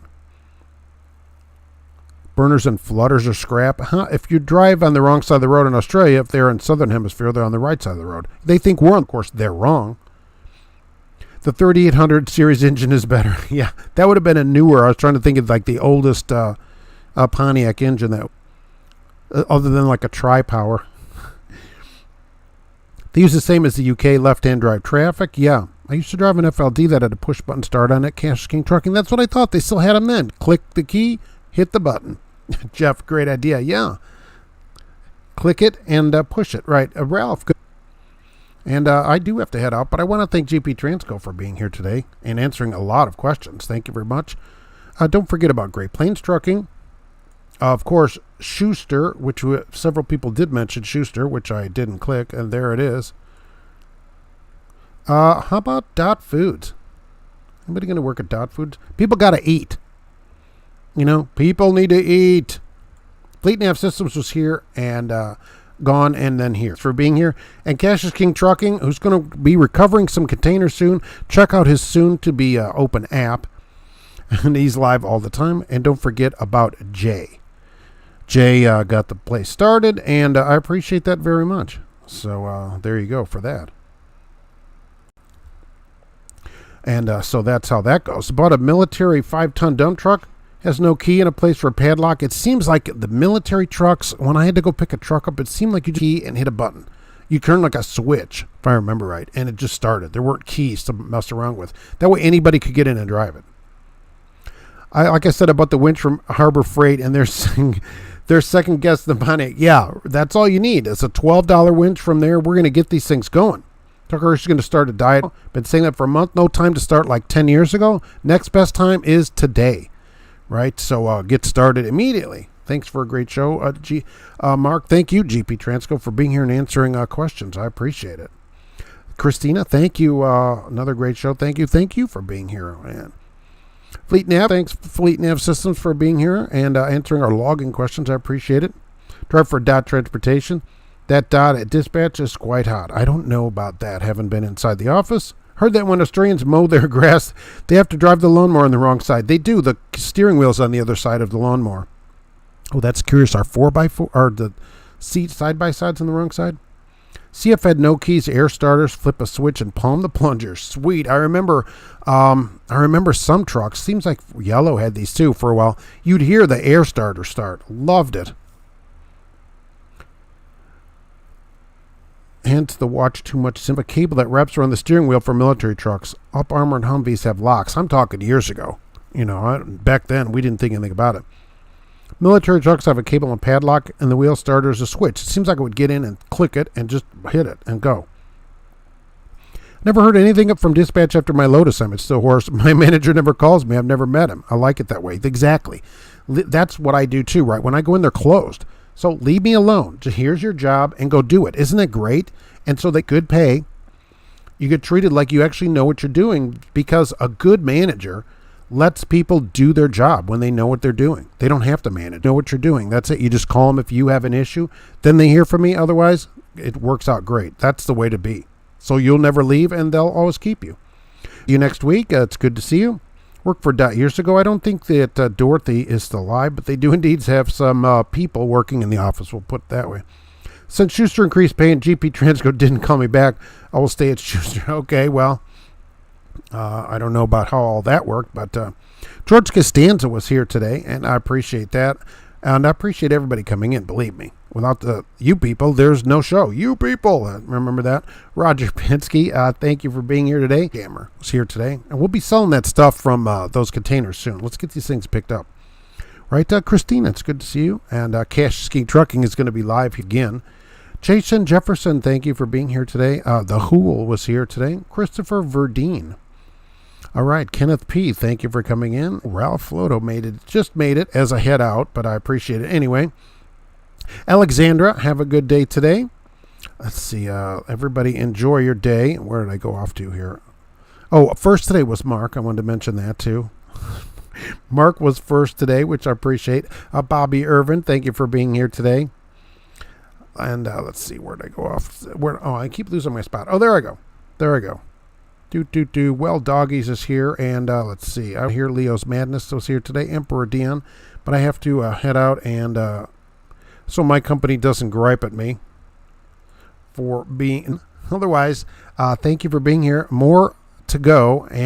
Burners and flooders are scrap. If you drive on the wrong side of the road in Australia, if they're in southern hemisphere, they're on the right side of the road. They think we're on, of course, they're wrong. The 3800 series engine is better. Yeah, that would have been a newer. I was trying to think of like the oldest Pontiac engine that, other than like a tri-power. They use the same as the UK left-hand drive traffic. Yeah, I used to drive an FLD that had a push-button start on it. Cash King Trucking. That's what I thought. They still had them then. Click the key, hit the button. Jeff, great idea. Yeah. Click it and push it. Right. Ralph. Good. And I do have to head out, but I want to thank GP Transco for being here today and answering a lot of questions. Thank you very much. Don't forget about Great Plains Trucking. Of course, Schuster, which several people did mention Schuster, which I didn't click, and there it is. How about Dot Foods? Anybody going to work at Dot Foods? People got to eat. You know, people need to eat. Fleet Nav Systems was here and gone and then here for being here. And Cassius King Trucking, who's going to be recovering some containers soon. Check out his soon-to-be open app. And he's live all the time. And don't forget about Jay. Jay got the place started, and I appreciate that very much. So there you go for that. And so that's how that goes. Bought a military 5-ton dump truck. Has no key and a place for a padlock. It seems like the military trucks, when I had to go pick a truck up, it seemed like you just key and hit a button. You turned like a switch, if I remember right, and it just started. There weren't keys to mess around with. That way anybody could get in and drive it. Like I said about the winch from Harbor Freight, and they're second guess the Pontiac. Yeah, that's all you need. It's a $12 winch from there. We're going to get these things going. Tucker is going to start a diet. Been saying that for a month. No time to start like 10 years ago. Next best time is today, right? So get started immediately. Thanks for a great show. Mark, thank you, GP Transco, for being here and answering questions. I appreciate it. Christina, thank you. Another great show. Thank you for being here, man. Fleet Nav, thanks Fleet Nav Systems for being here and answering our logging questions. I appreciate it. Drive for Dot Transportation. That Dot at dispatch is quite hot. I don't know about that. Haven't been inside the office. Heard that when Australians mow their grass, they have to drive the lawnmower on the wrong side. They do. The steering wheel's on the other side of the lawnmower. Oh, that's curious. Our 4x4 are the seat side-by-sides on the wrong side? CF had no keys, air starters, flip a switch, and palm the plunger. Sweet. I remember some trucks, seems like Yellow had these too for a while. You'd hear the air starter start. Loved it. Hence the watch too much simple cable that wraps around the steering wheel for military trucks. Up armored Humvees have locks. I'm talking years ago. Back then we didn't think anything about it. Military trucks have a cable and padlock, and the wheel starter is a switch. It seems like it would get in and click it and just hit it and go. Never heard anything from dispatch after my load assignment. Still hoarse. My manager never calls me. I've never met him. I like it that way. Exactly. That's what I do too, right? When I go in, they're closed. So leave me alone. Just here's your job and go do it. Isn't it great? And so they good pay. You get treated like you actually know what you're doing, because a good manager lets people do their job when they know what they're doing. They don't have to manage. Know what you're doing. That's it. You just call them if you have an issue. Then they hear from me. Otherwise, it works out great. That's the way to be. So you'll never leave, and they'll always keep you. See you next week. It's good to see you. Worked for Dot years ago. I don't think that Dorothy is still alive, but they do indeed have some people working in the office. We'll put it that way. Since Schuster increased pay and GP Transco didn't call me back, I will stay at Schuster. Okay, well, I don't know about how all that worked, but George Costanza was here today, and I appreciate that. And I appreciate everybody coming in, believe me. Without you people, there's no show. You people, remember that? Roger Pinsky, thank you for being here today. Gamer was here today. And we'll be selling that stuff from those containers soon. Let's get these things picked up. Right, Christina, it's good to see you. And Cash Ski Trucking is going to be live again. Jason Jefferson, thank you for being here today. The Hool was here today. Christopher Verdeen. All right, Kenneth P., thank you for coming in. Ralph Floto just made it as I head out, but I appreciate it anyway. Alexandra, have a good day today. Let's see, everybody enjoy your day. Where did I go off to here? Oh, first today was Mark. I wanted to mention that too. Mark was first today, which I appreciate. Bobby Irvin, thank you for being here today. And let's see, where did I go off? I keep losing my spot. Oh, there I go. Well, Doggies is here, and let's see. I hear Leo's Madness was here today. Emperor Dion, but I have to head out, and so my company doesn't gripe at me for being. Otherwise, thank you for being here. More to go, and